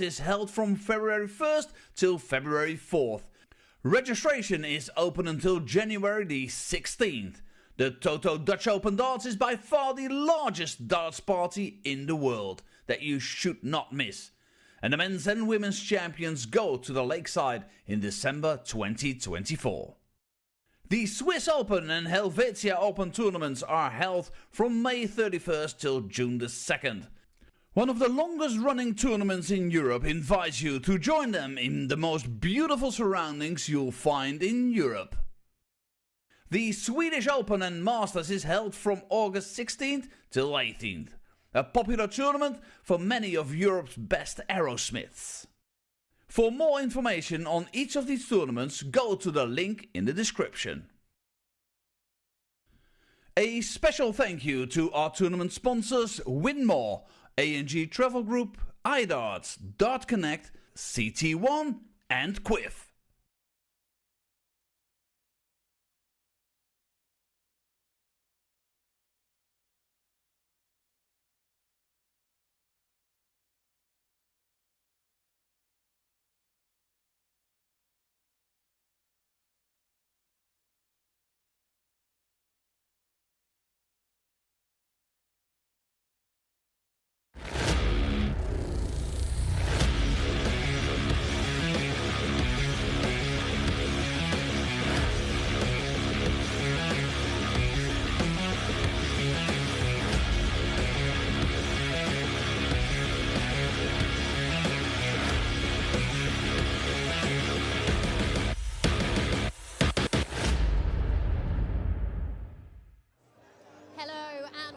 is held from February 1st till February 4th. Registration is open until January the 16th. The Toto Dutch Open Darts is by far the largest darts party in the world that you should not miss. And the men's and women's champions go to the Lakeside in December 2024. The Swiss Open and Helvetia Open tournaments are held from May 31st till June the 2nd. One of the longest running tournaments in Europe invites you to join them in the most beautiful surroundings you'll find in Europe. The Swedish Open and Masters is held from August 16th till 18th, a popular tournament for many of Europe's best aerosmiths. For more information on each of these tournaments, go to the link in the description. A special thank you to our tournament sponsors Winmau, A&G Travel Group, iDarts, Dart Connect, CT1 and Quiff.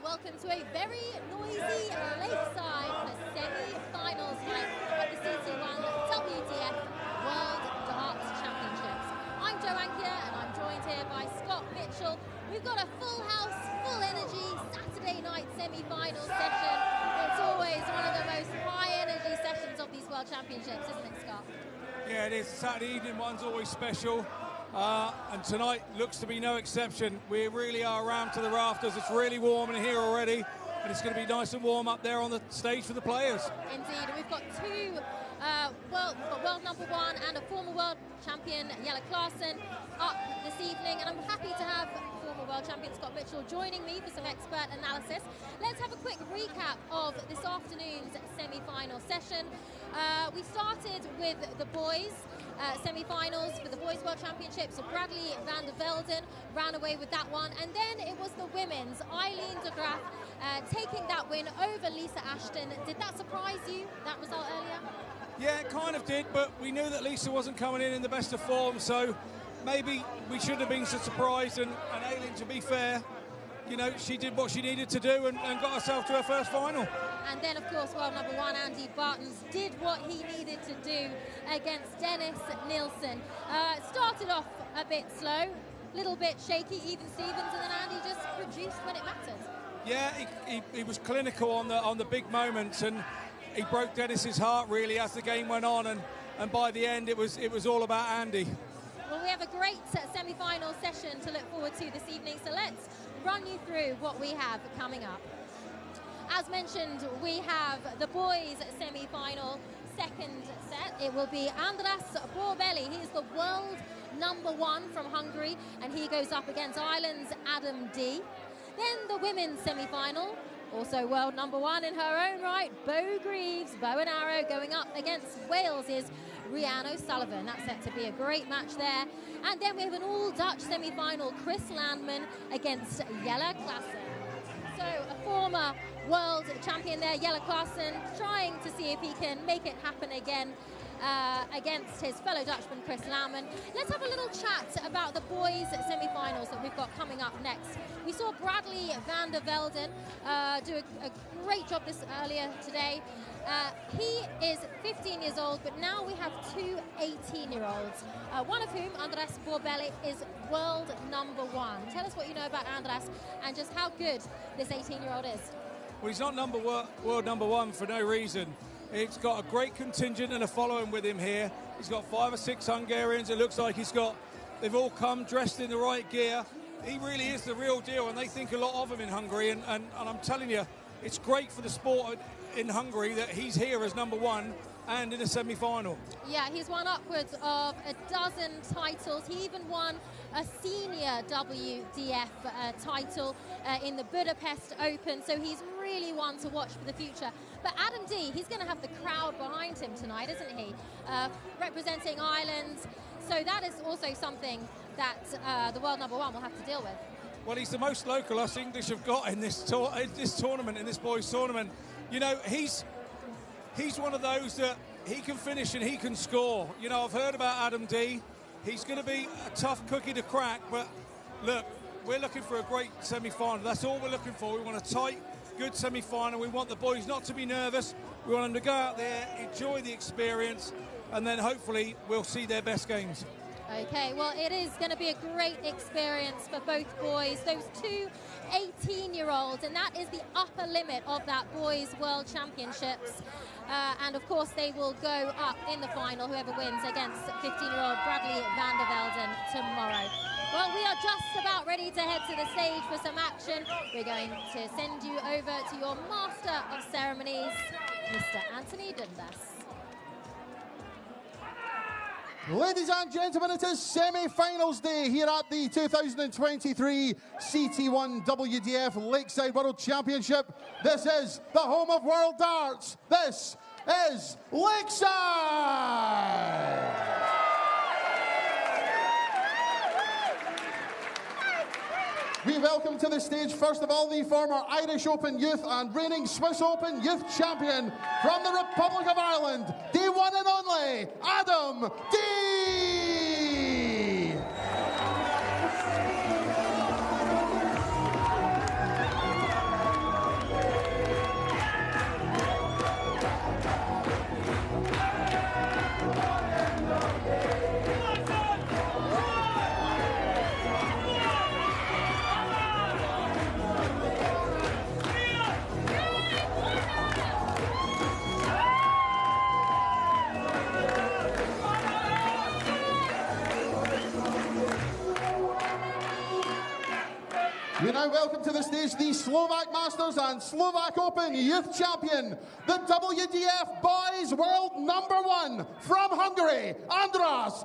Welcome to a very noisy Lakeside for semi-finals night of the CT1 WDF World Darts Championships. I'm Jo Ankia and I'm joined here by Scott Mitchell. We've got a full house, full energy Saturday night semi-final session. It's always one of the most high energy sessions of these World Championships, isn't it, Scott? Yeah, it is. Saturday evening one's always special. And tonight looks to be no exception. We really are around to the rafters. It's really warm in here already, and it's going to be nice and warm up there on the stage for the players. Indeed, we've got two world number one and a former world champion, Yella up this evening, and I'm happy to have former world champion Scott Mitchell joining me for some expert analysis. Let's have a quick recap of this afternoon's semi-final session. We started with the boys. Semi-finals for the Boys World Championships. So Bradley van der Velden ran away with that one. And then it was the women's. Eileen de Graaf taking that win over Lisa Ashton. Did that surprise you, that result earlier? Yeah, it kind of did, but we knew that Lisa wasn't coming in the best of form, so maybe we shouldn't have been so surprised. And Eileen, to be fair, you know, she did what she needed to do and got herself to her first final. And then, of course, world number one, Andy Bartons, did what he needed to do against Dennis Nielsen. Started off a bit slow, a little bit shaky, even Stevens, and then Andy just produced when it mattered. Yeah, he was clinical on the big moments, and he broke Dennis's heart, really, as the game went on, and by the end, it was all about Andy. Well, we have a great semi-final session to look forward to this evening, so let's run you through what we have coming up. As mentioned, we have the boys semi-final second set. It will be Andras Borbeli. He's the world number one from Hungary, and he goes up against Ireland's Adam D. Then the women's semi-final, also world number one in her own right, Bo Greaves, bow and arrow, going up against Wales's Riano Sullivan. That's set to be a great match there. And then we have an all-Dutch semi-final, Chris Landman against Yella. So a former world champion there, Yella, trying to see if he can make it happen again against his fellow Dutchman, Chris Landman. Let's have a little chat about the boys' semi-finals that we've got coming up next. We saw Bradley van der Velden do a great job this earlier today. He is 15 years old, but now we have two 18-year-olds, one of whom, Andras Borbeli, is world number one. Tell us what you know about Andras and just how good this 18-year-old is. Well, he's not world number one for no reason. He's got a great contingent and a following with him here. He's got 5 or 6 Hungarians. It looks like they've all come dressed in the right gear. He really is the real deal, and they think a lot of him in Hungary. And I'm telling you, it's great for the sport in Hungary that he's here as number one, and in a semi-final. Yeah, he's won upwards of a dozen titles. He even won a senior WDF title in the Budapest Open, so he's really one to watch for the future. But Adam D, he's going to have the crowd behind him tonight, isn't he? Representing Ireland, so that is also something that the world number one will have to deal with. Well, he's the most local us English have got in this tournament, in this boys' tournament. You know, he's one of those that he can finish and he can score. You know, I've heard about Adam D. He's going to be a tough cookie to crack, but look, we're looking for a great semi-final. That's all we're looking for. We want a tight, good semi-final. We want the boys not to be nervous. We want them to go out there, enjoy the experience, and then hopefully we'll see their best games. Okay, well, it is going to be a great experience for both boys, those two 18-year-olds, and that is the upper limit of that Boys World Championships. And, of course, they will go up in the final, whoever wins, against 15-year-old Bradley van der Velden tomorrow. Well, we are just about ready to head to the stage for some action. We're going to send you over to your Master of Ceremonies, Mr. Anthony Dundas. Ladies and gentlemen, it is semi-finals day here at the 2023 CT1 WDF Lakeside World Championship. This is the home of World Darts. This is Lakeside! We welcome to the stage, first of all, the former Irish Open Youth and reigning Swiss Open Youth Champion from the Republic of Ireland, the one and only Adam D! We now welcome to the stage the Slovak Masters and Slovak Open Youth Champion, the WDF Boys World #1 from Hungary, Andras.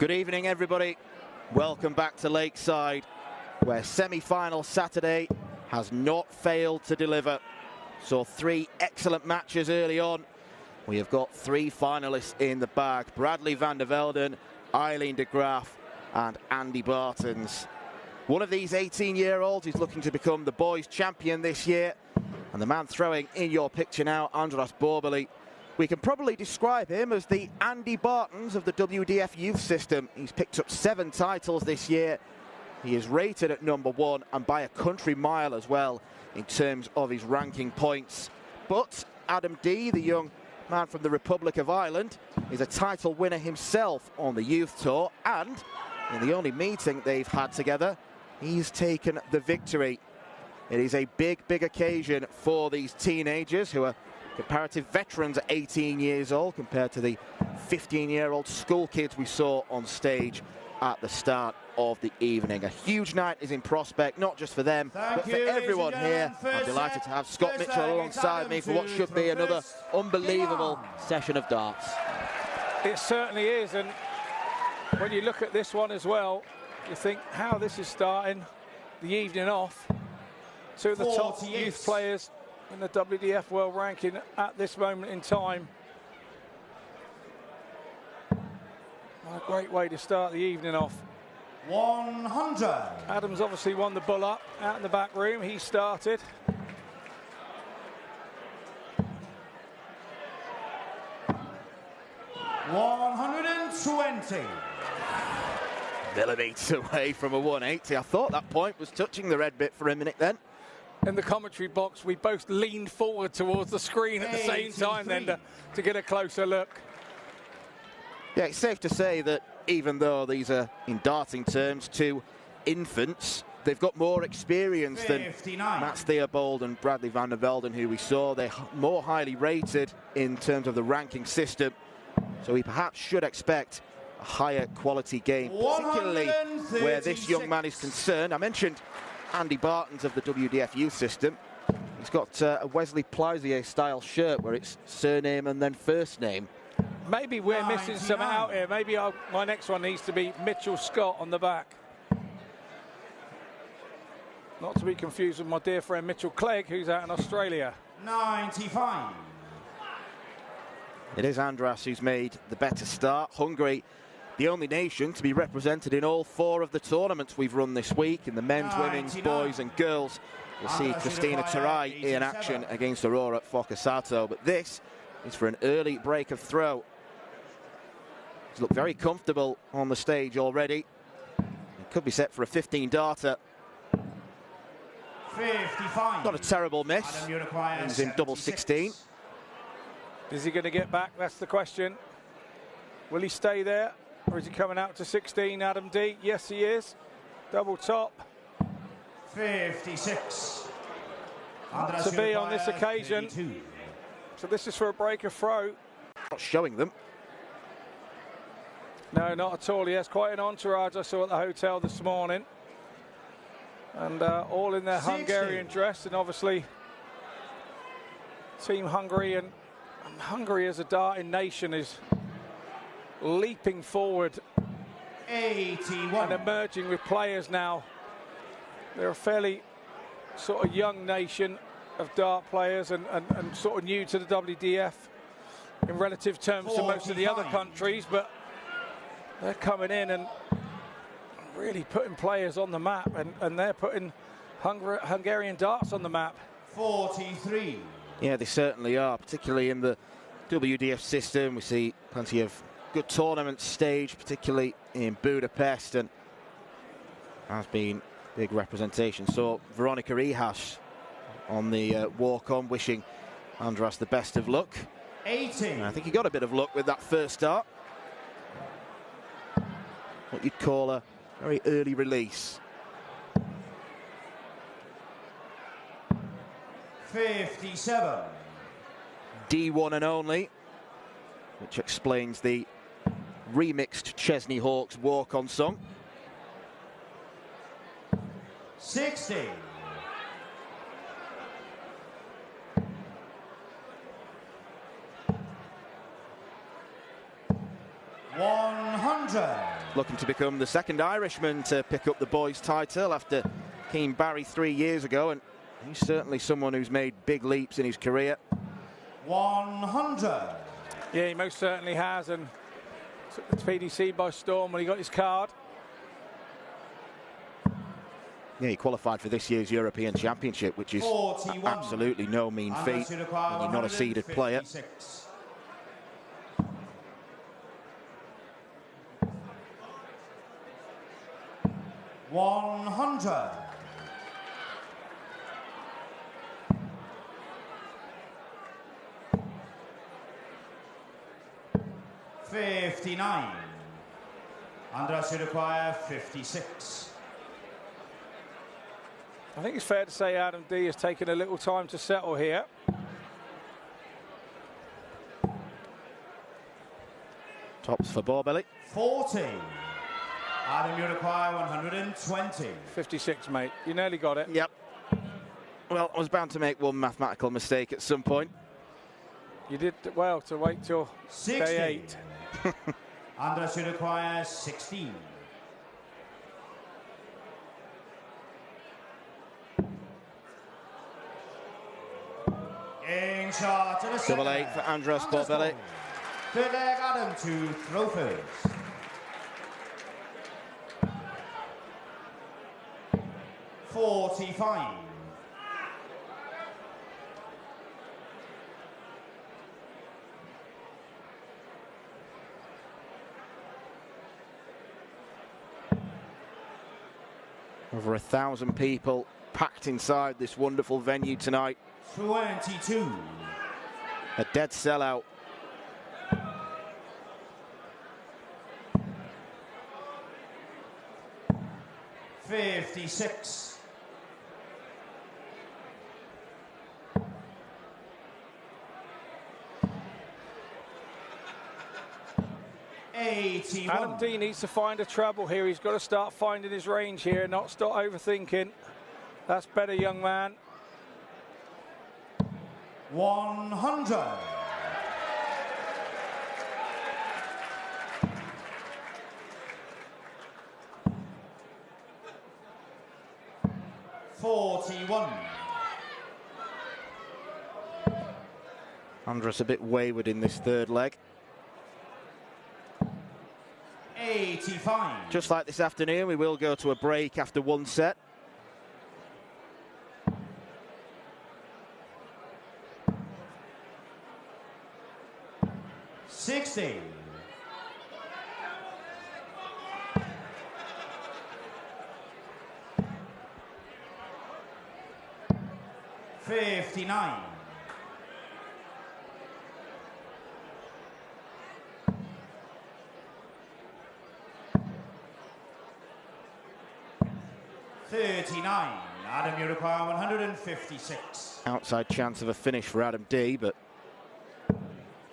Good evening, everybody. Welcome back to Lakeside, where semi-final Saturday has not failed to deliver. Saw 3 excellent matches early on. We have got 3 finalists in the bag: Bradley van der Velden, Eileen de Graaf and Andy Bartons. One of these 18-year-olds is looking to become the boys' champion this year, and the man throwing in your picture now, Andras Borbeli. We can probably describe him as the Andy Bartons of the WDF youth system. He's picked up 7 titles this year. He is rated at #1 and by a country mile as well in terms of his ranking points. But Adam D, the young man from the Republic of Ireland, is a title winner himself on the youth tour, and in the only meeting they've had together, he's taken the victory. It is a big occasion for these teenagers who are comparative veterans at 18 years old compared to the 15-year-old school kids we saw on stage at the start of the evening. A huge night is in prospect, not just for them, but for everyone here. I'm delighted to have Scott Mitchell alongside me for what should be another unbelievable session of darts. It certainly is, and when you look at this one as well, you think how this is starting the evening off. 2 of the top youth players in the WDF world ranking at this moment in time. What a great way to start the evening off. 100. Adams obviously won the bull up out in the back room. He started. $120. 120. Millimetres away from a 180. I thought that point was touching the red bit for a minute then. In the commentary box, we both leaned forward towards the screen at the same time then to get a closer look. Yeah, it's safe to say that even though these are, in darting terms, two infants, they've got more experience than Mats Theobald and Bradley van der Velden, who we saw. They're more highly rated in terms of the ranking system, so we perhaps should expect a higher quality game, particularly where this young man is concerned. I mentioned Andy Barton's of the WDF youth system. He's got a Wesley Plausier style shirt where it's surname and then first name. Maybe we're missing some out here. Maybe my next one needs to be Mitchell Scott on the back. Not to be confused with my dear friend Mitchell Clegg, who's out in Australia. 95. It is Andras who's made the better start. Hungary, the only nation to be represented in all 4 of the tournaments we've run this week, in the men's, women's, boys and girls. We'll see Christina Tarai in action against Aurora Focasato, but this is for an early break of throw. He's looked very comfortable on the stage already. He could be set for a 15-darter. 55. Not a terrible miss. He's in double 16. Is he going to get back? That's the question. Will he stay there, or is he coming out to 16, Adam D? Yes, he is. Double top. 56. To be on this occasion. 32. So this is for a break of throw. Not showing them. No, not at all. He has quite an entourage I saw at the hotel this morning. And all in their 60. Hungarian dress, and obviously Team Hungary, and Hungary as a darting nation is leaping forward 81. and emerging with players now. They're a fairly sort of young nation of dart players, and sort of new to the WDF in relative terms to most of the other countries, but they're coming in and really putting players on the map, and they're putting Hungarian darts on the map. 43. Yeah, they certainly are, particularly in the WDF system. We see plenty of good tournaments staged, particularly in Budapest, and has been big representation. So Veronica Ihas on the walk-on, wishing Andras the best of luck. 80. And I think he got a bit of luck with that first start. What you'd call a very early release. 57. D1 and only, which explains the remixed Chesney Hawks walk-on song. 60. 100. Looking to become the second Irishman to pick up the boys' title after Keane Barry 3 years ago, and he's certainly someone who's made big leaps in his career. 100. Yeah, he most certainly has, and took the PDC by storm when he got his card. Yeah, he qualified for this year's European Championship, which is 41. absolutely no mean feat when you're not a seeded player. 100. 59. Andras, you require 56. I think it's fair to say Adam D has taken a little time to settle here. Tops for Borbelly. 40. Adam, you require 120. 56, mate. You nearly got it. Yep. Well, I was bound to make one mathematical mistake at some point. You did well to wait till 60. day 8. Andras, you require 16. In shot to the Double 8 for Andras Borbelly. Third leg, Adam to throw first. 45. Over 1,000 people packed inside this wonderful venue tonight. 22. A dead sellout. $56. 81. Adam D needs to find a treble here. He's got to start finding his range here, not stop overthinking. That's better, young man. 100. $41. Andras a bit wayward in this third leg. 85. Just like this afternoon, we will go to a break after one set. $60. 59. 39. Adam, you require 156. Outside chance of a finish for Adam D, but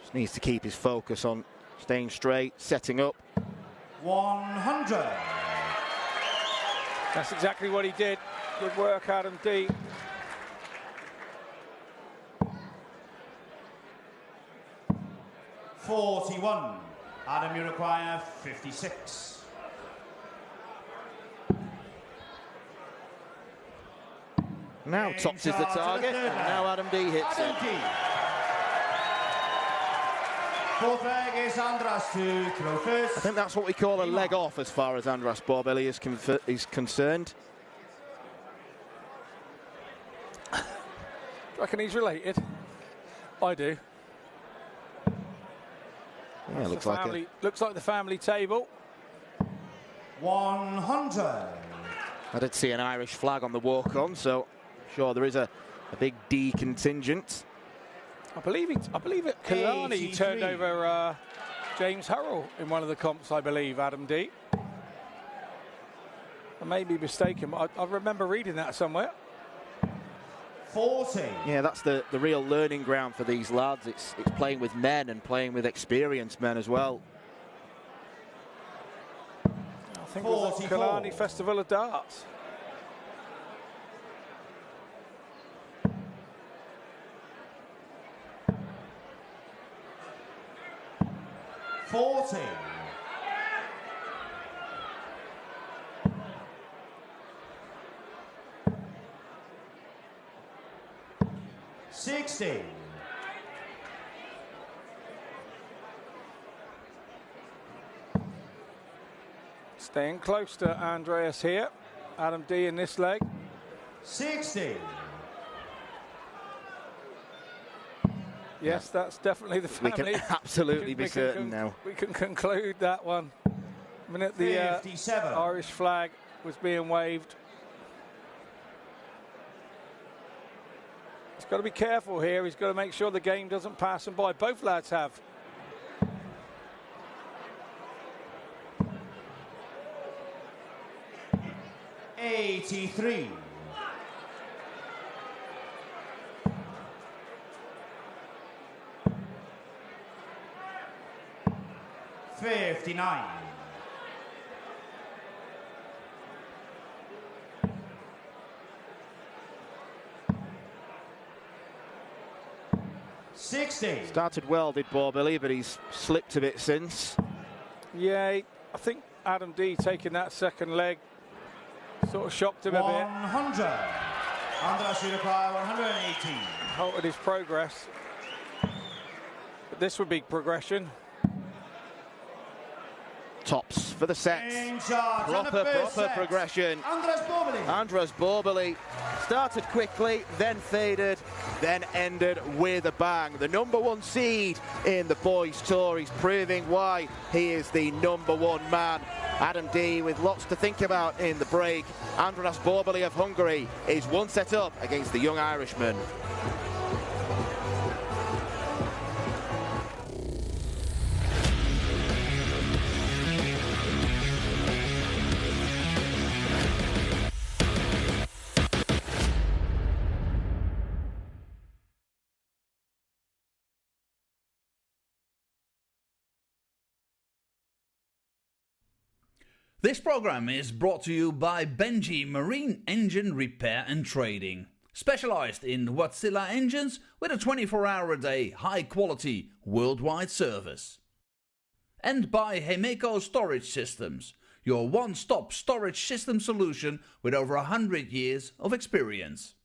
just needs to keep his focus on staying straight, setting up. 100. That's exactly what he did. Good work, Adam D. $41. Adam, you require 56. Now Tops is the target, and now Adam D hits Adam it. D. Fourth leg is Andras to throw first. I think that's what we call a leg off as far as Andras Borbeli is concerned. Do you reckon he's related? I do. Yeah, looks like the family table. 100. I did see an Irish flag on the walk-on, so I'm sure there is a big D contingent. I believe Kalani 83. turned over James Hurrell in one of the comps, I believe, Adam D. I may be mistaken, but I remember reading that somewhere. 40. Yeah, that's the real learning ground for these lads. It's playing with men and playing with experienced men as well. I think it was the 44. Kalani Festival of Darts. $40. 60. Staying close to Andreas here. Adam D in this leg. 60. Yes, that's definitely the We family. can absolutely be certain now. We can conclude that one. The minute the 57. Irish flag was being waved. He's got to be careful here. He's got to make sure the game doesn't pass him by. Both lads have. $83. 59. 60. Started well, did Borbeli, but he's slipped a bit since. Yeah, I think Adam D taking that second leg sort of shocked him a bit. 100. Andras, you require 118. Halted his progress. But this would be progression. Tops for the sets. In charge in the first Proper set. progression. Andras Borbeli. Andras Borbeli started quickly, then faded, then ended with a bang. The #1 seed in the boys' tour. He's proving why he is the #1 man. Adam D with lots to think about in the break. Andras Borbeli of Hungary is one set up against the young Irishman. This program is brought to you by Benji Marine Engine Repair and Trading. Specialized in Wärtsilä engines with a 24-hour-a-day, high-quality, worldwide service. And by Hemeco Storage Systems, your one-stop storage system solution with over 100 years of experience.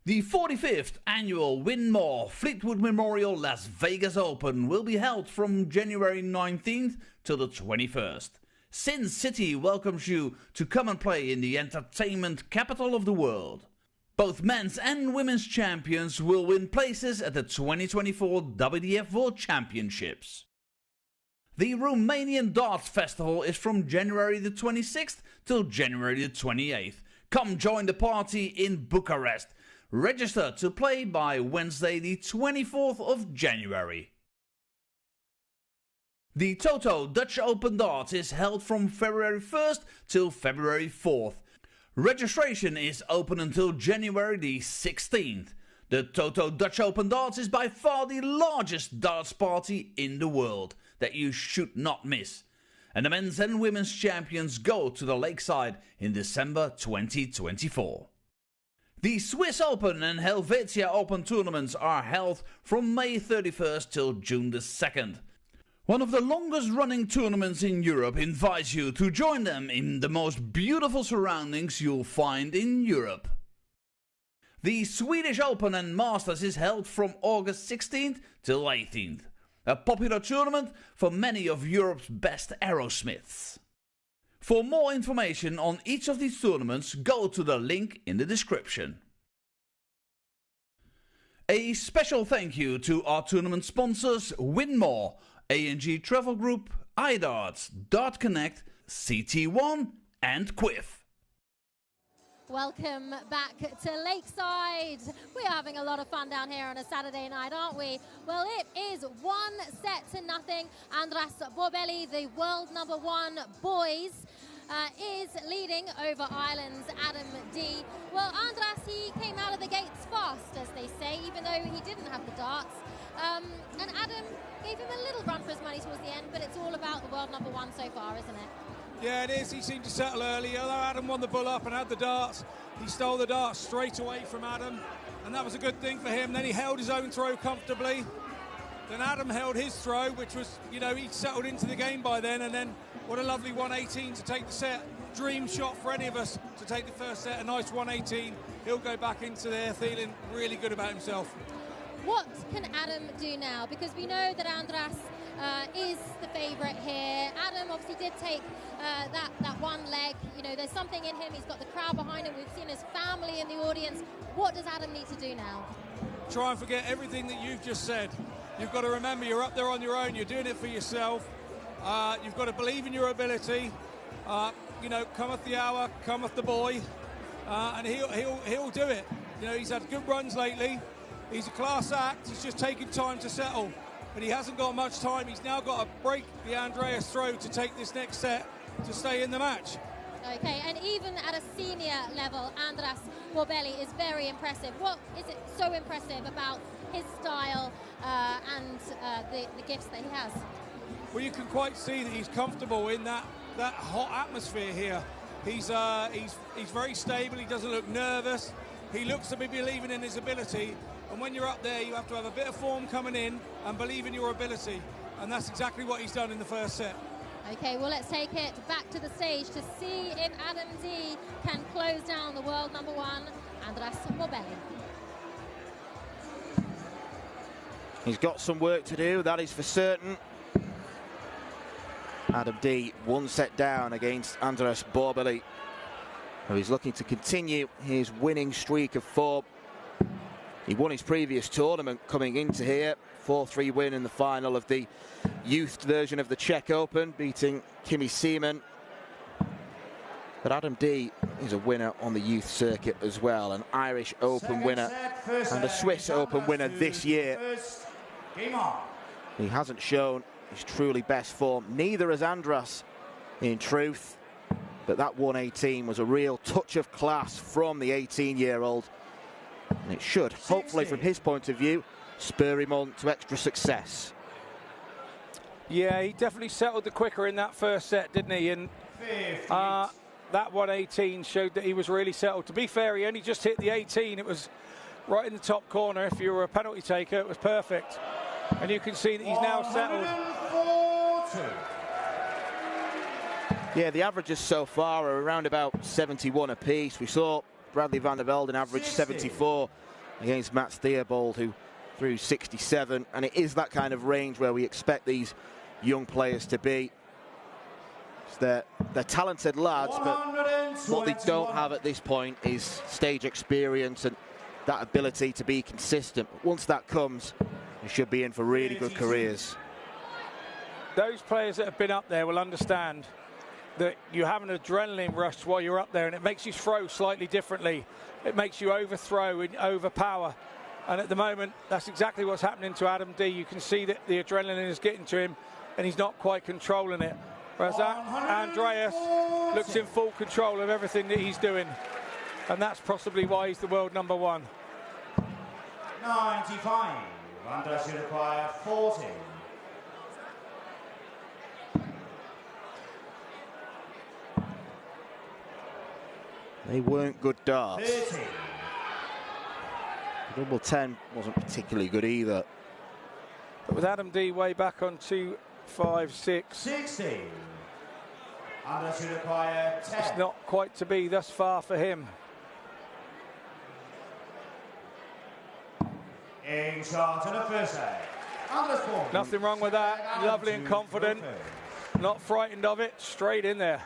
The 45th annual Winmau Fleetwood Memorial Las Vegas Open will be held from January 19th till the 21st. Sin City welcomes you to come and play in the entertainment capital of the world. Both men's and women's champions will win places at the 2024 WDF World Championships. The Romanian Darts Festival is from January the 26th till January the 28th. Come join the party in Bucharest. Register to play by Wednesday the 24th of January. The Toto Dutch Open Darts is held from February 1st till February 4th. Registration is open until January the 16th. The Toto Dutch Open Darts is by far the largest darts party in the world that you should not miss. And the men's and women's champions go to the Lakeside in December 2024. The Swiss Open and Helvetia Open tournaments are held from May 31st till June the 2nd. One of the longest running tournaments in Europe invites you to join them in the most beautiful surroundings you'll find in Europe. The Swedish Open and Masters is held from August 16th till 18th. A popular tournament for many of Europe's best aerosmiths. For more information on each of these tournaments, go to the link in the description. A special thank you to our tournament sponsors Winmau, A&G Travel Group, iDarts, Dart Connect, CT1 and Quiff. Welcome back to Lakeside. We're having a lot of fun down here on a Saturday night, aren't we? Well, it is 1-0. Andras Borbeli, the world #1 boys, is leading over Ireland's Adam D. Well, Andras, he came out of the gates fast, as they say, even though he didn't have the darts. And Adam gave him a little run for his money towards the end, but it's all about the world #1 so far, isn't it? Yeah, it is. He seemed to settle early. Although Adam won the bull up and had the darts, he stole the darts straight away from Adam, and that was a good thing for him. Then he held his own throw comfortably. Then Adam held his throw, which was, you know, he'd settled into the game by then, and then what a lovely 118 to take the set. Dream shot for any of us to take the first set. A nice 118. He'll go back into there feeling really good about himself. What can Adam do now? Because we know that Andras is the favourite here. Adam obviously did take that one leg. You know, there's something in him. He's got the crowd behind him. We've seen his family in the audience. What does Adam need to do now? Try and forget everything that you've just said. You've got to remember you're up there on your own. You're doing it for yourself. You've got to believe in your ability. You know, cometh the hour, cometh the boy, and he'll do it. You know, he's had good runs lately. He's a class act. He's just taking time to settle, but he hasn't got much time. He's now got to break the Andreas throw to take this next set to stay in the match. Okay, and even at a senior level, Andras Borbeli is very impressive. What is it so impressive about his style and the gifts that he has? Well, you can quite see that he's comfortable in that hot atmosphere here. He's very stable. He doesn't look nervous. He looks to be believing in his ability. And when you're up there, you have to have a bit of form coming in and believe in your ability. And that's exactly what he's done in the first set. Okay, well, let's take it back to the stage to see if Adam D can close down the world #1, Andras Borbeli. He's got some work to do, that is for certain. Adam D, one set down against Andras Borbeli. So he's looking to continue his winning streak of form. He won his previous tournament coming into here. 4-3 win in the final of the youth version of the Czech Open, beating Kimi Seaman. But Adam D is a winner on the youth circuit as well, an Irish Open winner and a Swiss Open winner this year. He hasn't shown his truly best form, neither has Andras in truth, but that 118 was a real touch of class from the 18-year-old, and it should, hopefully from his point of view, spur him on to extra success. Yeah, he definitely settled the quicker in that first set, didn't he? And that 118 showed that he was really settled. To be fair, he only just hit the 18. It was right in the top corner. If you were a penalty taker, it was perfect. And you can see that he's now settled. Yeah, the averages so far are around about 71 apiece. We saw Bradley van der Velden average 74 against Mats Theobald, who threw 67. And it is that kind of range where we expect these young players to be. They're talented lads, but what they don't have at this point is stage experience and that ability to be consistent. Once that comes, they should be in for really good careers. Those players that have been up there will understand that you have an adrenaline rush while you're up there, and it makes you throw slightly differently. It makes you overthrow and overpower. And at the moment, that's exactly what's happening to Adam D. You can see that the adrenaline is getting to him, and he's not quite controlling it. Whereas Andras looks in full control of everything that he's doing. And that's possibly why he's the world number one. 95. Andras should require 40. They weren't good darts. 30. The double 10 wasn't particularly good either. But with Adam D way back on 2-5-6. 60. Andras should require 10. It's not quite to be thus far for him. In shot on the first set. Andras ball. Nothing wrong with that. Lovely and confident. Not frightened of it. Straight in there.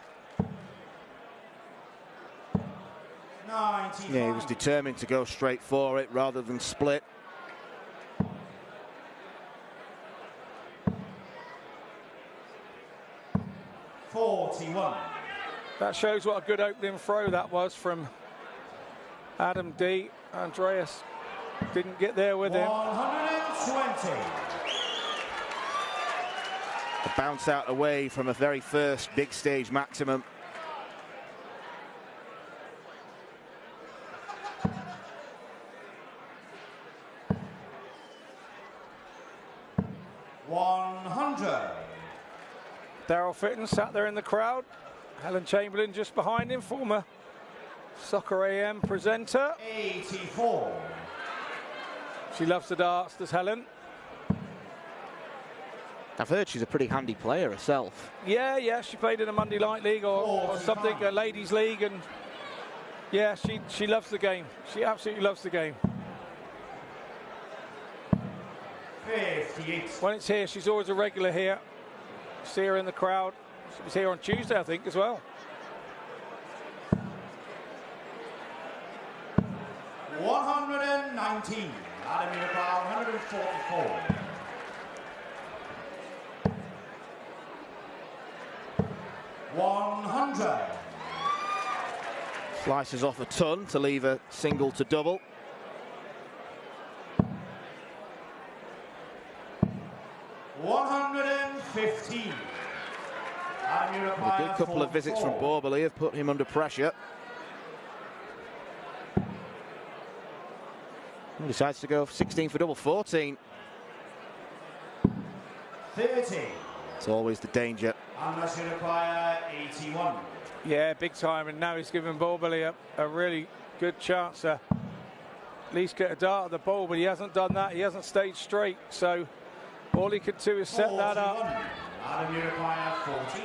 95. Yeah, he was determined to go straight for it rather than split. That shows what a good opening throw that was from Adam D. Andras didn't get there with him. 120. A bounce out away from a very first big stage maximum. Daryl Fitton sat there in the crowd. Helen Chamberlain just behind him, former Soccer AM presenter. 84. She loves the darts, does Helen. I've heard she's a pretty handy player herself. Yeah, she played in a Monday Night League or something, a ladies' league, and yeah, she loves the game. She absolutely loves the game. 58. When it's here, she's always a regular here. See her in the crowd. She was here on Tuesday, I think, as well. 119. Adam Yella, 144. Slices off a ton to leave a single to double. A good couple of visits from Borbely have put him under pressure. He decides to go 16 for double 14. 30. It's always the danger. Andras should require 81. Yeah, big time, and now he's giving Borbely a really good chance to at least get a dart at the ball, but he hasn't done that. He hasn't stayed straight, so all he could do is set 41. that up. Adam require 14.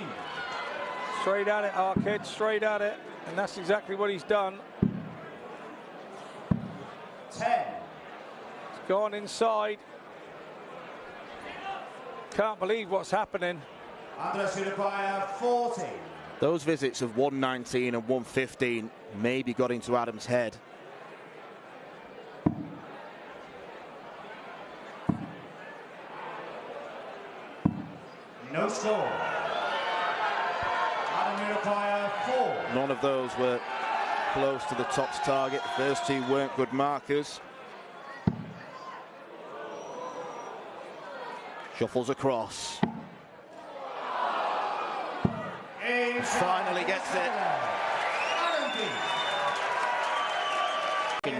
Straight at it, our kid, straight at it, and that's exactly what he's done. 10. He's gone inside. Can't believe what's happening. Andras should require 40. Those visits of 119 and 115 maybe got into Adams' head. No score. Adam, you require 4. None of those were close to the top's target. The first 2 weren't good markers. Shuffles across. Finally gets it.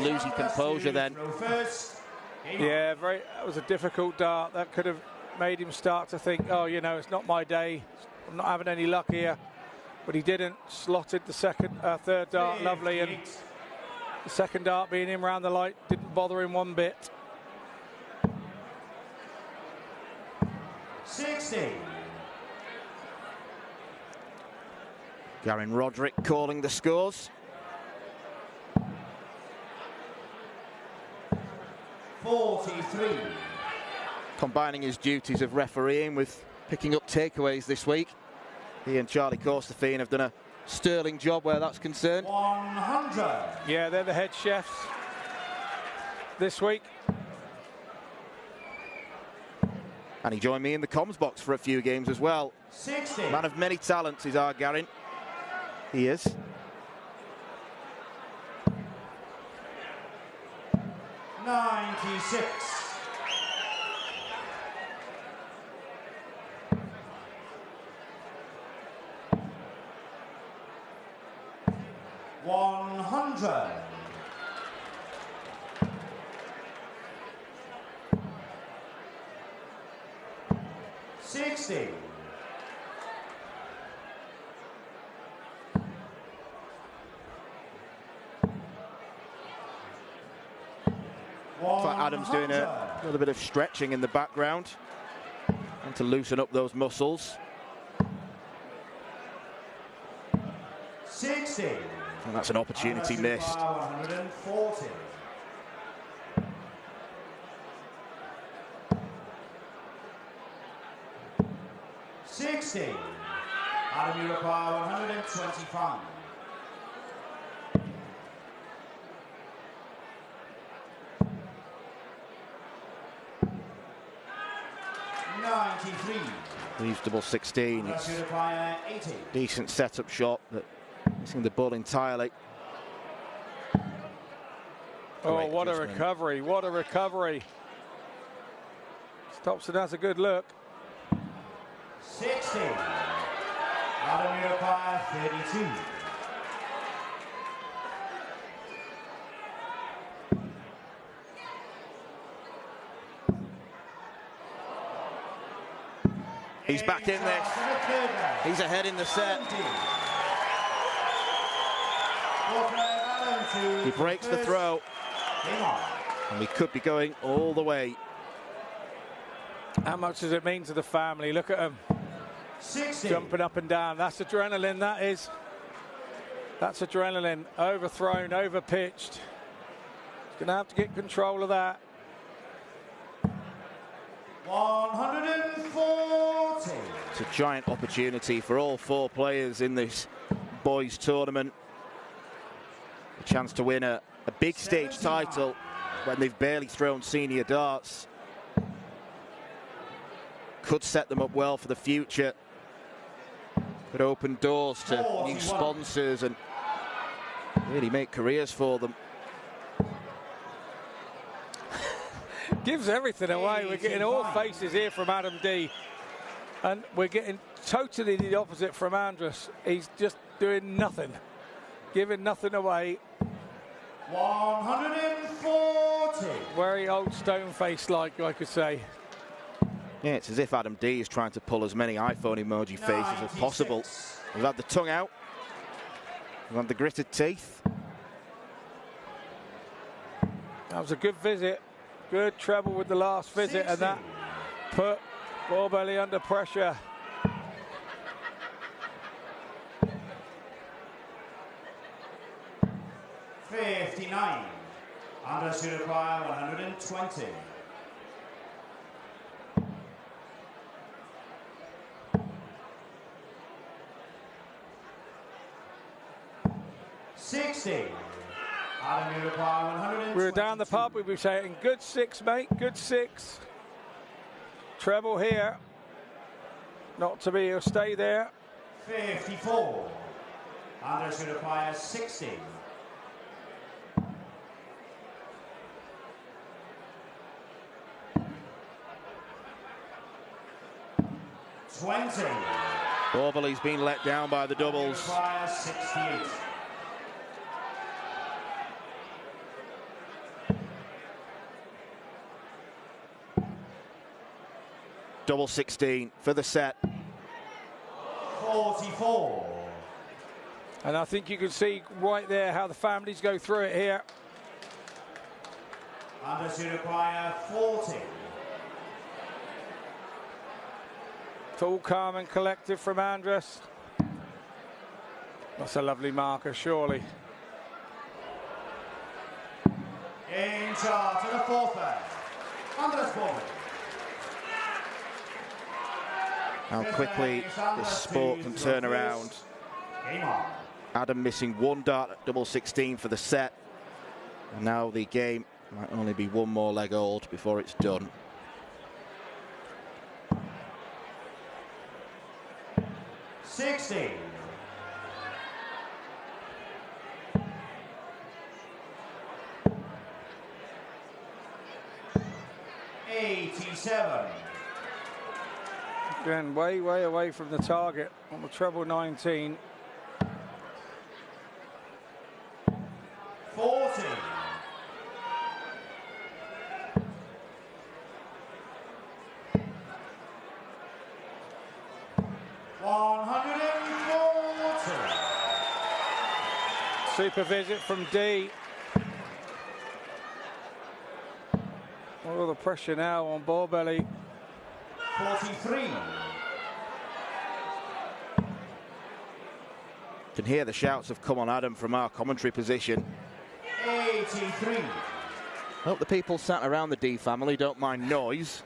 Losing composure then. Yeah, that was a difficult dart. That could have made him start to think, oh, you know, it's not my day. I'm not having any luck here. But he didn't. Slotted the third dart lovely, and the second dart being in round the light didn't bother him one bit. 60. Garen Roderick calling the scores. 43. Combining his duties of refereeing with picking up takeaways this week. He and Charlie Corstefine have done a sterling job where that's concerned. 100. Yeah, they're the head chefs this week. And he joined me in the comms box for a few games as well. 60. Man of many talents is our Garen. He is. 96. 100. 60. 'Looks like Adam's doing a little bit of stretching in the background and to loosen up those muscles. 60. And that's an opportunity missed. 140. 60. Adam, you require 125. 93. Reasonable 16. Unless It's you require 80. decent setup shot, but missing the ball entirely. Oh, Great what a adjustment. recovery. What a recovery. Stops and has a good look. 60. Adam, you require 32. He's back in this. He's ahead in the set. He breaks the throw. And we could be going all the way. How much does it mean to the family? Look at him 60. jumping up and down. That's adrenaline, that is. That's adrenaline. Overthrown, overpitched. He's going to have to get control of that. 140. It's a giant opportunity for all 4 players in this boys tournament. A chance to win a big stage title when they've barely thrown senior darts. Could set them up well for the future. Could open doors to new sponsors and really make careers for them. Gives everything away. We're getting all faces here from Adam D. And we're getting totally the opposite from Andras. He's just doing nothing. Giving nothing away. 140. Very old stone face like, I could say. Yeah, it's as if Adam D is trying to pull as many iPhone emoji faces as possible. We've had the tongue out. We've had the gritted teeth. That was a good visit. Good treble with the last visit, 60. and that put Borbelly under pressure. $59. Andras, you require 120. 60. Adam, you require 122. We were down the pub, we'd be saying, good six, mate, good six. Treble here. Not to be, he'll stay there. 54. Andras, you require 60. 20. Borbely's been let down by the doubles. 68. Double 16 for the set. 44. And I think you can see right there how the families go through it here. Andras, you require 40. It's all calm and collective from Andras. That's a lovely marker, surely. In charge of the fourth bag, Andras Borbely. How quickly this sport can turn around. Game on. Adam missing one dart at double 16 for the set. And now the game might only be one more leg old before it's done. $60. $87. Again, way away from the target on the treble 19. 40. $140. Super visit from D. All the pressure now on Borbely. 43. Can hear the shouts of "come on, Adam" from our commentary position. 83. Hope the people sat around the D family don't mind noise.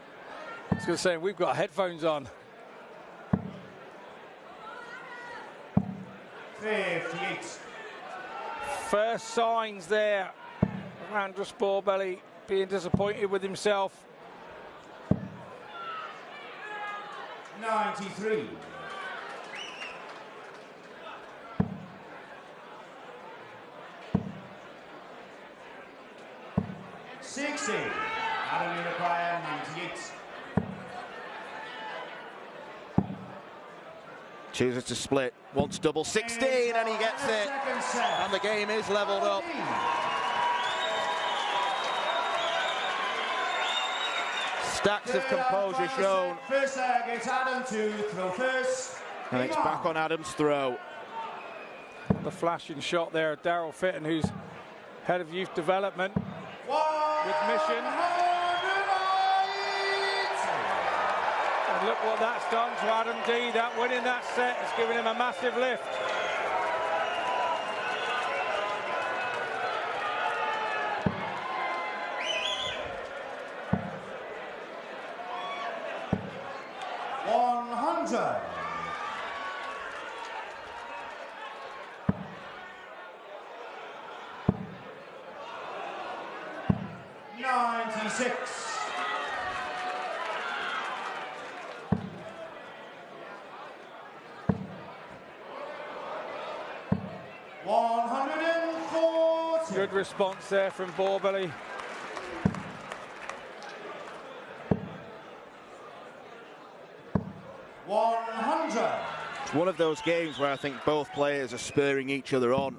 I was going to say, we've got headphones on. 58. First signs there of Andras Borbely being disappointed with himself. 93. $60. Adam, you require 98. Chooses to split. Wants double 16 and he gets it. And the game is leveled up. Stacks of composure shown. First leg, it's Adam to throw first. And it's back on Adam's throw. The flashing shot there of Daryl Fitton, who's head of youth development with mission. And look what that's done to Adam D. That winning that set has given him a massive lift. Good response there from Borbely. It's one of those games where I think both players are spurring each other on.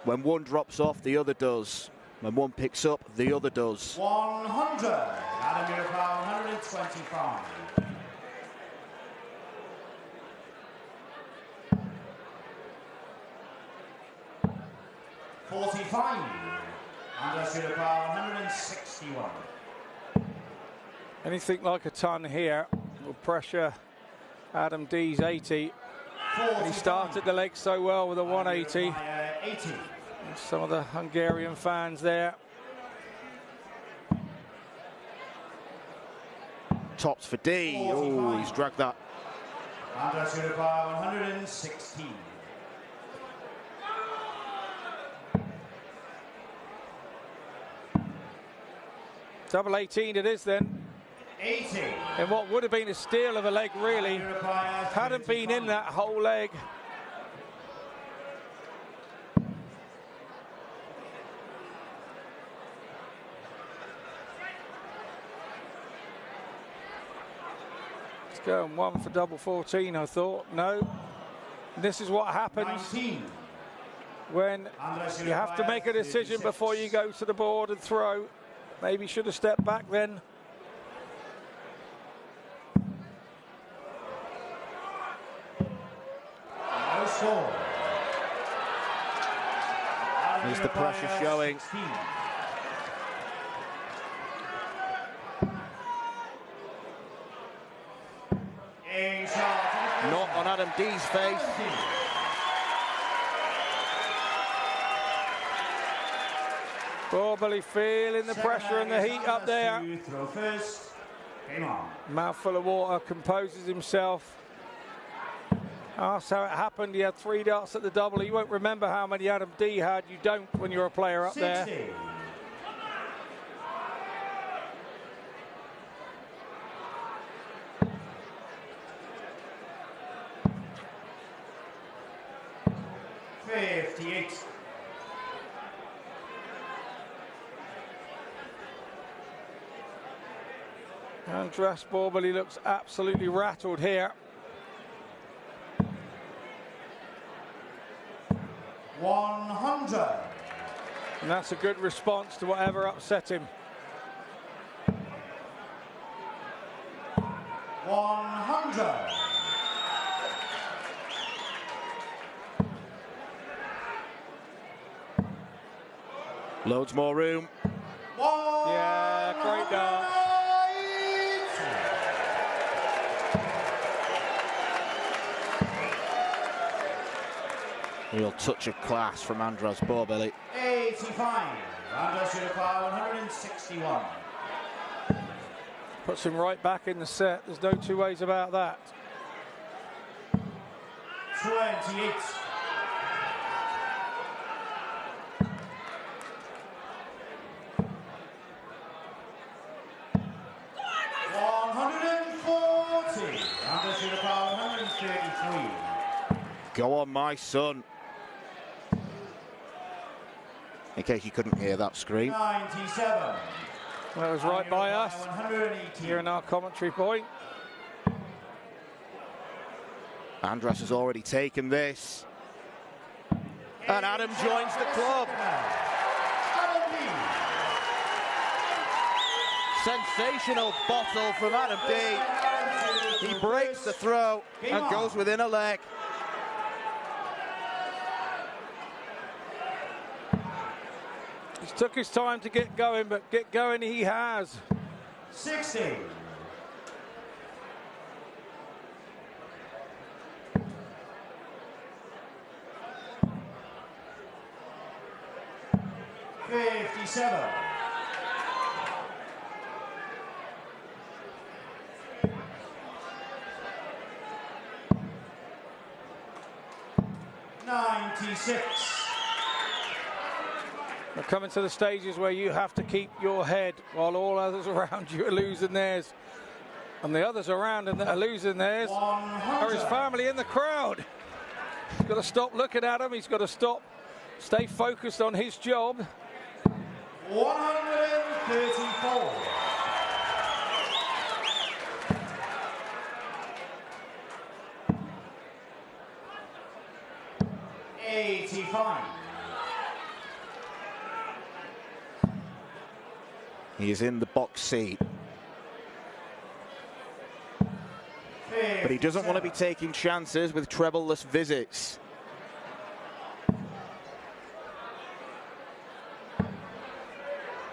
When one drops off, the other does. When one picks up, the other does. 100. Adam, you require 125. 45. Andras, you require 161. Anything like a ton here will pressure Adam D's 80. And he started the leg so well with a 180. 80. Some of the Hungarian fans there. Tops for D. Oh, he's dragged that. Andras, you require 116. Double 18 it is then. 80. And what would have been a steal of a leg, really. Hadn't been in that whole leg. It's going one for double 14, I thought. No. This is what happens 19. when you have to make a decision before you go to the board and throw. Maybe should have stepped back then. No score. There's the pressure showing. 16. A shot. Not on Adam D's face. Probably feeling the pressure and the heat up there. Throw first. Game on. Mouthful of water, composes himself. That's how it happened. He had 3 darts at the double. You won't remember how many Adam D had. You don't when you're a player up 60. there. Andras Borbely looks absolutely rattled here. 100. And that's a good response to whatever upset him. 100. Loads more room. Yeah, great dart. Real touch of class from Andras Borbely. 85. Andras Uruguay 161. Puts him right back in the set. There's no two ways about that. 28. Andras Uruguay 133. Go on, my son. In case you couldn't hear that scream. 97. That was right by us. 118. Here in our commentary point. Andras has already taken this. And Adam joins the club. Sensational bottle from Adam D. He breaks the throw and goes within a leg. He's took his time to get going, but get going he has. 60. $57. $96. We're coming to the stages where you have to keep your head while all others around you are losing theirs. And the others around him that are losing theirs are his family in the crowd. He's got to stop looking at them. He's got to stay focused on his job. 134. $85. He is in the box seat. But he doesn't want to be taking chances with treble-less visits.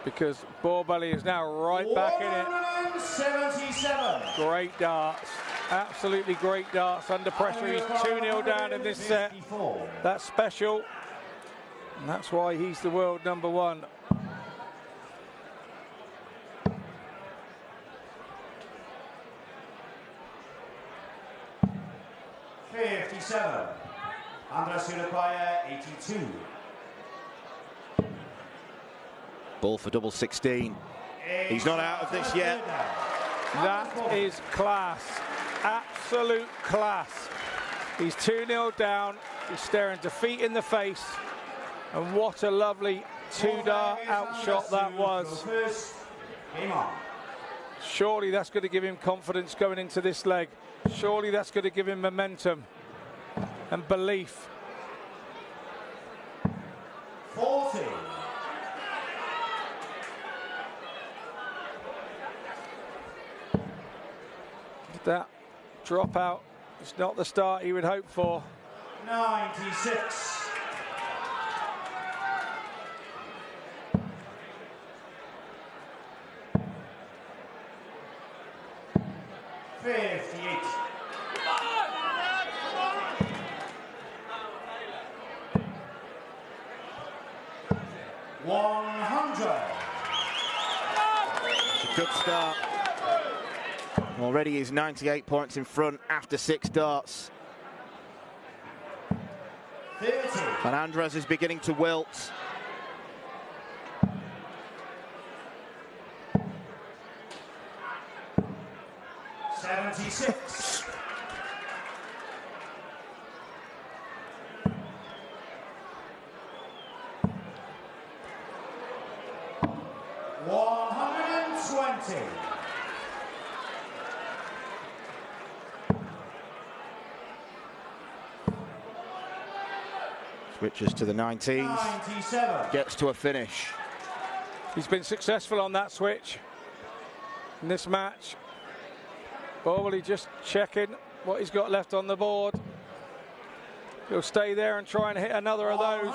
Because Borbely is now right back in it. 177. Great darts. Absolutely great darts under pressure. He's 2-0 down in this set. That's special. And that's why he's the world number one. $57. Andras Uruguay 82. Ball for double 16. He's not out of this yet. That is class. Absolute class. He's 2-0 down. He's staring defeat in the face. And what a lovely two-dart outshot that was. Surely that's going to give him confidence going into this leg. Surely that's going to give him momentum and belief. 40. That dropout is not the start he would hope for. 96. 58. 100. It's a good start. Already he's 98 points in front after 6 darts. 30. And Andras is beginning to wilt. 76. 120. Switches to the 19s. 97. Gets to a finish. He's been successful on that switch in this match. Borbely just checking what he's got left on the board. He'll stay there and try and hit another of those,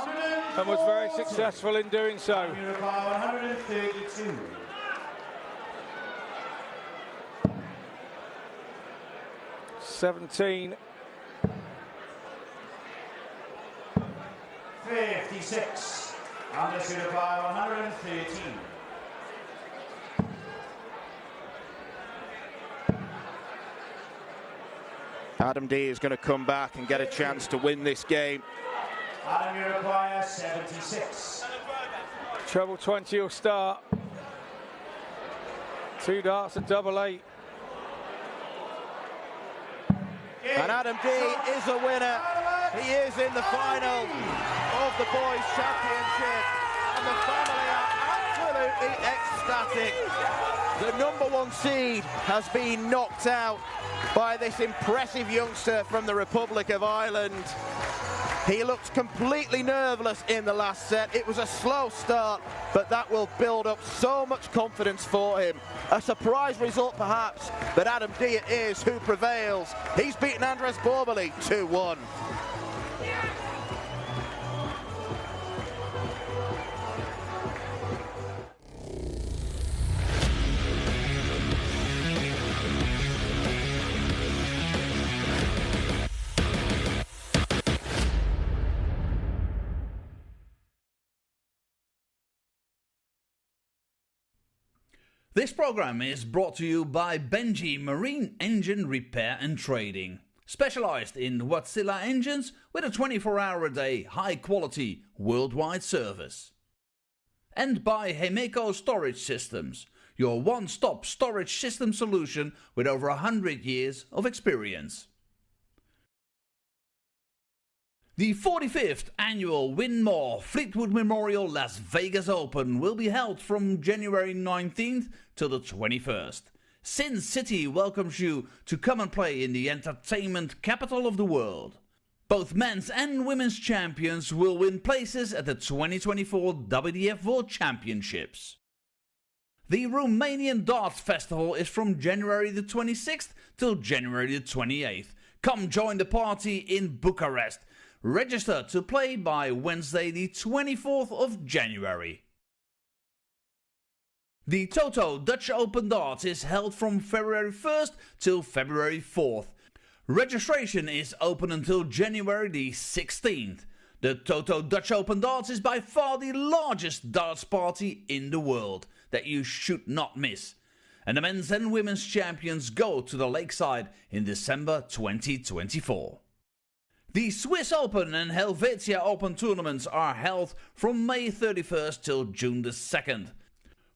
and was very successful in doing so. 132. 17. 56. Andras by 113. Adam D is going to come back and get a chance to win this game. Adam Uruguay 76. Treble 20 will start. 2 darts at double 8. And Adam D is a winner. He is in the final of the Boys Championship. And the family are absolutely ecstatic. The #1 seed has been knocked out by this impressive youngster from the Republic of Ireland. He looked completely nerveless in the last set. It was a slow start, but that will build up so much confidence for him. A surprise result perhaps, but Adam D it is who prevails. He's beaten Andras Borbely 2-1. This program is brought to you by Benji Marine Engine Repair and Trading. Specialized in Wärtsilä engines with a 24-hour-a-day, high-quality, worldwide service. And by Hemeco Storage Systems, your one-stop storage system solution with over 100 years of experience. The 45th annual Winmau Fleetwood Memorial Las Vegas Open will be held from January 19th till the 21st. Sin City welcomes you to come and play in the entertainment capital of the world. Both men's and women's champions will win places at the 2024 WDF World Championships. The Romanian Darts Festival is from January the 26th till January the 28th. Come join the party in Bucharest. Register to play by Wednesday the 24th of January. The Toto Dutch Open Darts is held from February 1st till February 4th. Registration is open until January the 16th. The Toto Dutch Open Darts is by far the largest darts party in the world that you should not miss. And the men's and women's champions go to the Lakeside in December 2024. The Swiss Open and Helvetia Open tournaments are held from May 31st till June the 2nd.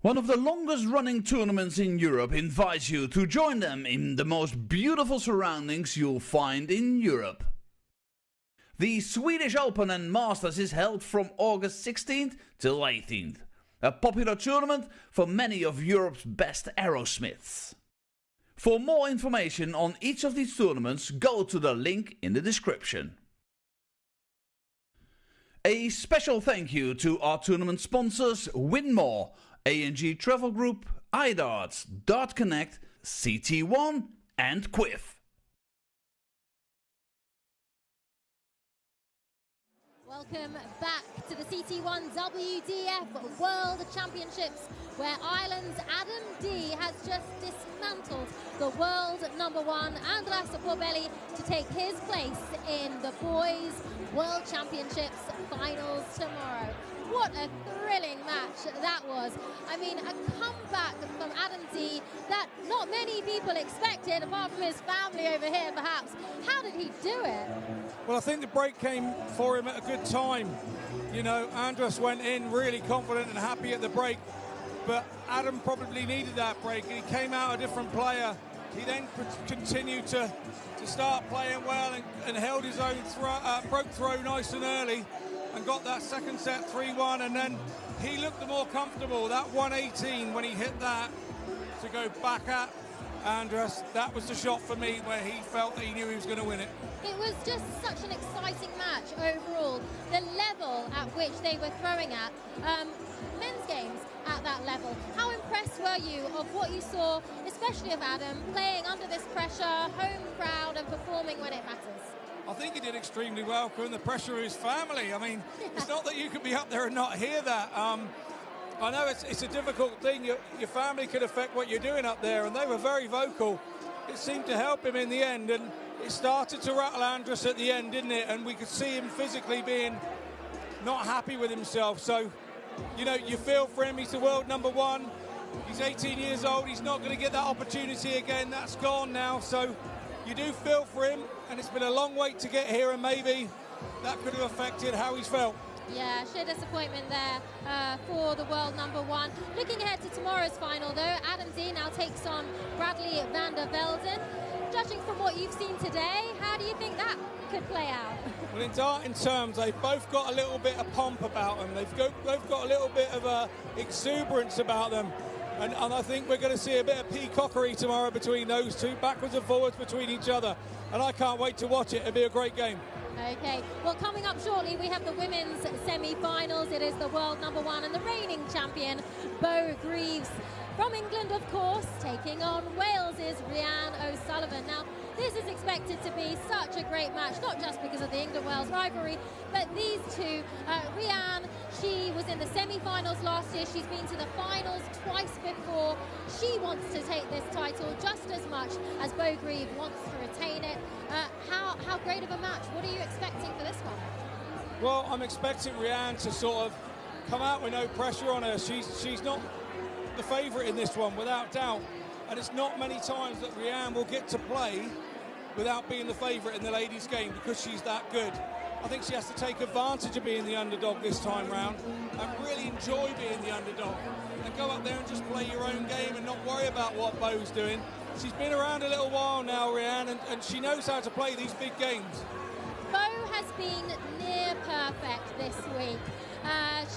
One of the longest running tournaments in Europe invites you to join them in the most beautiful surroundings you'll find in Europe. The Swedish Open and Masters is held from August 16th till 18th, a popular tournament for many of Europe's best aerosmiths. For more information on each of these tournaments, go to the link in the description. A special thank you to our tournament sponsors Winmau, A&G Travel Group, iDarts, Dart Connect, CT1 and Quiff. Welcome back to the CT1 WDF World Championships, where Ireland's Adam D has just dismantled the world #1 Andras to take his place in the boys' World Championships finals tomorrow. What a thrilling match that was. I mean, a comeback from Adam D that not many people expected, apart from his family over here perhaps. How did he do it? Well, I think the break came for him at a good time. You know, Andras went in really confident and happy at the break, but Adam probably needed that break, and he came out a different player. He then continued to start playing well and held his own broke throw nice and early and got that second set 3-1, and then he looked the more comfortable. That 118 when he hit that to go back at Andras, that was the shot for me where he felt that he knew he was going to win it. It was just such an exciting match overall. The level at which they were throwing at, men's games at that level. How impressed were you of what you saw, especially of Adam, playing under this pressure, home crowd, and performing when it matters? I think he did extremely well, given the pressure of his family. I mean, it's not that you could be up there and not hear that. I know it's a difficult thing. Your family could affect what you're doing up there, and they were very vocal. It seemed to help him in the end, and it started to rattle Andras at the end, didn't it? And we could see him physically being not happy with himself. So, you know, you feel for him. He's the world #1. He's 18 years old. He's not going to get that opportunity again. That's gone now. So you do feel for him, and it's been a long wait to get here, and maybe that could have affected how he's felt. Yeah, sheer disappointment there for the world #1. Looking ahead to tomorrow's final, though, Adam D now takes on Bradley van der Velden. Judging from what you've seen today, how do you think that could play out? Well, in darting terms, they've both got a little bit of pomp about them. They've both got a little bit of exuberance about them. And I think we're going to see a bit of peacockery tomorrow between those two, backwards and forwards between each other. And I can't wait to watch it. It'll be a great game. Okay, well, coming up shortly, we have the women's semi-finals. It is the world #1 and the reigning champion, Bo Greaves, from England, of course, taking on Wales's Riano O'Sullivan. Now, this is expected to be such a great match, not just because of the England-Wales rivalry, but these two. Riano, she was in the semi-finals last year. She's been to the finals twice before. She wants to take this title just as much as Bo Greaves wants to retain it. How great of a match? What are you expecting for this one? Well, I'm expecting Riano to sort of come out with no pressure on her. She's not the favourite in this one, without doubt. And it's not many times that Riano will get to play without being the favourite in the ladies' game, because she's that good. I think she has to take advantage of being the underdog this time round and really enjoy being the underdog and go up there and just play your own game and not worry about what Bo's doing. She's been around a little while now, Riano, and she knows how to play these big games. Bo has been near perfect this week.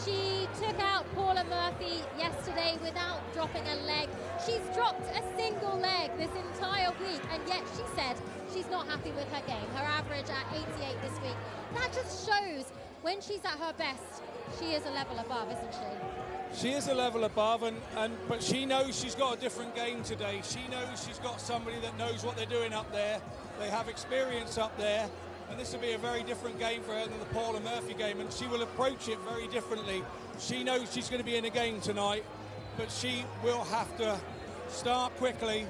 She took out Paula Murphy yesterday without dropping a leg. She's dropped a single leg this entire week, and yet she said she's not happy with her game. Her average at 88 this week. That just shows when she's at her best, she is a level above, isn't she? She is a level above, but she knows she's got a different game today. She knows she's got somebody that knows what they're doing up there. They have experience up there. And this will be a very different game for her than the Paula Murphy game, and she will approach it very differently. She knows she's going to be in a game tonight, but she will have to start quickly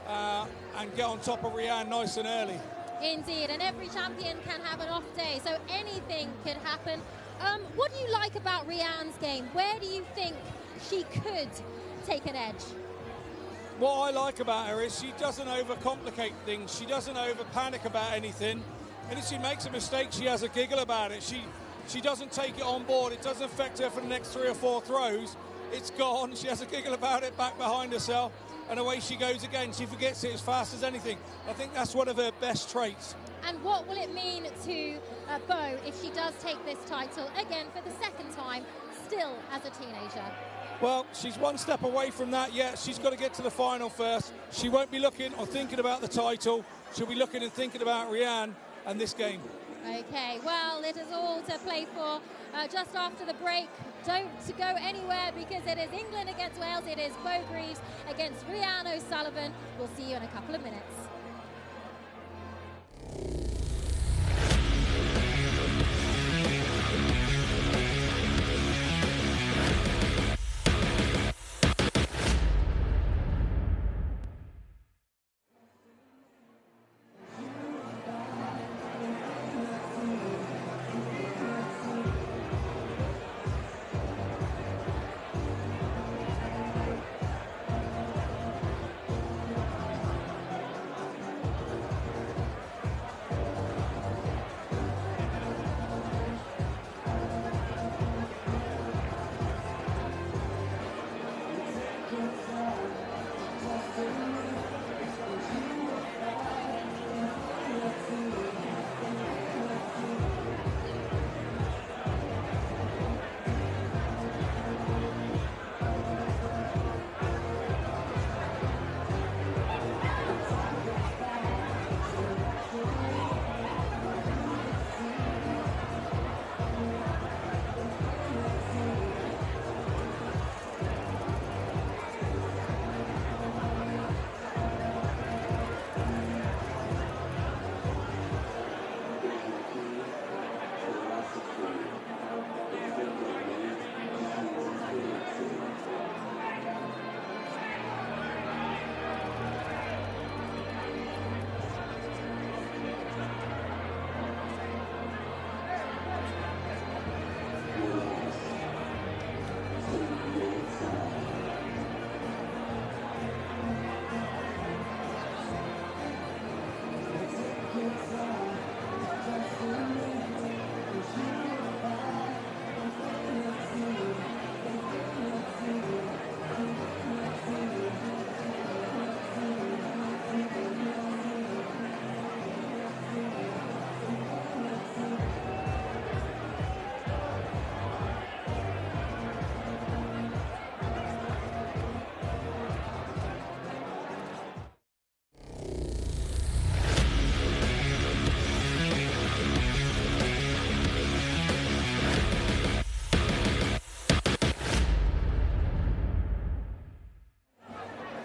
and get on top of Riano nice and early. Indeed, and every champion can have an off day, so anything could happen. What do you like about Riano's game? Where do you think she could take an edge? What I like about her is she doesn't overcomplicate things. She doesn't over-panic about anything. And if she makes a mistake, she has a giggle about it. She doesn't take it on board. It doesn't affect her for the next 3 or 4 throws. It's gone. She has a giggle about it back behind herself, and away she goes again. She forgets it as fast as anything. I think that's one of her best traits. And what will it mean to Bo if she does take this title again for the second time, still as a teenager? Well, she's one step away from that yet. She's got to get to the final first. She won't be looking or thinking about the title. She'll be looking and thinking about Riano and this game. Okay, well, it is all to play for just after the break. Don't go anywhere because it is England against Wales. It is Bo Greaves against Riano Sullivan. We'll see you in a couple of minutes.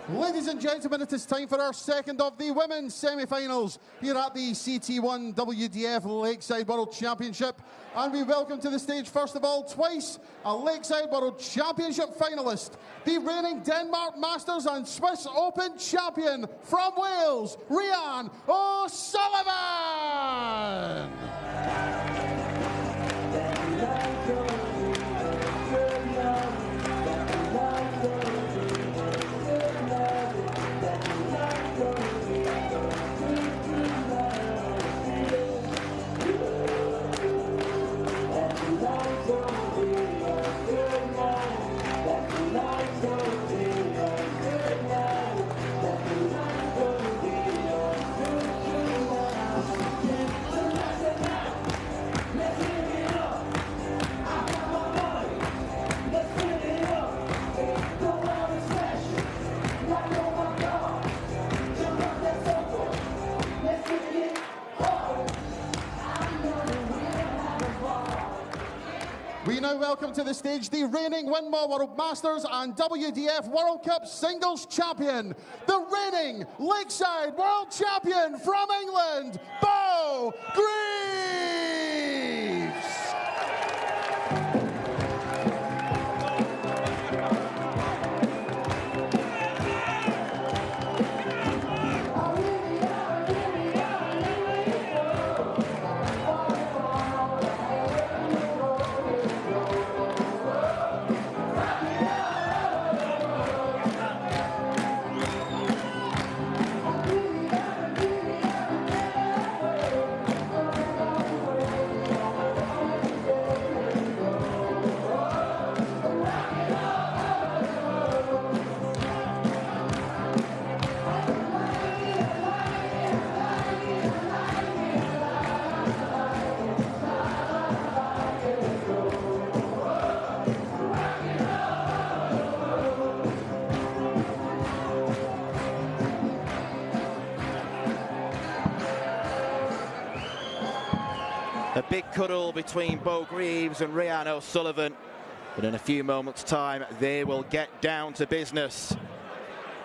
Ladies and gentlemen, it is time for our second of the women's semi-finals here at the CT1 WDF Lakeside World Championship. And we welcome to the stage, first of all, twice a Lakeside World Championship finalist, the reigning Denmark Masters and Swiss Open champion from Wales, Riano Sullivan! We now welcome to the stage the reigning Winmau World Masters and WDF World Cup Singles Champion, the reigning Lakeside World Champion from England, Bo Greaves! A big cuddle between Bo Greaves and Riano Sullivan. But in a few moments' time, they will get down to business.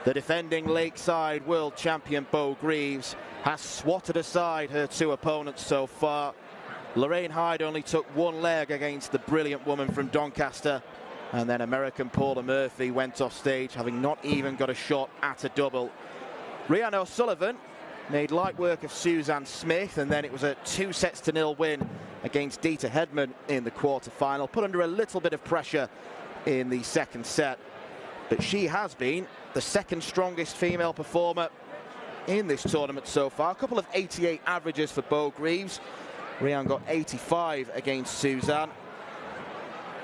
The defending Lakeside World Champion Bo Greaves has swatted aside her two opponents so far. Lorraine Hyde only took one leg against the brilliant woman from Doncaster. And then American Paula Murphy went off stage, having not even got a shot at a double. Riano Sullivan made light work of Suzanne Smith, and then it was a 2-0 win against Dita Hedman in the quarter-final. Put under a little bit of pressure in the second set. But she has been the second strongest female performer in this tournament so far. A couple of 88 averages for Bo Greaves. Rian got 85 against Suzanne.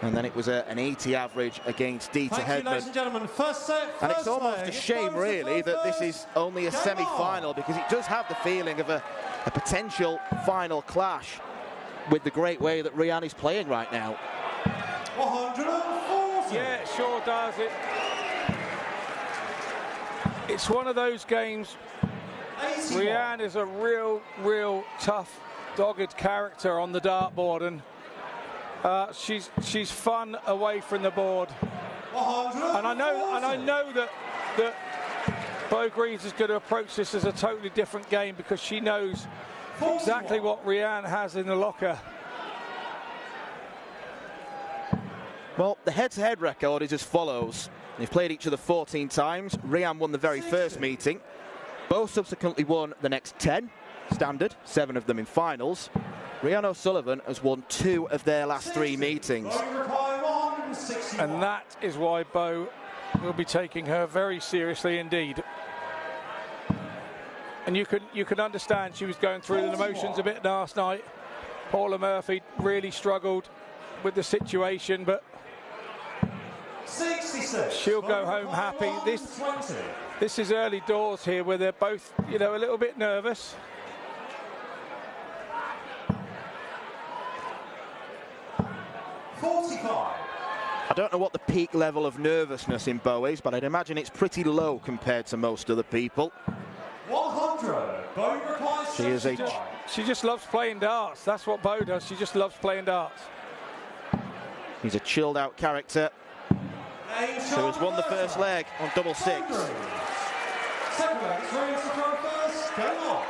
And then it was an 80 average against Dita Hedman. Ladies and gentlemen, first set, and it's almost a shame, really, that this is only a semi-final, because it does have the feeling of a potential final clash with the great way that Rian is playing right now. 140. Yeah, it sure does. It's one of those games. Rian is a real tough, dogged character on the dartboard, and she's fun away from the board. And I know that Bo Greaves is going to approach this as a totally different game, because she knows exactly what Rian has in the locker. Well, the head-to-head record is as follows. They've played each other 14 times. Rian won the very first meeting. Bo subsequently won the next 10, standard, 7 of them in finals. Riano Sullivan has won 2 of their last 3 meetings. And that is why Bo will be taking her very seriously indeed. And you can understand she was going through the emotions a bit last night. Paula Murphy really struggled with the situation, but she'll go home happy. This is early doors here, where they're both, a little bit nervous. I don't know what the peak level of nervousness in Bo is, but I'd imagine it's pretty low compared to most other people. 100. Bo requires she just loves playing darts. That's what Bo does. She just loves playing darts. He's a chilled out character who has won the first leg on double 6. Second leg, it's ready to throw first. Going on.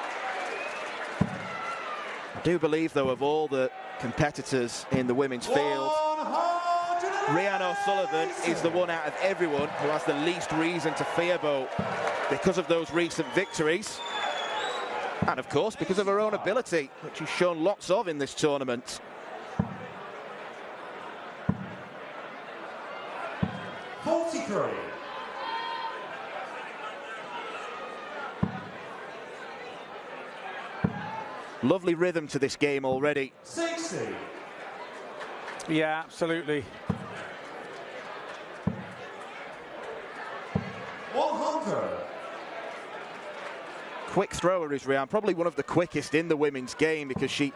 I do believe, though, of all the competitors in the women's field, Riano Sullivan is the one out of everyone who has the least reason to fear Bo, because of those recent victories, and of course because of her own ability, which she's shown lots of in this tournament. Lovely rhythm to this game already. 60. Yeah, absolutely. 100. Quick thrower is Rian, probably one of the quickest in the women's game, because she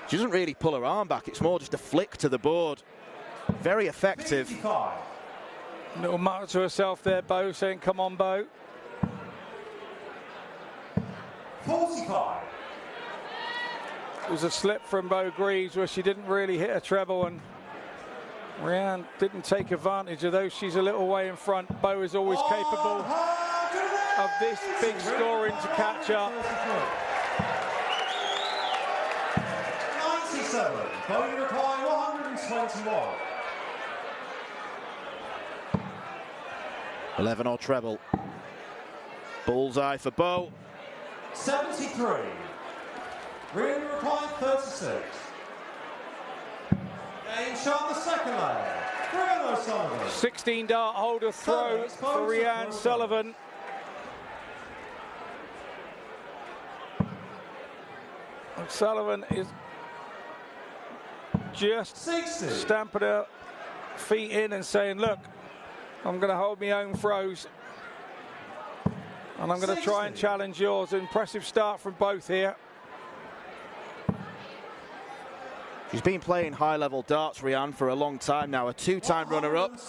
doesn't really pull her arm back. It's more just a flick to the board. Very effective. 55. Little mutter to herself there, Bo, saying, come on, Bo. 45. It was a slip from Bo Greaves where she didn't really hit a treble, and Rian didn't take advantage of those. She's a little way in front. Bo is always capable of this big scoring to catch up. 97. Bo require 121. 11 or treble. Bullseye for Bo. 73. Rian required 36. Game shot the second leg. Riano Sullivan. 16 dart holder throw for Rian Sullivan. And Sullivan is just 60. stamping her feet in and saying, look, I'm going to hold my own throws, and I'm going to try and challenge yours. Impressive start from both here. She's been playing high-level darts, Rian, for a long time now. A 2-time runner-up,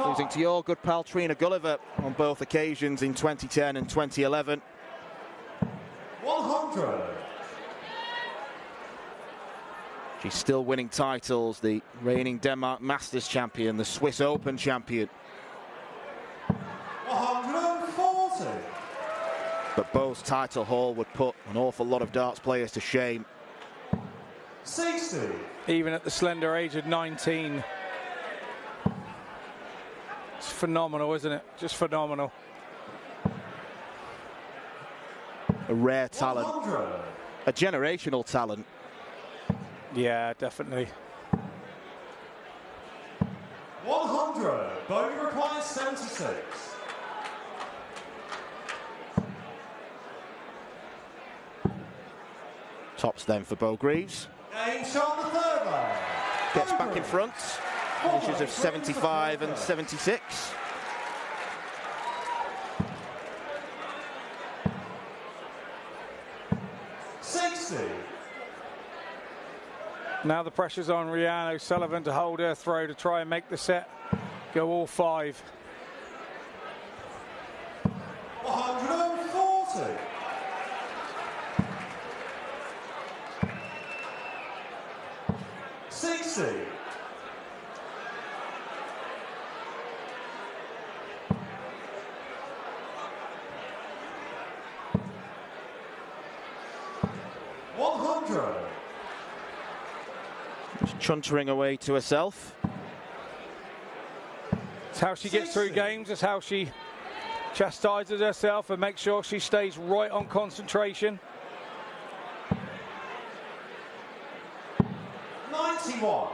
losing to your good pal Trina Gulliver on both occasions in 2010 and 2011. 100. She's still winning titles, the reigning Denmark Masters champion, the Swiss Open champion. 140. But Bo's title haul would put an awful lot of darts players to shame. 60. Even at the slender age of 19. It's phenomenal, isn't it? Just phenomenal. A rare talent. 100. A generational talent. Yeah, definitely. 100. Bogey requires 76. Tops then for Bo Greaves. Game shot on the third leg. Gets back in front. Finishes of 75 and 76. Now the pressure's on Riano Sullivan to hold her throw to try and make the set go all 5. 140. 60. 100. Just chuntering away to herself. It's how she gets through games. It's how she chastises herself and makes sure she stays right on concentration. 91.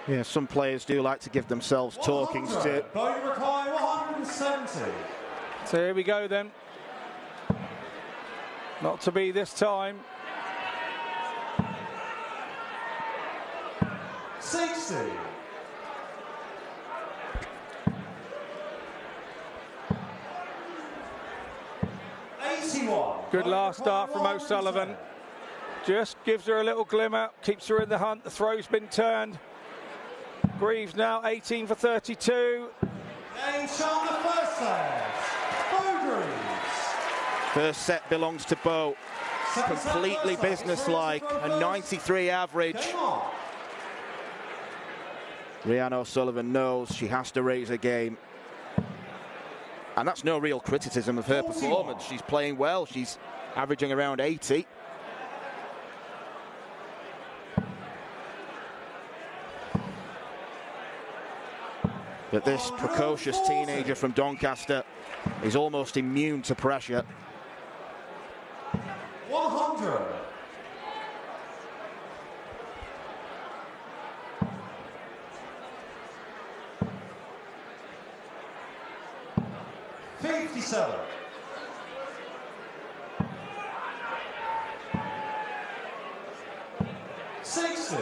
Yeah, some players do like to give themselves talkings to. Bogey require 170. So here we go then. Not to be this time. 60. 81. Good last start from O'Sullivan. Just gives her a little glimmer, keeps her in the hunt. The throw's been turned. Greaves now 18 for 32. Game shot on the first set. Bo Greaves. First set belongs to Bo. Completely businesslike, a 93 average. Game on. Riano Sullivan knows she has to raise her game. And that's no real criticism of her performance. She's playing well. She's averaging around 80. But this precocious teenager from Doncaster is almost immune to pressure. 100. 57. 60.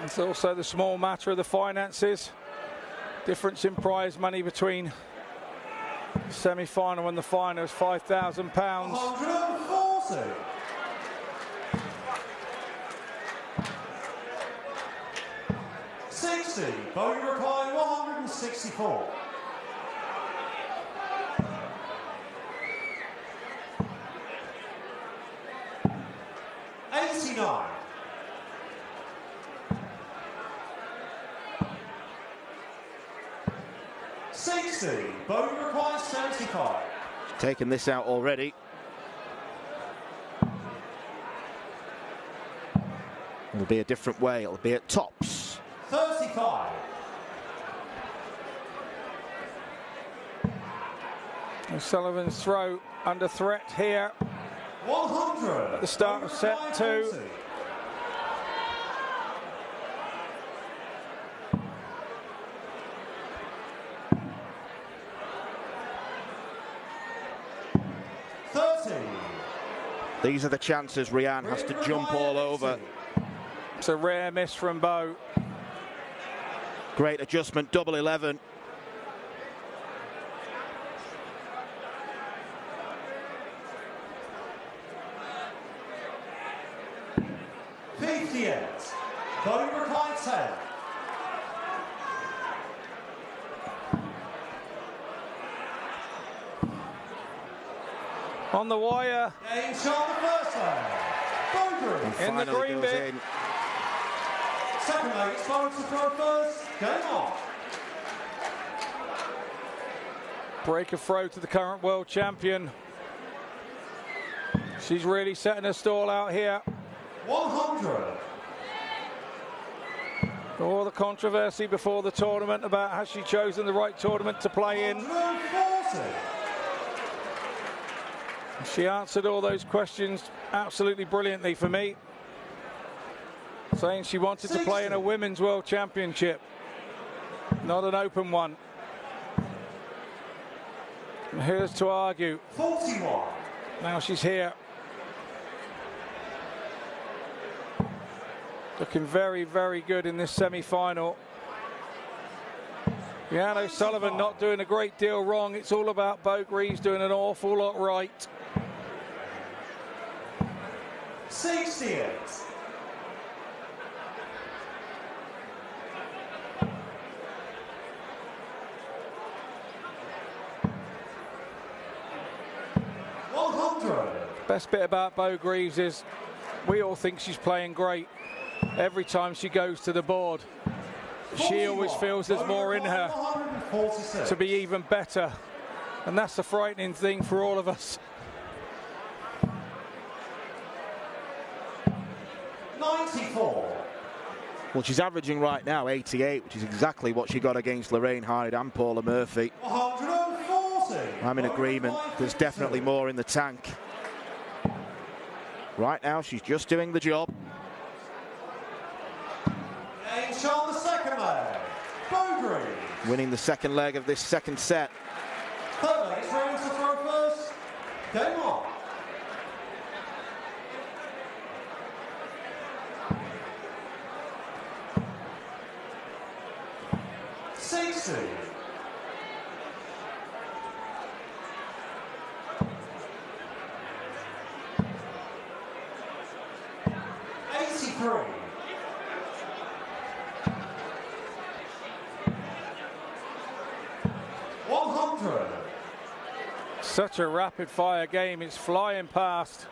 It's also the small matter of the finances. Difference in prize money between the semi-final and the final is £5,000. 140. 60. Bogey require 164. 89. 60. Bogey requires 75. Taken this out already. It'll be a different way. It'll be at tops. 35. O'Sullivan's throw under threat here. 100. At the start of set 2. 20. 30. These are the chances Rianne has to jump all over. It's a rare miss from Bo. Great adjustment, double 11. Bogey required 10. On the wire. Game shot the first leg. Greaves. In the green bit. In. Second leg, it's forward to throw first. Game on. Break a throw to the current world champion. She's really setting her stall out here. 100. All the controversy before the tournament about has she chosen the right tournament to play in. 140. She answered all those questions absolutely brilliantly for me, saying she wanted to play in a women's world championship, not an open one. And here's to argue. 41. Now she's here. Looking very, very good in this semi-final. Riano Sullivan not doing a great deal wrong. It's all about Bo Greaves doing an awful lot right. 68. Best bit about Bo Greaves is we all think she's playing great every time she goes to the board. She always feels there's more in her to be even better, and that's the frightening thing for all of us. 94. Well, she's averaging right now 88, which is exactly what she got against Lorraine Hyde and Paula Murphy. 140. I'm in agreement. There's definitely more in the tank. Right now, she's just doing the job. Game shot the second leg. Bo Greaves. Winning the second leg of this second set. Third leg is ready to throw first. Game on. 60. 83. 100. Such a rapid fire game, it's flying past.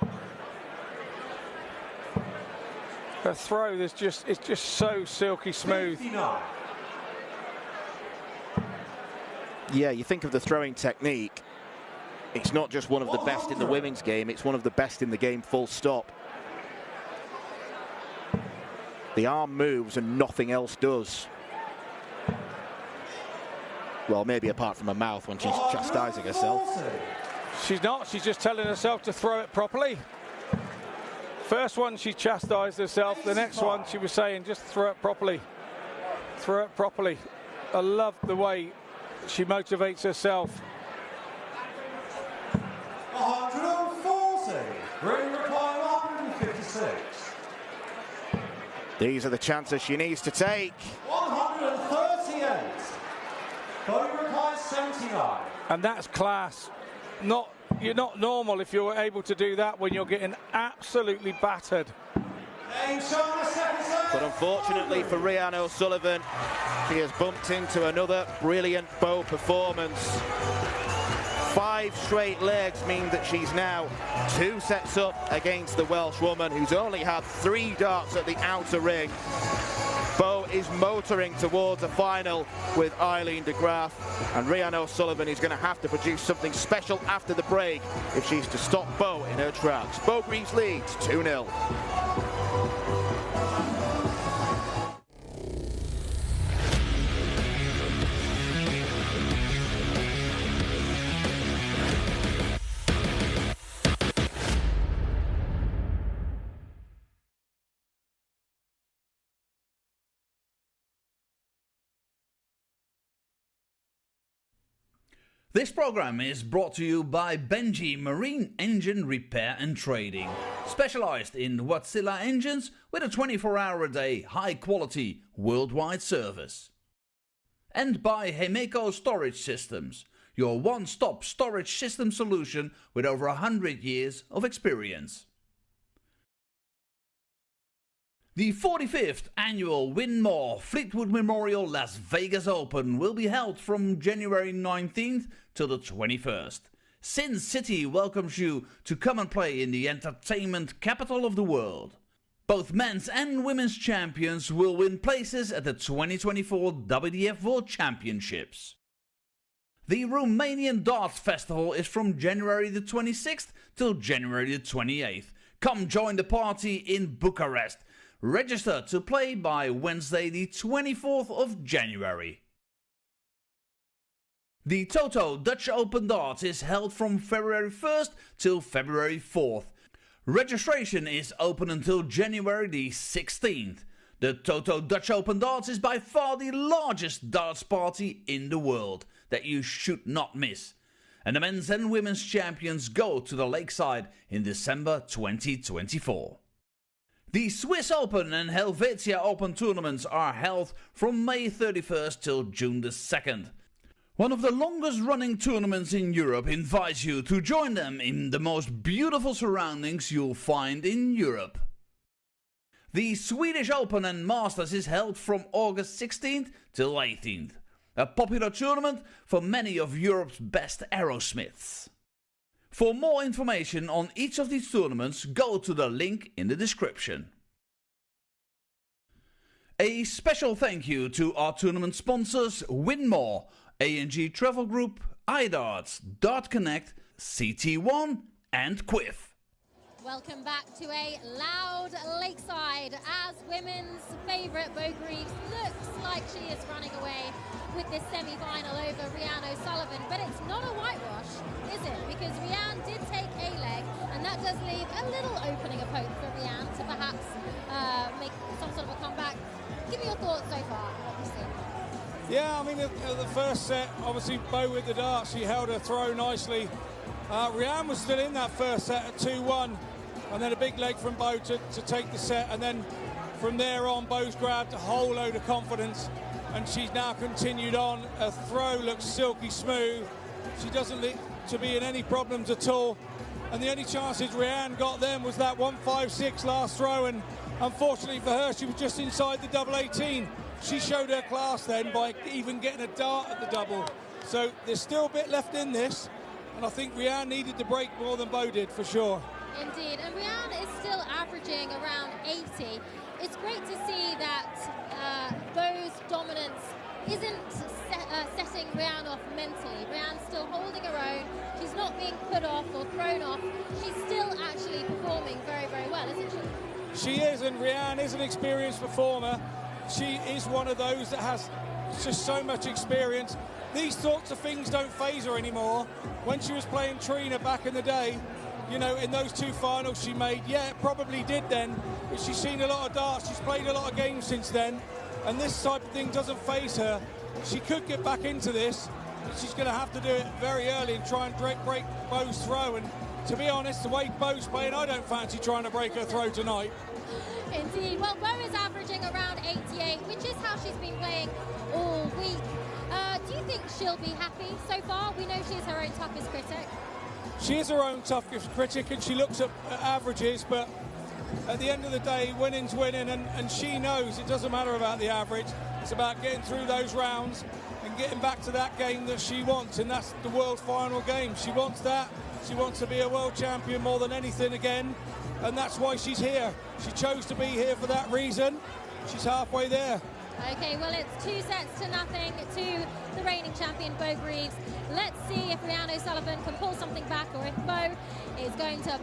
Her throw is just, it's just so silky smooth. 59. Yeah, you think of the throwing technique. It's not just one of the best in the women's game, it's one of the best in the game, full stop. The arm moves and nothing else does. Well, maybe apart from her mouth when she's chastising herself. She's not, she's just telling herself to throw it properly. First one she chastised herself, the next one she was saying just throw it properly. Throw it properly. I love the way she motivates herself. 140. Ring reply 156. These are the chances she needs to take. 138. Bo replies 79. And that's class. You're not normal if you're able to do that when you're getting absolutely battered. But unfortunately for Riano Sullivan, she has bumped into another brilliant bow performance. 5 straight legs mean that she's now 2 sets up against the Welsh woman who's only had 3 darts at the outer ring. Bo is motoring towards a final with Eileen de Graaf, and Riano Sullivan is going to have to produce something special after the break if she's to stop Bo in her tracks. Bo Greaves leads 2-0. This program is brought to you by Benji Marine Engine Repair and Trading, specialized in Wärtsilä engines with a 24-hour-a-day, high-quality, worldwide service. And by Hemeco Storage Systems, your one-stop storage system solution with over 100 years of experience. The 45th annual Winmau Fleetwood Memorial Las Vegas Open will be held from January 19th to the 21st. Sin City welcomes you to come and play in the entertainment capital of the world. Both men's and women's champions will win places at the 2024 WDF World Championships. The Romanian Darts Festival is from January the 26th till January the 28th. Come join the party in Bucharest. Register to play by Wednesday the 24th of January. The Toto Dutch Open Darts is held from February 1st till February 4th. Registration is open until January the 16th. The Toto Dutch Open Darts is by far the largest darts party in the world that you should not miss. And the men's and women's champions go to the Lakeside in December 2024. The Swiss Open and Helvetia Open tournaments are held from May 31st till June the 2nd. One of the longest running tournaments in Europe invites you to join them in the most beautiful surroundings you'll find in Europe. The Swedish Open and Masters is held from August 16th till 18th. A popular tournament for many of Europe's best aerosmiths. For more information on each of these tournaments, go to the link in the description. A special thank you to our tournament sponsors Winmau, A&G Travel Group, iDarts, Dart Connect, CT1 and Quiff. Welcome back to a loud Lakeside as women's favourite Bo Greaves looks like she is running away with this semi-final over Riano Sullivan, but it's not a whitewash, is it? Because Rianne did take a leg, and that does leave a little opening of hope for Rianne to perhaps make some sort of a comeback. Give me your thoughts so far, what we've seen. Yeah, I mean, the first set, obviously Bo with the dart, she held her throw nicely. Rianne was still in that first set at 2-1, and then a big leg from Bo to take the set, and then from there on, Bo's grabbed a whole load of confidence, and she's now continued on. Her throw looks silky smooth. She doesn't look to be in any problems at all, and the only chances Rianne got then was that 1-5-6 last throw, and unfortunately for her, she was just inside the double 18. She showed her class then by even getting a dart at the double. So there's still a bit left in this, and I think Rianne needed to break more than Bo did, for sure. Indeed, and Rianne is still averaging around 80. It's great to see that Bo's dominance isn't setting Rianne off mentally. Rianne's still holding her own. She's not being put off or thrown off. She's still actually performing very, very well, isn't she? She is, and Rianne is an experienced performer. She is one of those that has just so much experience. These sorts of things don't faze her anymore. When she was playing Trina back in the day, you know, in those two finals she made, yeah, it probably did then, but she's seen a lot of darts, she's played a lot of games since then, and this type of thing doesn't faze her. She could get back into this, but she's going to have to do it very early and try and break Bo's throw, and to be honest, the way Bo's playing, I don't fancy trying to break her throw tonight. Indeed. Well, Bo is averaging around 88, which is how she's been playing all week. Do you think she'll be happy so far? We know she's her own toughest critic. She is her own toughest critic, and she looks at averages, but at the end of the day, winning's winning, and she knows it doesn't matter about the average. It's about getting through those rounds and getting back to that game that she wants, and that's the world final game. She wants that. She wants to be a world champion more than anything again, and that's why she's here. She chose to be here for that reason. She's halfway there. Okay, well, it's 2-0 to the reigning champion, Bo Greaves. Let's see if Riano Sullivan can pull something back, or if Bo is going to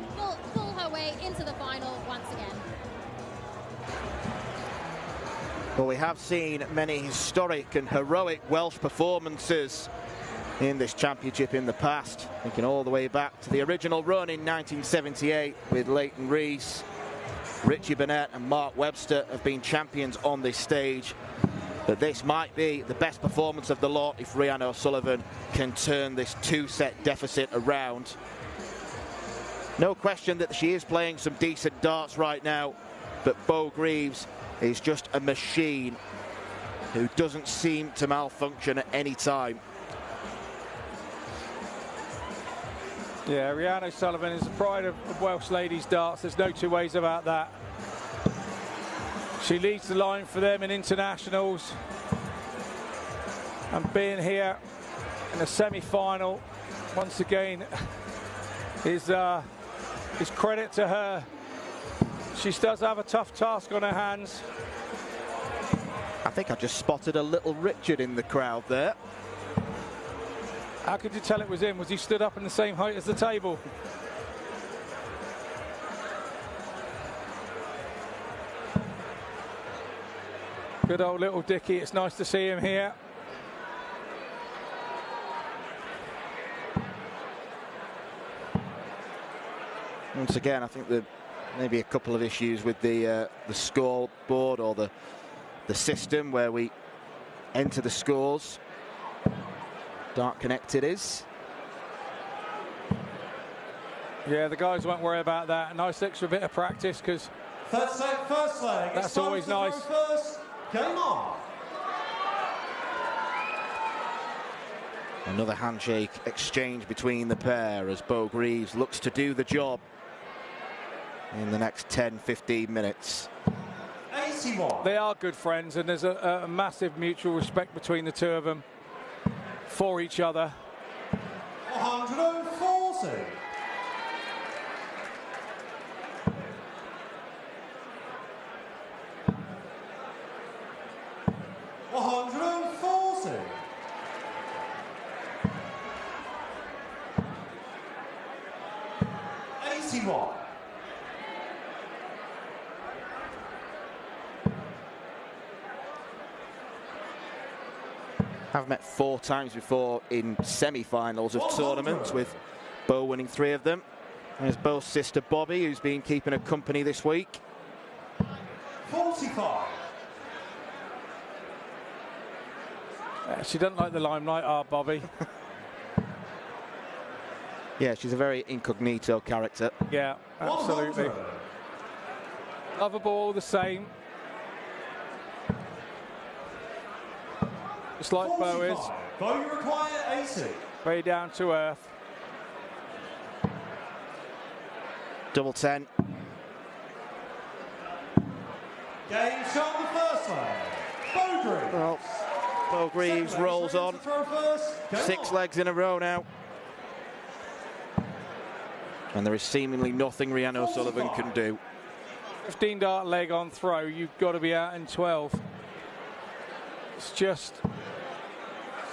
pull her way into the final once again. Well, we have seen many historic and heroic Welsh performances in this championship in the past, thinking all the way back to the original run in 1978 with Leighton Rees. Richie Burnett and Mark Webster have been champions on this stage, but this might be the best performance of the lot if Riano Sullivan can turn this 2-set deficit around. No question that she is playing some decent darts right now, but Bo Greaves is just a machine who doesn't seem to malfunction at any time. Yeah, Riano Sullivan is the pride of Welsh ladies darts. There's no two ways about that. She leads the line for them in internationals. And being here in a semi-final Once again, is credit to her. She does have a tough task on her hands. I think I just spotted a little Richard in the crowd there. How could you tell it was him? Was he stood up in the same height as the table? Good old little Dickie. It's nice to see him here. Once again, I think there may be a couple of issues with the scoreboard or the system where we enter the scores. Dark connected is. Yeah, the guys won't worry about that. A nice extra bit of practice, because First leg. That's always nice. First. Game on. Another handshake exchange between the pair as Bo Greaves looks to do the job in the next 10-15 minutes. 81. they are good friends, and there's a massive mutual respect between the two of them for each other. 140. Have met 4 times before in semi-finals of tournaments, with Bo winning 3 of them. There's Bo's sister Bobby, who's been keeping her company this week. 45. She doesn't like the limelight, Bobby. Yeah, she's a very incognito character. Yeah, absolutely. 100. Lovable all the same. Just like Bo is. 45. Bo, you require 80. Very down to earth. Double 10. Game shot on the first leg. Bo Greaves. Well, Bo Greaves rolls on. Throw first. Game 6 on. legs in a row now. And there is seemingly nothing Riano Sullivan can do. 15 dart leg on throw, you've got to be out in 12. It's just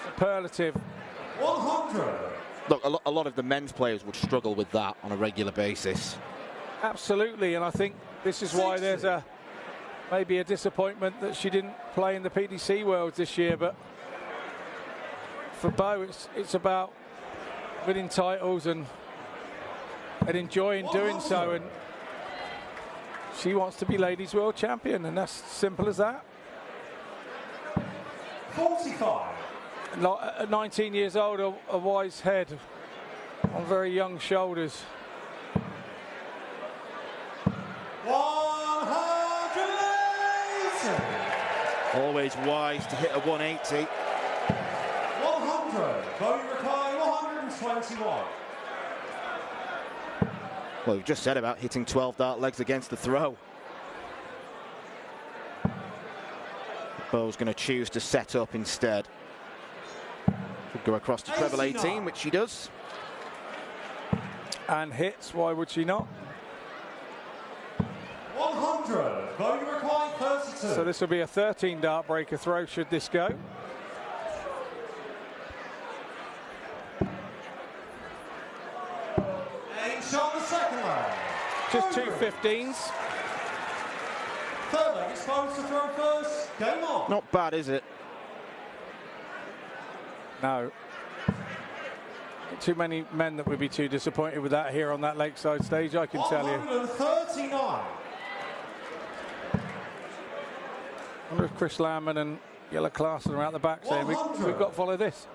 superlative. 100. Look, a lot of the men's players would struggle with that on a regular basis. Absolutely, and I think this is why there's maybe a disappointment that she didn't play in the PDC Worlds this year. But for Bo, it's about winning titles and enjoying doing so, and she wants to be Ladies World Champion, and that's simple as that. 45. At 19 years old, a wise head on very young shoulders. 180. Always wise to hit a 180. 100. Bo, you require 121. Well, we've just said about hitting 12 dart legs against the throw. Bo's going to choose to set up instead. Could go across to treble 18, which she does. And hits, why would she not? 100. Bo, you require 32. So this will be a 13 dart breaker throw should this go. Shot the second leg. Just 2 15s. Third leg exposed to throw first. Game on. Not bad, is it? No. Too many men that would be too disappointed with that here on that lakeside stage, I can tell you. 139. I wonder if Chris Landman and Yella Clarkson are out the back saying, we've got to follow this.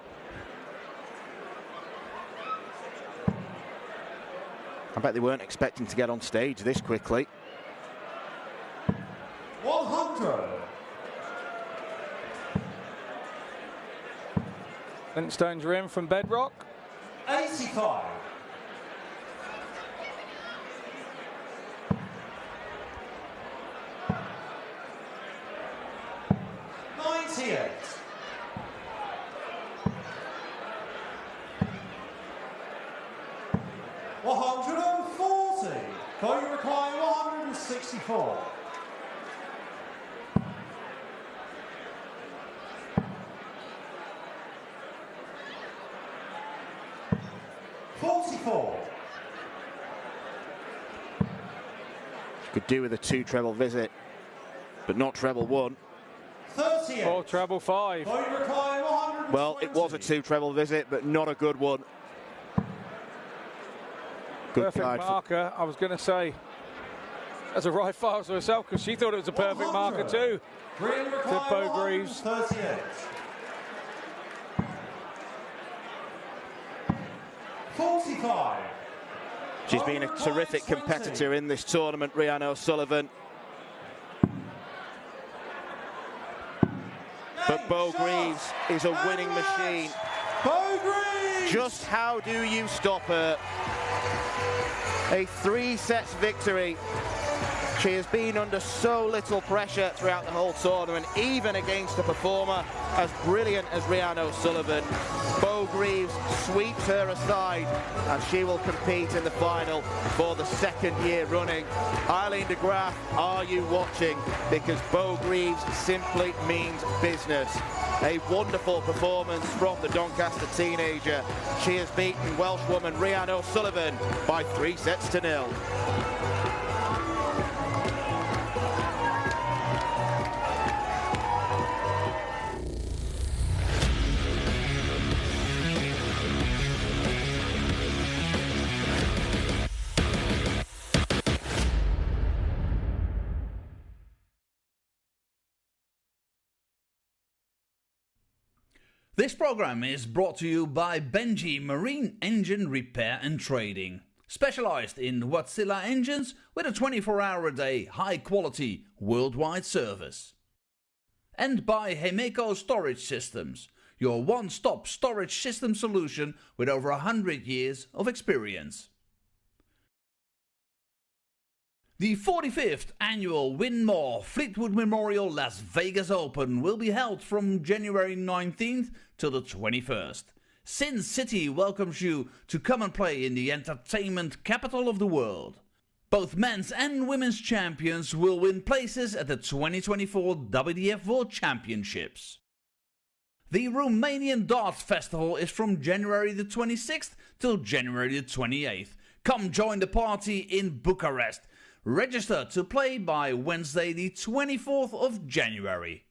I bet they weren't expecting to get on stage this quickly. 100. Flintstones rim from Bedrock. 85. 98. 40. Vote required 164. 44. Could do with a 2 treble visit, but not treble 1. 38. Or treble 5. Vote required 120. Well, it was a 2 treble visit, but not a good one. Good Perfect card for marker, I was going to say. As a right files for herself, because she thought it was a perfect marker too. Green To required Bo Greaves. 138. 45. She's been a terrific competitor in this tournament, Riano Sullivan. But Bo Greaves is a winning machine. Bo Greaves! Just how do you stop her? A 3-set victory. She has been under so little pressure throughout the whole tournament, even against a performer as brilliant as Riano Sullivan. Bo Greaves sweeps her aside, and she will compete in the final for the 2nd year running. Eileen de Graaf, are you watching? Because Bo Greaves simply means business. A wonderful performance from the Doncaster teenager. She has beaten Welshwoman Riano Sullivan by 3-0. This program is brought to you by Benji Marine Engine Repair and Trading, specialized in Wärtsilä engines with a 24-hour-a-day, high-quality, worldwide service. And by Hemeco Storage Systems, your one-stop storage system solution with over 100 years of experience. The 45th annual Winmau Fleetwood Memorial Las Vegas Open will be held from January 19th till the 21st. Sin City welcomes you to come and play in the entertainment capital of the world. Both men's and women's champions will win places at the 2024 WDF World Championships. The Romanian Darts Festival is from January the 26th till January the 28th. Come join the party in Bucharest. Register to play by Wednesday the 24th of January.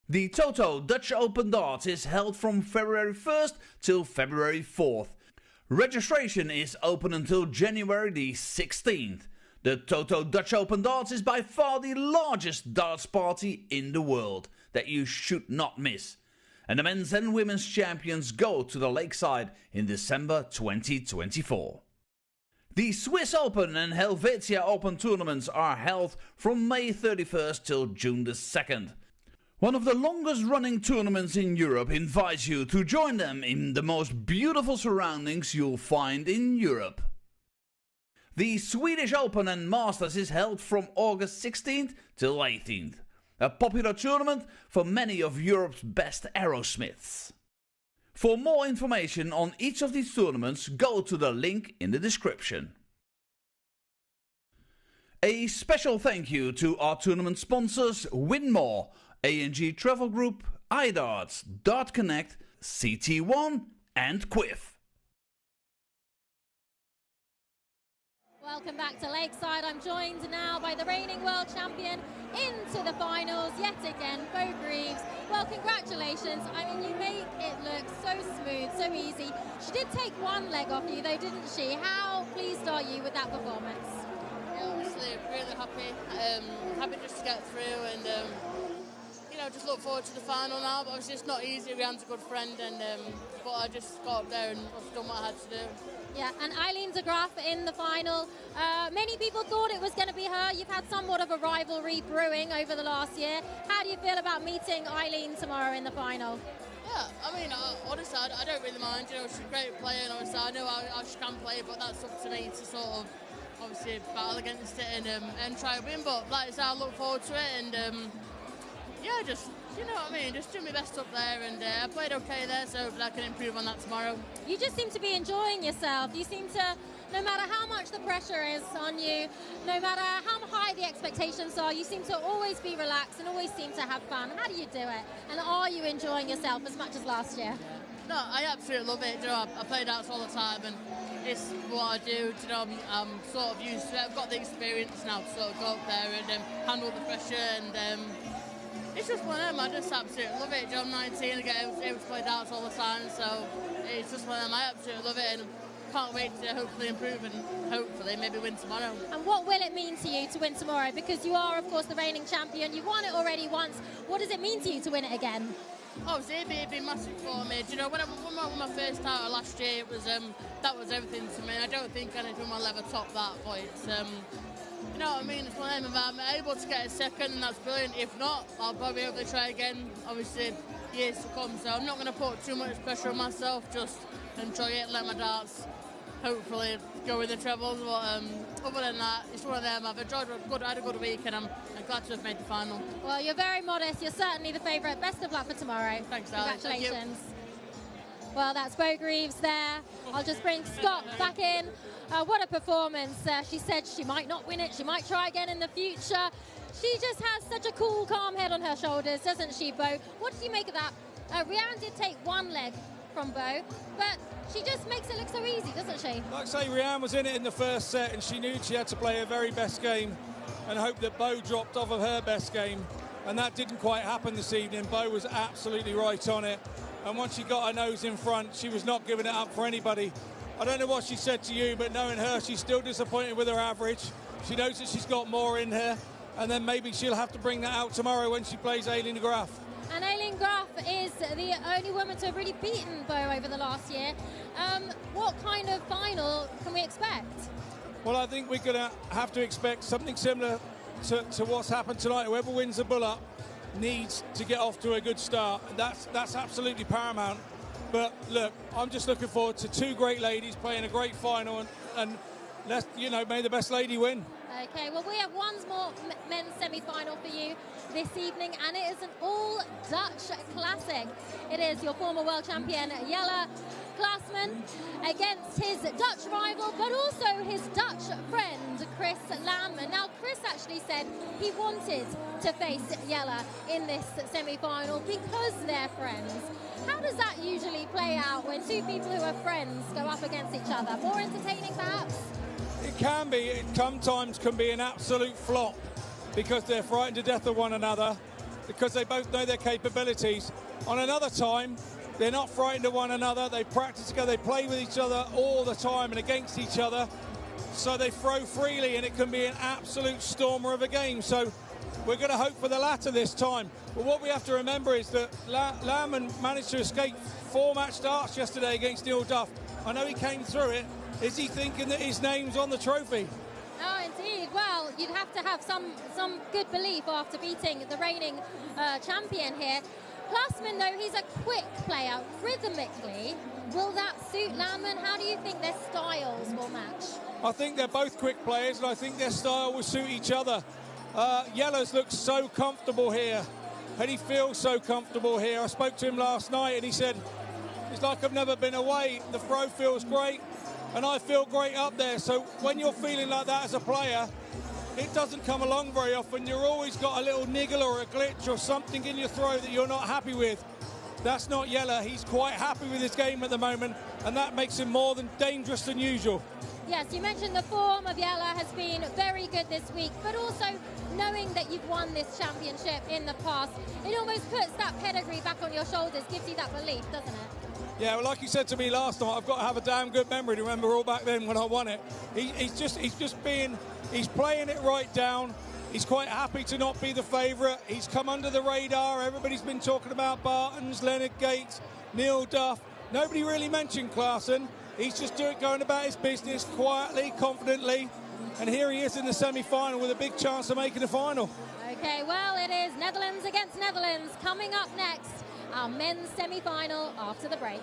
The Toto Dutch Open Darts is held from February 1st till February 4th. Registration is open until January the 16th. The Toto Dutch Open Darts is by far the largest darts party in the world that you should not miss. And the men's and women's champions go to the Lakeside in December 2024. The Swiss Open and Helvetia Open tournaments are held from May 31st till June the 2nd. One of the longest running tournaments in Europe invites you to join them in the most beautiful surroundings you'll find in Europe. The Swedish Open and Masters is held from August 16th till 18th. A popular tournament for many of Europe's best aerosmiths. For more information on each of these tournaments, go to the link in the description. A special thank you to our tournament sponsors Winmau, A&G Travel Group, iDarts, Dart Connect, CT1 and Quiff. Welcome back to Lakeside. I'm joined now by the reigning world champion into the finals yet again, Bo Greaves. Well, congratulations. I mean, you make it look so smooth, so easy. She did take one leg off you though, didn't she? How pleased are you with that performance? Yeah, obviously really happy. Happy just to get through and you know, just look forward to the final now. But obviously it's not easy. Rian's a good friend, and but I just got up there and I've done what I had to do. Yeah, and Eileen de Graaf in the final. Many people thought it was going to be her. You've had somewhat of a rivalry brewing over the last year. How do you feel about meeting Eileen tomorrow in the final? Yeah, I mean, honestly, I don't really mind. You know, she's a great player, and obviously I know how she can play, but that's up to me to sort of obviously battle against it and try to win. But like I said, I look forward to it, and yeah, just, you know what I mean, just do my best up there, and I played okay there, so I can improve on that tomorrow. You just seem to be enjoying yourself. You seem to No matter how much the pressure is on you, no matter how high the expectations are, you seem to always be relaxed and always seem to have fun. How do you do it? And are you enjoying yourself as much as last year? No, I absolutely love it. You know, I play darts all the time, and it's what I do. You know, I'm sort of used to it. I've got the experience now to sort of go up there and handle the pressure, and it's just one of them. I just absolutely love it. You know, I'm 19, I get able to play darts all the time, so it's just one of them. I absolutely love it, and can't wait to hopefully improve and hopefully maybe win tomorrow. And what will it mean to you to win tomorrow? Because you are, of course, the reigning champion. You won it already once. What does it mean to you to win it again? Obviously, it'd be massive for me. Do you know, when I won my first title last year, it was that was everything to me. I don't think anything will ever top that, but it's you know what I mean. It's one of them. If I'm able to get a second, and that's brilliant. If not, I'll probably be able to try again. Obviously, years to come. So I'm not going to put too much pressure on myself. Just enjoy it, let my darts. Hopefully, go with the trebles. But other than that, it's one of them. I've enjoyed I had a good week, and I'm glad to have made the final. Well, you're very modest. You're certainly the favourite. Best of luck for tomorrow. Thanks, Alex. Congratulations. Well, that's Bo Greaves there. I'll just bring Scott back in. What a performance. She said she might not win it. She might try again in the future. She just has such a cool, calm head on her shoulders, doesn't she, Bo? What did you make of that? Riano did take one leg from Bo, but she just makes it look so easy, doesn't she? Like I say, Riano was in it in the first set, and she knew she had to play her very best game and hope that Bo dropped off of her best game. And that didn't quite happen this evening. Bo was absolutely right on it. And once she got her nose in front, she was not giving it up for anybody. I don't know what she said to you, but knowing her, she's still disappointed with her average. She knows that she's got more in her, and then maybe she'll have to bring that out tomorrow when she plays Aileen de Graaf. And Aileen de Graaf is the only woman to have really beaten Bo over the last year. What kind of final can we expect? Well, I think we're going to have to expect something similar to what's happened tonight. Whoever wins the bull-up needs to get off to a good start. That's absolutely paramount. But look, I'm just looking forward to two great ladies playing a great final, and let's, may the best lady win. Okay, well, we have one more men's semi-final for you this evening, and it is an all-Dutch classic. It is your former world champion, Yella against his Dutch rival, but also his Dutch friend, Chris Landman. Now, Chris actually said he wanted to face Yella in this semi-final because they're friends. How does that usually play out when two people who are friends go up against each other? More entertaining, perhaps? It can be. It sometimes can be an absolute flop because they're frightened to death of one another, because they both know their capabilities. On another time, they're not frightened of one another. They practice together. They play with each other all the time and against each other. So they throw freely, and it can be an absolute stormer of a game. So we're going to hope for the latter this time. But what we have to remember is that Landman managed to escape 4-match darts yesterday against Neil Duff. I know he came through it. Is he thinking that his name's on the trophy? Oh, indeed. Well, you'd have to have some good belief after beating the reigning champion here. Klassman, though, he's a quick player. Rhythmically, will that suit Landman? How do you think their styles will match? I think they're both quick players, and I think their style will suit each other. Yella's looks so comfortable here, and he feels so comfortable here. I spoke to him last night, and he said, it's like I've never been away. The throw feels great, and I feel great up there. So when you're feeling like that as a player, it doesn't come along very often. You've always got a little niggle or a glitch or something in your throw that you're not happy with. That's not Yella. He's quite happy with his game at the moment, and that makes him more than dangerous than usual. Yes, you mentioned the form of Yella has been very good this week, but also knowing that you've won this championship in the past, it almost puts that pedigree back on your shoulders, gives you that belief, doesn't it? Yeah, well, like you said to me last night, I've got to have a damn good memory to remember all back then when I won it. He's playing it right down. He's quite happy to not be the favourite. He's come under the radar. Everybody's been talking about Bartons, Leonard Gates, Neil Duff. Nobody really mentioned Klaassen. He's just going about his business quietly, confidently. And here he is in the semi-final with a big chance of making the final. Okay, well, it is Netherlands against Netherlands coming up next. Our men's semi-final after the break.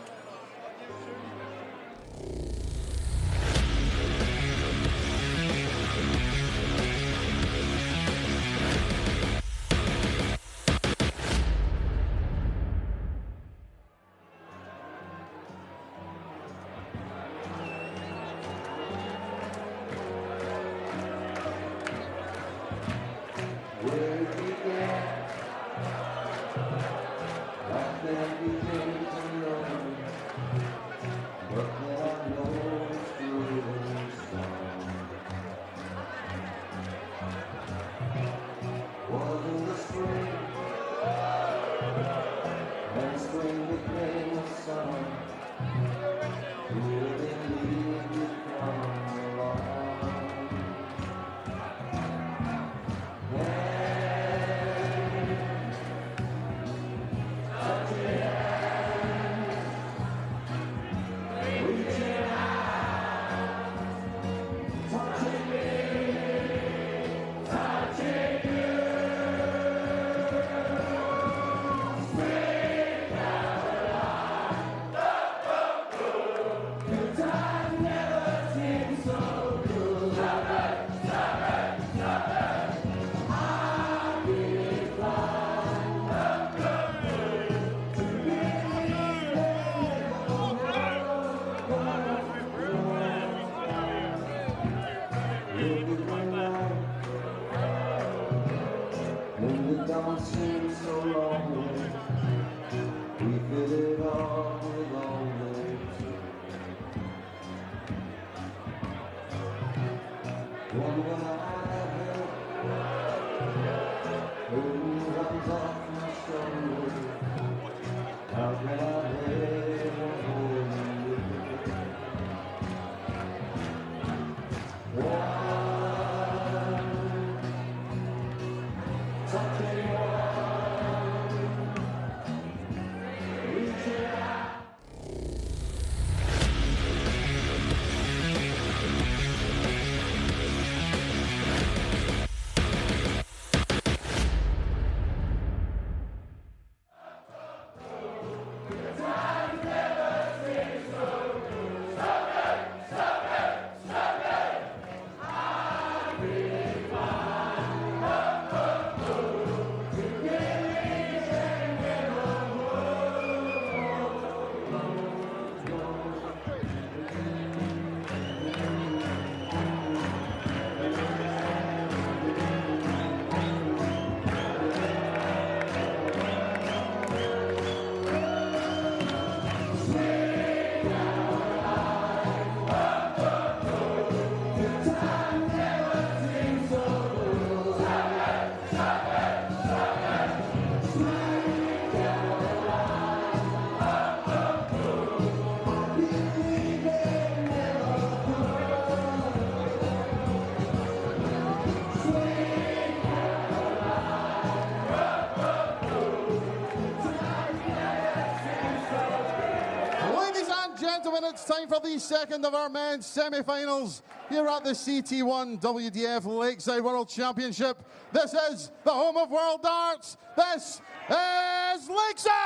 It's time for the second of our men's semi-finals here at the CT1 WDF Lakeside World Championship. This is the home of World Darts. This is Lakeside!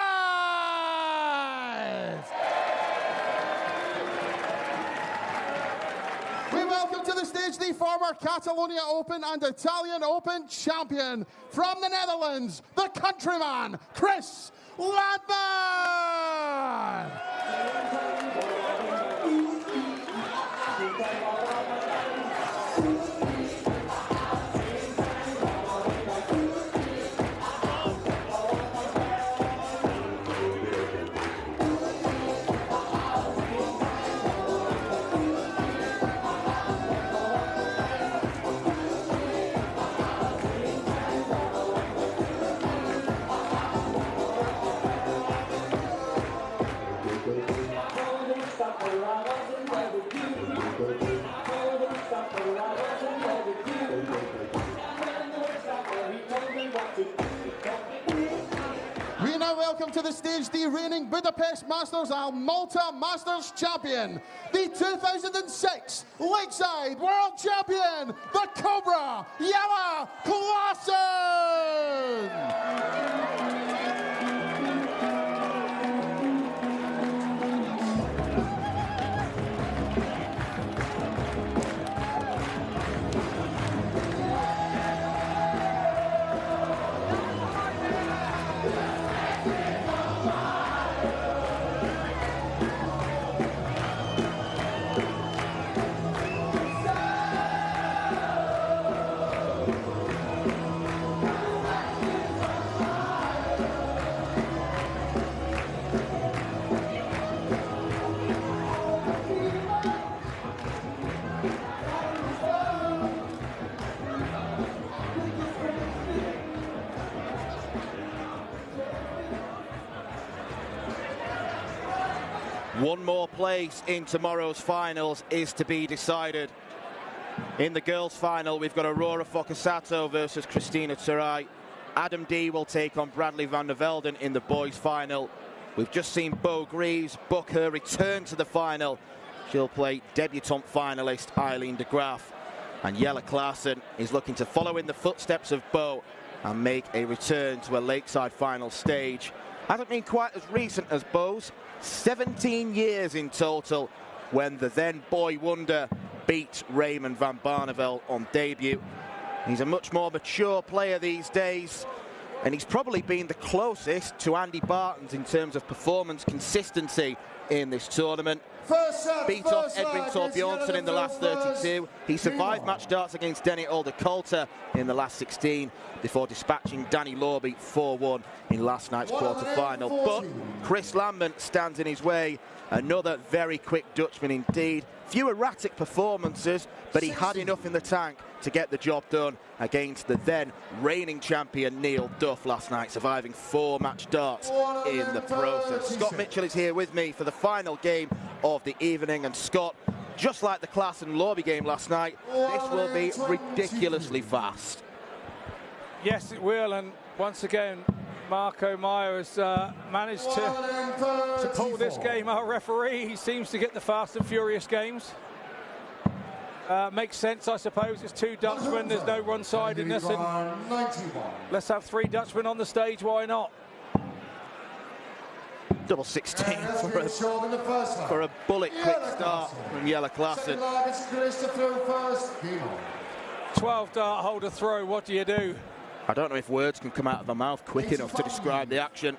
We welcome to the stage the former Catalonia Open and Italian Open champion from the Netherlands, the countryman, Chris Landman! We now welcome to the stage the reigning Budapest Masters and Malta Masters champion, the 2006 Lakeside World Champion, the Cobra, Yella Klassen! One more place in tomorrow's finals is to be decided. In the girls' final, we've got Aurora Focasato versus Christina Turay. Adam D will take on Bradley van der Velden in the boys' final. We've just seen Bo Greaves book her return to the final. She'll play debutante finalist Eileen de Graaf. And Yella Klassen is looking to follow in the footsteps of Bo and make a return to a Lakeside final stage. Hasn't been quite as recent as Bo's. 17 years in total when the then boy wonder beat Raymond van Barneveld on debut. He's a much more mature player these days, and he's probably been the closest to Andy Barton's in terms of performance consistency in this tournament. beat off Edwin Torbjornsson in the last 32. He survived match darts against Denny Alder-Coulter in the last 16 before dispatching Danny Lorby 4-1 in last night's quarter-final. But Chris Landman stands in his way. Another very quick Dutchman indeed. Few erratic performances, but he had enough in the tank to get the job done against the then reigning champion Neil Duff last night, surviving 4 match darts in the process. Scott Mitchell is here with me for the final game of the evening, and Scott, just like the Class and Lorby game last night, this will be ridiculously fast. Yes, it will, and once again, Marco Meyer has managed to pull this game out. Referee, he seems to get the fast and furious games. Makes sense, I suppose. It's 2 Dutchmen, there's no one-sidedness, and let's have 3 Dutchmen on the stage, why not? Double 16 for a bullet quick start from Yella Klassen. 12 dart holder throw, what do you do? I don't know if words can come out of my mouth quick enough to describe the action.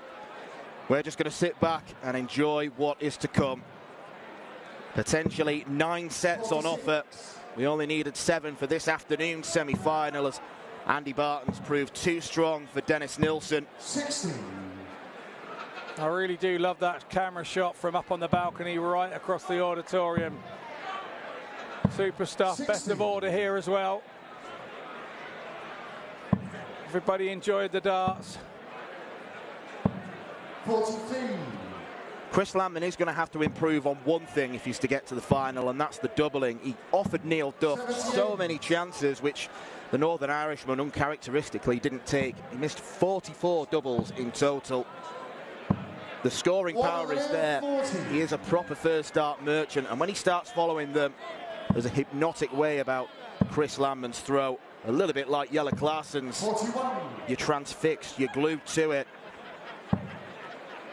We're just going to sit back and enjoy what is to come. Potentially 9 sets on offer. We only needed 7 for this afternoon's semi-final, as Andy Barton's proved too strong for Dennis Nilsson. 16. I really do love that camera shot from up on the balcony right across the auditorium. Super stuff, 16. best of order here as well. Everybody enjoyed the darts. 43. Chris Landman is going to have to improve on one thing if he's to get to the final, and that's the doubling. He offered Neil Duff so many chances, which the Northern Irishman uncharacteristically didn't take. He missed 44 doubles in total. The scoring power is there. He is a proper first dart merchant, and when he starts following them, there's a hypnotic way about Chris Landman's throw. A little bit like Yella Klassen's. 41. You're transfixed, you're glued to it.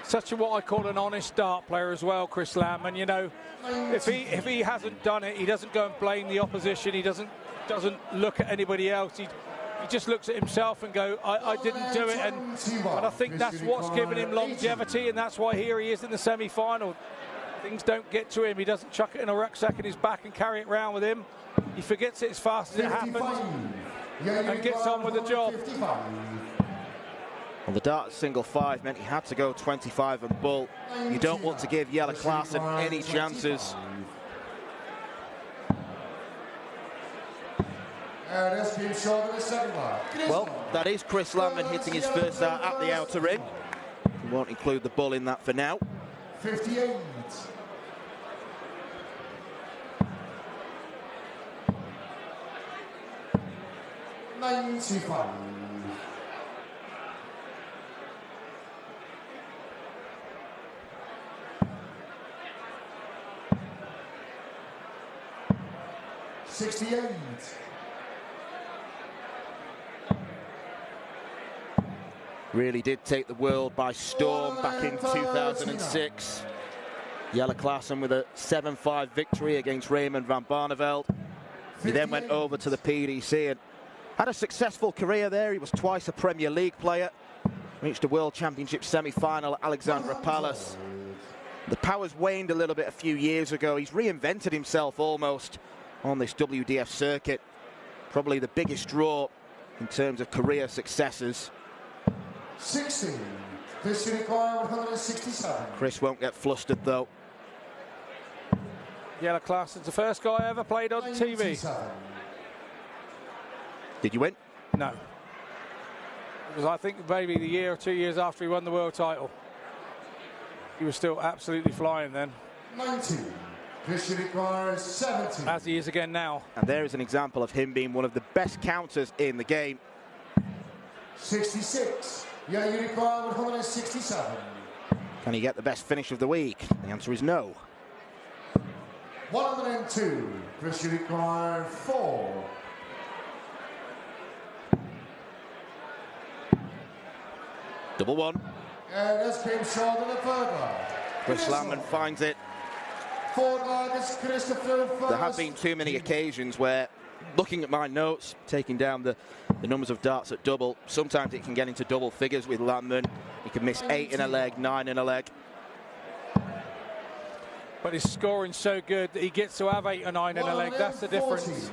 Such a what I call an honest dart player as well, Chris Landman. You know, if he hasn't done it, he doesn't go and blame the opposition. He doesn't look at anybody else. He just looks at himself and go, I didn't do it. And I think that's what's given him longevity, and that's why here he is in the semi-final. Things don't get to him. He doesn't chuck it in a rucksack in his back and carry it around with him. He forgets it as fast as it happens and gets on with the job. Well, the dart at single 5 meant he had to go 25 and bull. You don't want to give Yella Klassen any chances. Well, that is Chris Landman hitting his first dart at the outer ring. We won't include the bull in that for now. 58. $95. 68. Really did take the world by storm back in 2006. Yella Klassen with a 7-5 victory against Raymond van Barneveld. He then went over to the PDC and had a successful career there. He was twice a Premier League player. Reached a World Championship semi-final at Alexandra Palace. The powers waned a little bit a few years ago. He's reinvented himself almost on this WDF circuit. Probably the biggest draw in terms of career successes. 60. This require 167. Chris won't get flustered though. Yella Klassen's the first guy I ever played on TV. Did you win? No. It was, I think, maybe the year or 2 years after he won the world title. He was still absolutely flying then. 90. This requires 70. As he is again now. And there is an example of him being one of the best counters in the game. 66. Yeah, you require 167. Can he get the best finish of the week? The answer is no. 102. Chris, you require 4. Double 1. And this came short of the third one. Chris Landman finds it. There have been too many occasions where, looking at my notes, taking down the numbers of darts at double, sometimes it can get into double figures with Landman. He can miss 8 in a leg, 9 in a leg. but his scoring's so good that he gets to have 8 or 9 in a leg. That's the difference.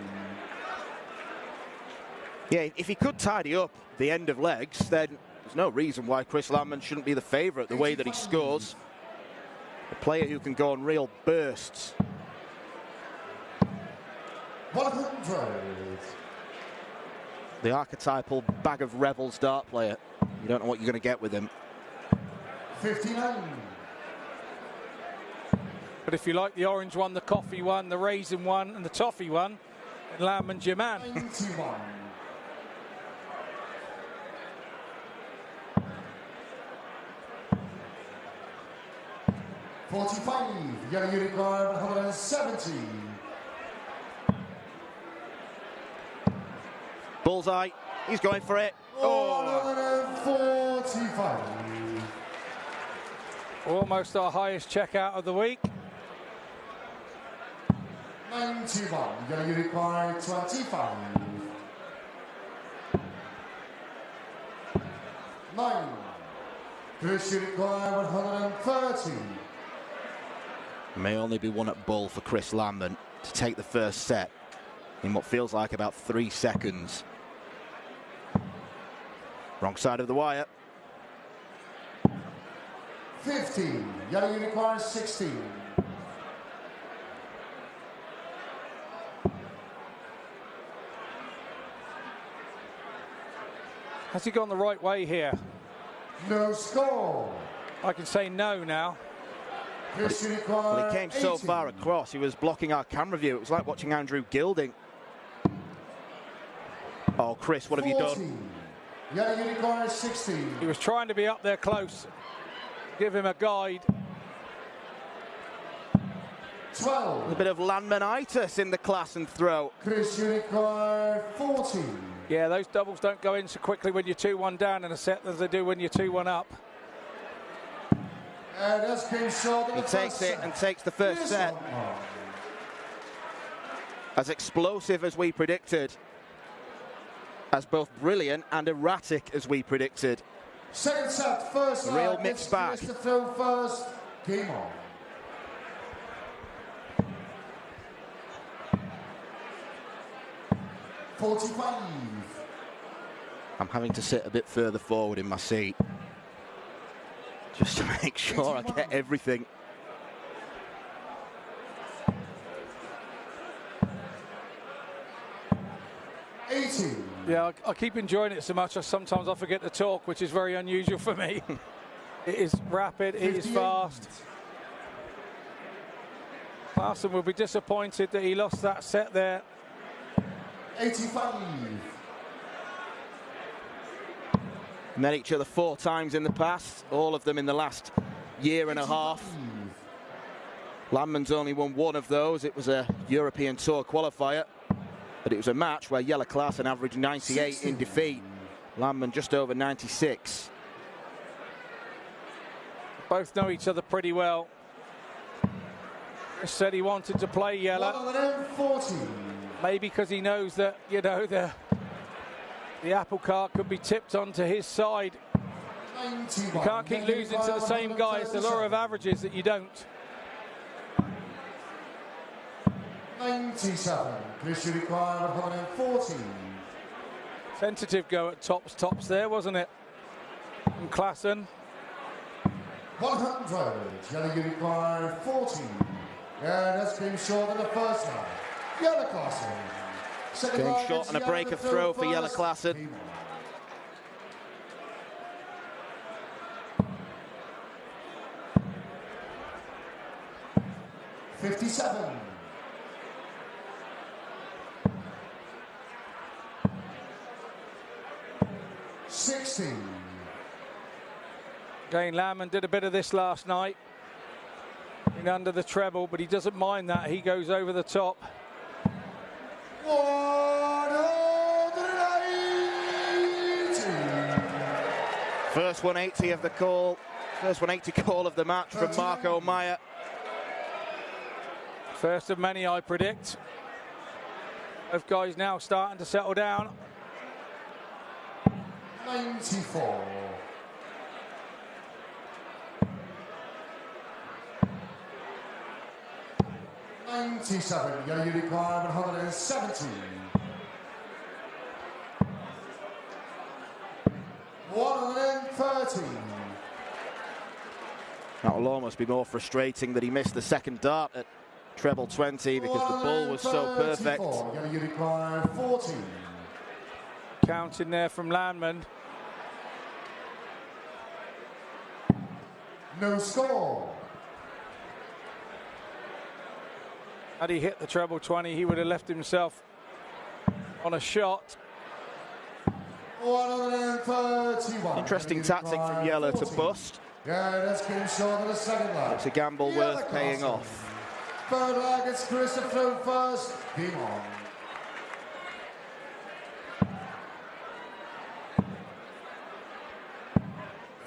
Yeah, if he could tidy up the end of legs, then there's no reason why Chris Landman shouldn't be the favourite, the way that he scores. A player who can go on real bursts. 100. The archetypal bag of rebels dart player. You don't know what you're going to get with him. 59. But if you like the orange one, the coffee one, the raisin one, and the toffee one, then Landman's your man. 91. $45. Yellow unicorn, 170. Bullseye. He's going for it. Oh, 145. Almost our highest checkout of the week. 91. Yellow unicorn, 25. 9. Chris unicorn, 130. May only be one at bull for Chris Landman to take the first set in what feels like about 3 seconds. Wrong side of the wire. 15. Yellow unicorn, 16. Has he gone the right way here? No score. I can say no now. Chris unicorn, Well, he came so 18. far across, he was blocking our camera view. It was like watching Andrew Gilding. Oh, Chris, what have you done? 14. Yellow unicorn, 16. He was trying to be up there close. Give him a guide. 12. A bit of Landmanitis in the class and throw. Chris unicorn, 14. Yeah, those doubles don't go in so quickly when you're 2-1 down in a set as they do when you're 2-1 up. And that's came short. He takes it and takes the first set. As explosive as we predicted. As both brilliant and erratic as we predicted. Second set, first Real line. mixed bag. To throw first. Game on. $45. I'm having to sit a bit further forward in my seat. Just to make sure I get everything. Yeah, I keep enjoying it so much sometimes I forget to talk, which is very unusual for me. It is rapid, it is fast. Larson will be disappointed that he lost that set there. 85. Met each other 4 times in the past, all of them in the last year and a half. Landman's only won 1 of those. It was a European Tour qualifier, but it was a match where Yella Klassen averaged 98 in defeat. Landman just over 96. Both know each other pretty well. He said he wanted to play Yella. 140. Maybe because he knows that, you know, the apple cart could be tipped onto his side. 91. You can't keep losing to the same guy. It's the law of averages that you don't. 97. Chris unicorn, 114. Tentative go at tops there, wasn't it? And Klassen. 100. Yellow unicorn, 14. Yeah, that's came short in the first line. Yella Klassen. Second Game line, shot and a Yella break to of throw for Yella first. Klassen. 57. 16. Again, Landman did a bit of this last night. In under the treble, but he doesn't mind that. He goes over the top. 180. First 180 of the call. First 180 call of the match from Marco Meyer. First of many, I predict. Both guys now starting to settle down. 94. 97. Yella unicorn 170. 130. That will almost be more frustrating that he missed the second dart at treble 20 because the ball was so perfect. Yella unicorn 40. Counting there from Landman. No score. Had he hit the treble 20, he would have left himself on a shot. 131. Interesting tactic from Yella to bust. Yeah, that's came short of the second leg. It's a gamble worth paying off. Third leg, it's Christopher first. Game on.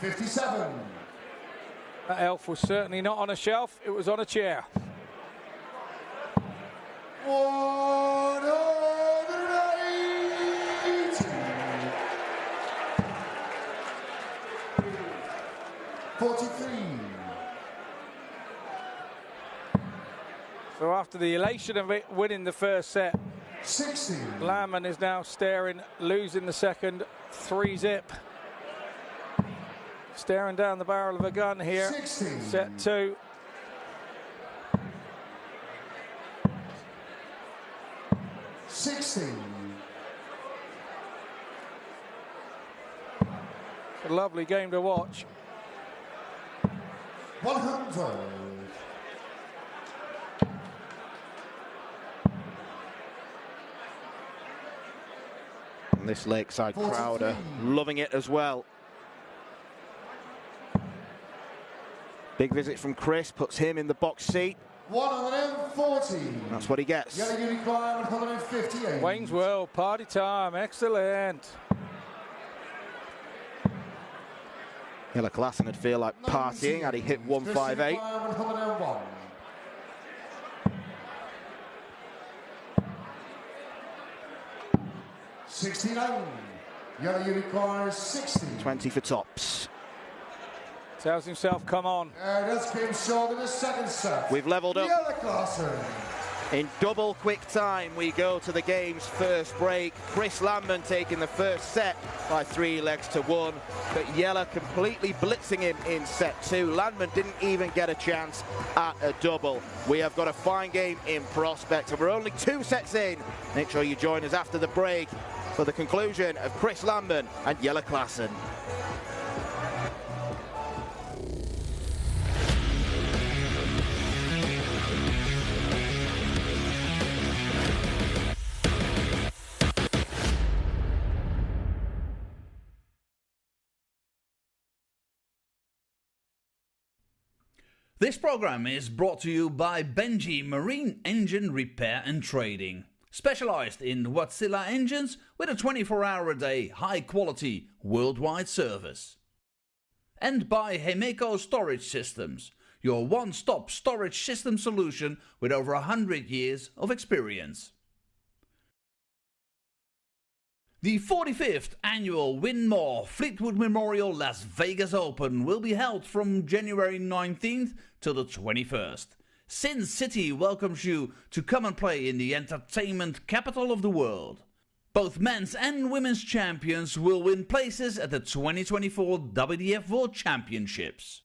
$57. That elf was certainly not on a shelf, it was on a chair. 180. 43. So after the elation of it winning the first set, 60. Landman is now staring, losing the second, 3-zip. Staring down the barrel of a gun here. 60. Set 2. A lovely game to watch. 100. And this Lakeside crowd are loving it as well. Big visit from Chris, puts him in the box seat. 140. That's what he gets. Yella unicorn 158. Wayne's World, party time, excellent. Yella Klassen would feel like partying had he hit 158. 101. 69. Yella unicorn 60. 20 for tops. Tells himself, come on. That's came short in the second set. We've levelled up. Yella Klassen. In double quick time, we go to the game's first break. Chris Landman taking the first set by 3 legs to 1, but Yella completely blitzing him in set 2. Landman didn't even get a chance at a double. We have got a fine game in prospect, and we're only 2 sets in. Make sure you join us after the break for the conclusion of Chris Landman and Yella Klassen. This program is brought to you by Benji Marine Engine Repair and Trading. Specialized in Wärtsilä engines with a 24-hour-a-day, high-quality, worldwide service. And by Hemeco Storage Systems, your one-stop storage system solution with over 100 years of experience. The 45th annual Winmau Fleetwood Memorial Las Vegas Open will be held from January 19th to the 21st. Sin City welcomes you to come and play in the entertainment capital of the world. Both men's and women's champions will win places at the 2024 WDF World Championships.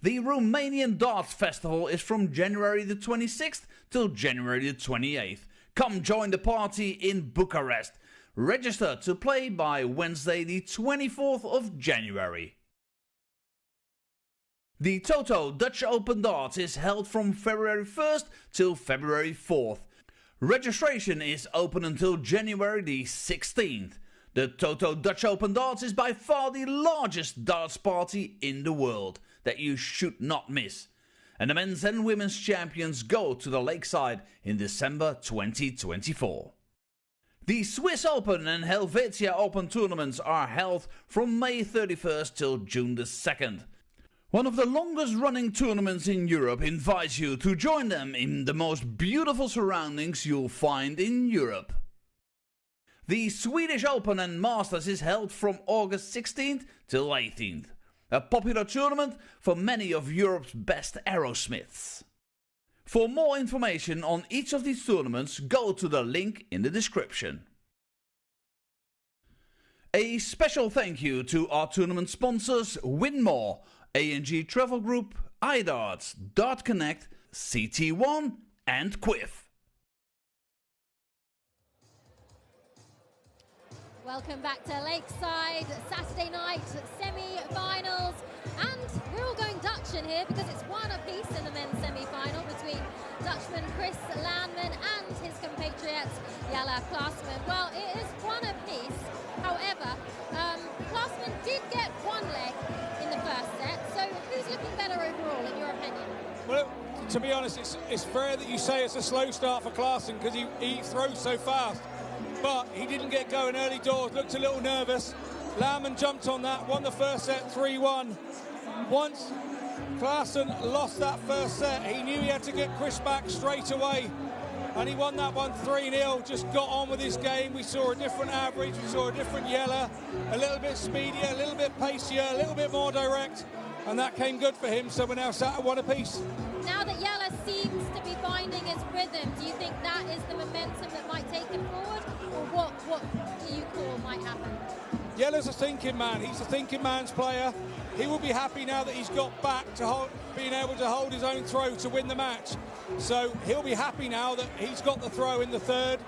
The Romanian Darts Festival is from January the 26th till January the 28th. Come join the party in Bucharest. Register to play by Wednesday the 24th of January. The Toto Dutch Open Darts is held from February 1st till February 4th. Registration is open until January the 16th. The Toto Dutch Open Darts is by far the largest darts party in the world that you should not miss. And the men's and women's champions go to the Lakeside in December 2024. The Swiss Open and Helvetia Open tournaments are held from May 31st till June the 2nd. One of the longest running tournaments in Europe invites you to join them in the most beautiful surroundings you'll find in Europe. The Swedish Open and Masters is held from August 16th till 18th. A popular tournament for many of Europe's best aerosmiths. For more information on each of these tournaments, go to the link in the description. A special thank you to our tournament sponsors Winmau, A&G Travel Group, iDarts, Dart Connect, CT1 and Quiff. Welcome back to Lakeside, Saturday night semi-finals, and we're all going Dutch in here because it's one apiece in the men's semi-final between Dutchman Chris Landman and his compatriot Yella. Well, it is one apiece. However, Klaasman did get one leg in the first set, so who's looking better overall in your opinion? Well, to be honest, it's fair that you say it's a slow start for Klaasman because he throws so fast. But he didn't get going early doors, looked a little nervous. Landman jumped on that, won the first set 3-1. Once Klaasman lost that first set, he knew he had to get Chris back straight away. And he won that one 3-0, just got on with his game. We saw a different average, we saw a different Yella, a little bit speedier, a little bit pacier, a little bit more direct. And that came good for him, so we're now sat at one apiece. Now that Yella seems to be finding his rhythm, do you think that is the momentum that might take him forward? Or what do you call might happen? Yella's a thinking man. He's a thinking man's player. He will be happy now that he's got back to being able to hold his own throw to win the match. So he'll be happy now that he's got the throw in the third.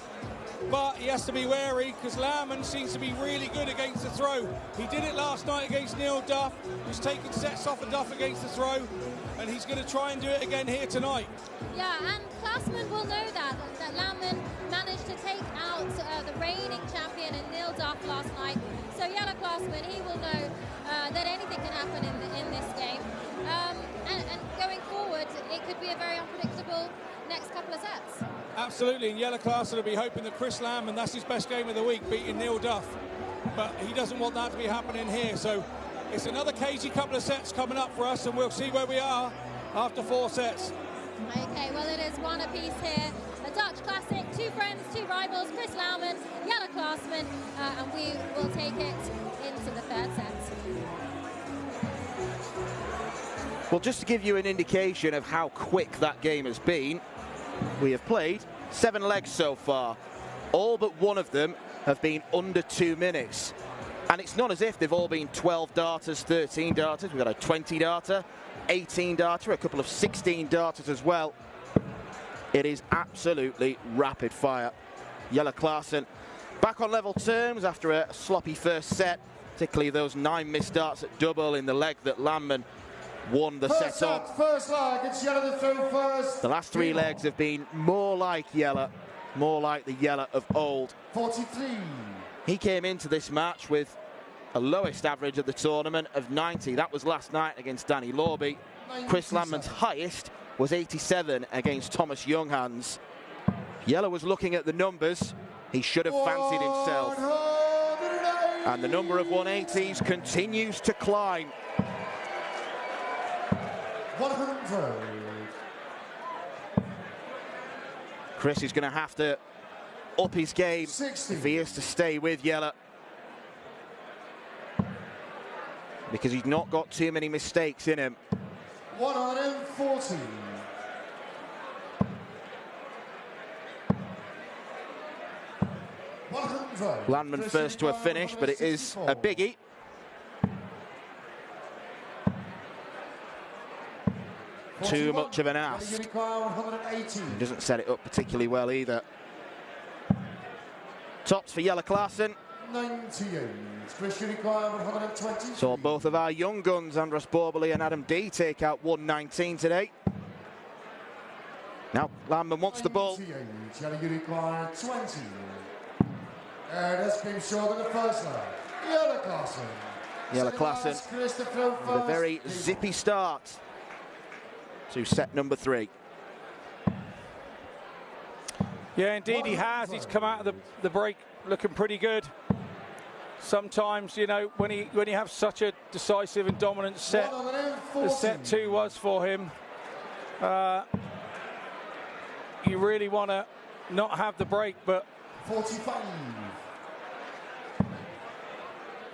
But he has to be wary because Landman seems to be really good against the throw. He did it last night against Neil Duff. He's taking sets off of Duff against the throw, and he's going to try and do it again here tonight. Yeah, and Klaasman will know that Landman managed to take out the reigning champion in Neil Duff last night. So Yella Klaasman, he will know that anything can happen in this game. And going forward, it could be a very unpredictable next couple of sets. Absolutely, and Yella Klaasman will be hoping that Chris Landman, that's his best game of the week, beating Neil Duff. But he doesn't want that to be happening here. So it's another cagey couple of sets coming up for us, and we'll see where we are after 4 sets. Okay, well, it is one apiece here. A Dutch classic, 2 friends, 2 rivals, Chris Landman, Yella Klaasman, and we will take it into the third set. Well, just to give you an indication of how quick that game has been, we have played 7 legs so far. All but one of them have been under 2 minutes. And it's not as if they've all been 12 darters, 13 darters. We've got a 20 darter, 18 darter, a couple of 16 darters as well. It is absolutely rapid fire. Yella Klaasman back on level terms after a sloppy first set, particularly those 9 missed darts at double in the leg that Landman won the set on. First leg, it's Yella to throw first. The last 3 legs have been more like Yella, more like the Yella of old. 43. He came into this match with a lowest average of the tournament of 90. That was last night against Danny Lorby. Chris Landman's highest was 87 against Thomas Younghans. Yella was looking at the numbers. He should have fancied himself. And the number of 180s continues to climb. 100. Chris is going to have to up his game 60. if he is to stay with Yella, because he's not got too many mistakes in him. 140. Landman first to a finish, but it is a biggie. Too much of an ask. He doesn't set it up particularly well either. Tops for Yella Klaasman. 98. Saw both of our young guns, Andras Borbely and Adam D, take out 119 today. Now Landman wants the ball. 20. That's been short in the first leg. Yella Klaasman. Yella Klaasman with a very zippy start to set number 3. Yeah, indeed he has. He's come out of the break looking pretty good. Sometimes, you know, when you have such a decisive and dominant set, as set 2 was for him, you really want to not have the break, but 45.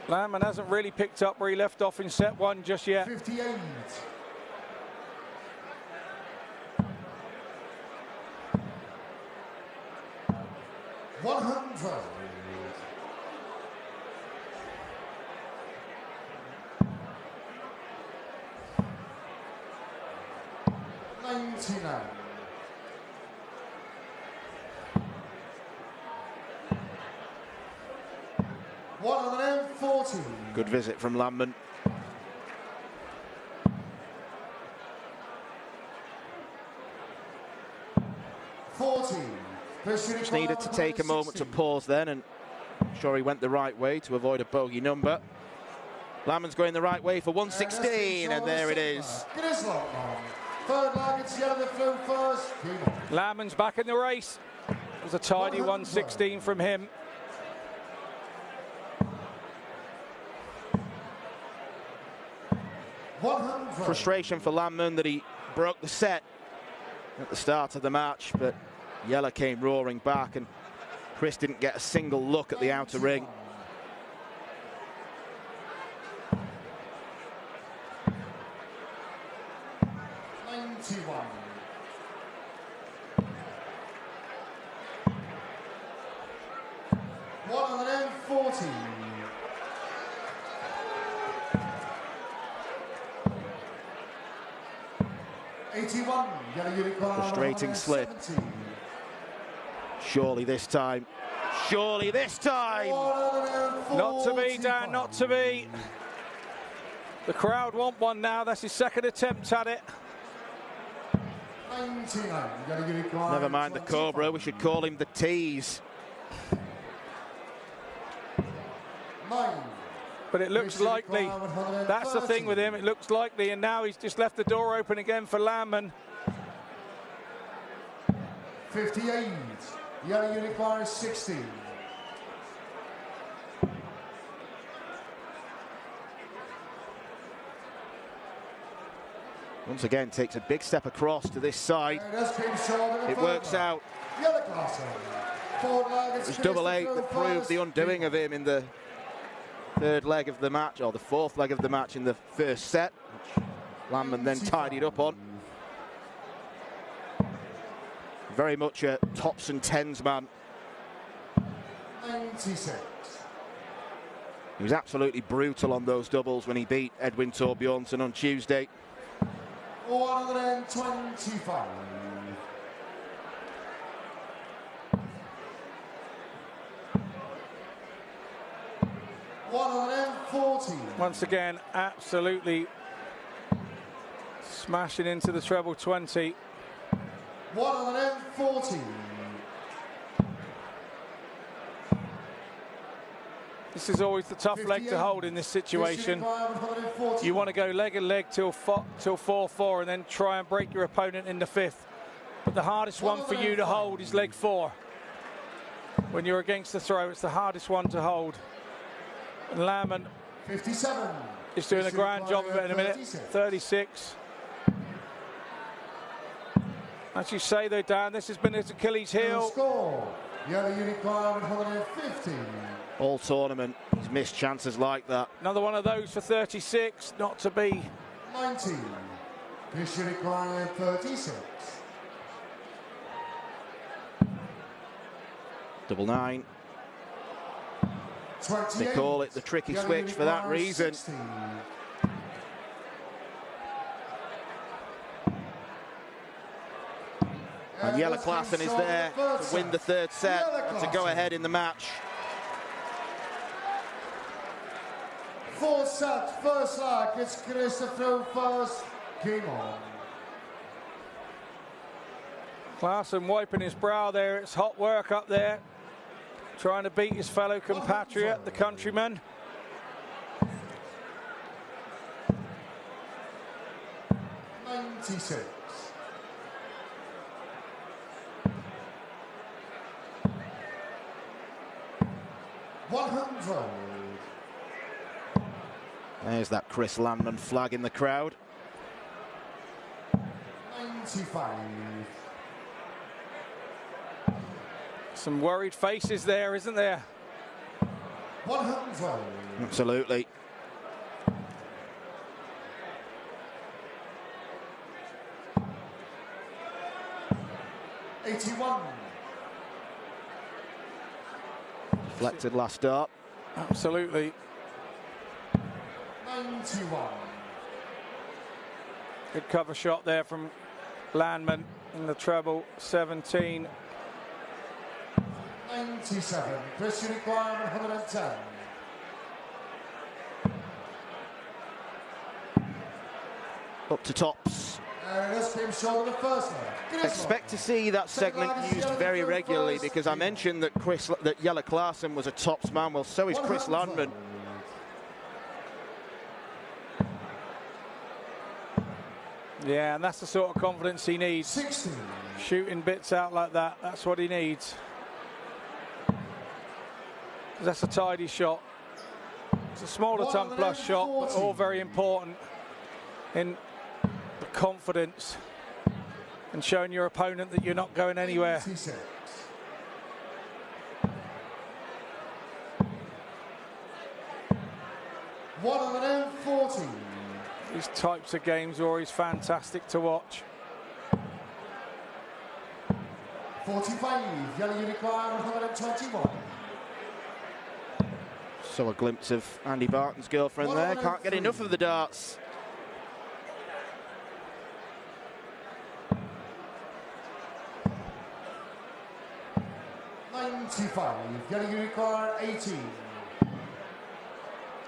Landman hasn't really picked up where he left off in set 1 just yet. 58. 100. 99. 140. Good visit from Landman. Just needed to take a moment to pause then, and I'm sure he went the right way to avoid a bogey number. Landman's going the right way for 116, and there it is. Landman's back in the race. It was a tidy 116 from him. Frustration for Landman that he broke the set at the start of the match, but Yella came roaring back, and Chris didn't get a single look at the outer ring. Frustrating slip. Surely this time. Surely this time. Not to be, Dan, not to be. The crowd want one now. That's his second attempt at it. Never mind the Cobra, we should call him the Tease. But it looks likely. That's the thing with him. It looks likely, and now he's just left the door open again for Landman. 58. Yella Unicorn 60. Once again, takes a big step across to this side. It works out. It was double eight that proved the undoing of him in the third leg of the match, or the fourth leg of the match in the first set, which Landman then tidied up on. Very much a tops and tens man. 96. He was absolutely brutal on those doubles when he beat Edwin Torbjornsson on Tuesday. 125. Once again, absolutely smashing into the treble 20. 140. This is always the tough leg to hold in this situation. You want to go leg and leg till 4-4 and then try and break your opponent in the fifth. But the hardest one for you to hold is leg 4. When you're against the throw, it's the hardest one to hold. And Landman 57. is doing a grand job of it in a minute. 36. As you say though, Dan, this has been his Achilles heel. Score. Yella Unicorn 150. All tournament, he's missed chances like that. Another one of those for 36, not to be. 90. This Unicorn 36. Double 9. 28. They call it the tricky switch for that reason. 60. And Yella Klassen is there to win the third set and to go ahead in the match. Fourth set, first leg, it's Christopher first. Game on. Klassen wiping his brow there. It's hot work up there. Trying to beat his fellow compatriot, the countryman. '96. There's that Chris Landman flag in the crowd. 95. Some worried faces there, isn't there? 100. Absolutely. Deflected last start. Absolutely. 91. Good cover shot there from Landman in the treble. 17. 97. Pressure requirement 110. Up to tops. And this came short of the first one. Expect to see that segment used very regularly, because I mentioned that Yella Clarkson was a tops man. Well, so is Chris Landman. Yeah, and that's the sort of confidence he needs. 16. Shooting bits out like that, that's what he needs. That's a tidy shot. It's a smaller ton plus shot, but all very important in the confidence and showing your opponent that you're not going anywhere. 86. These types of games are always fantastic to watch. 45. Yellow Unicorn 121. So a glimpse of Andy Barton's girlfriend there. Can't get enough of the darts. Yellow Unicorn 18.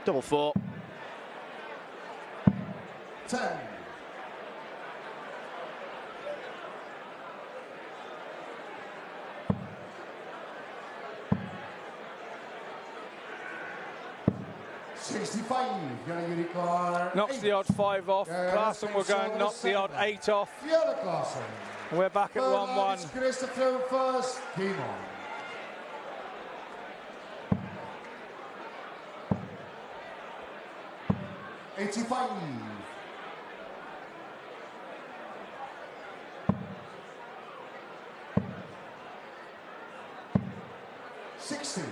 Double four. 10. Yellow Unicorn. Knocks 8. The odd 5 off. Clarkson will go and knock the odd 8 off. Yella Clarkson. We're back at 1-1. Christopher first. Game on. $85. $60.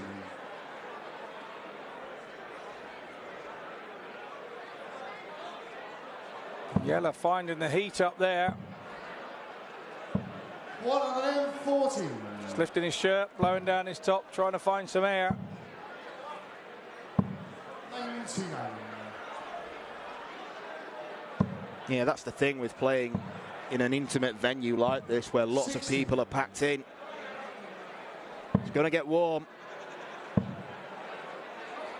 Yella finding the heat up there. 140. Just lifting his shirt, blowing down his top, trying to find some air. 99. Yeah, that's the thing with playing in an intimate venue like this, where lots 60. of people are packed in. It's going to get warm.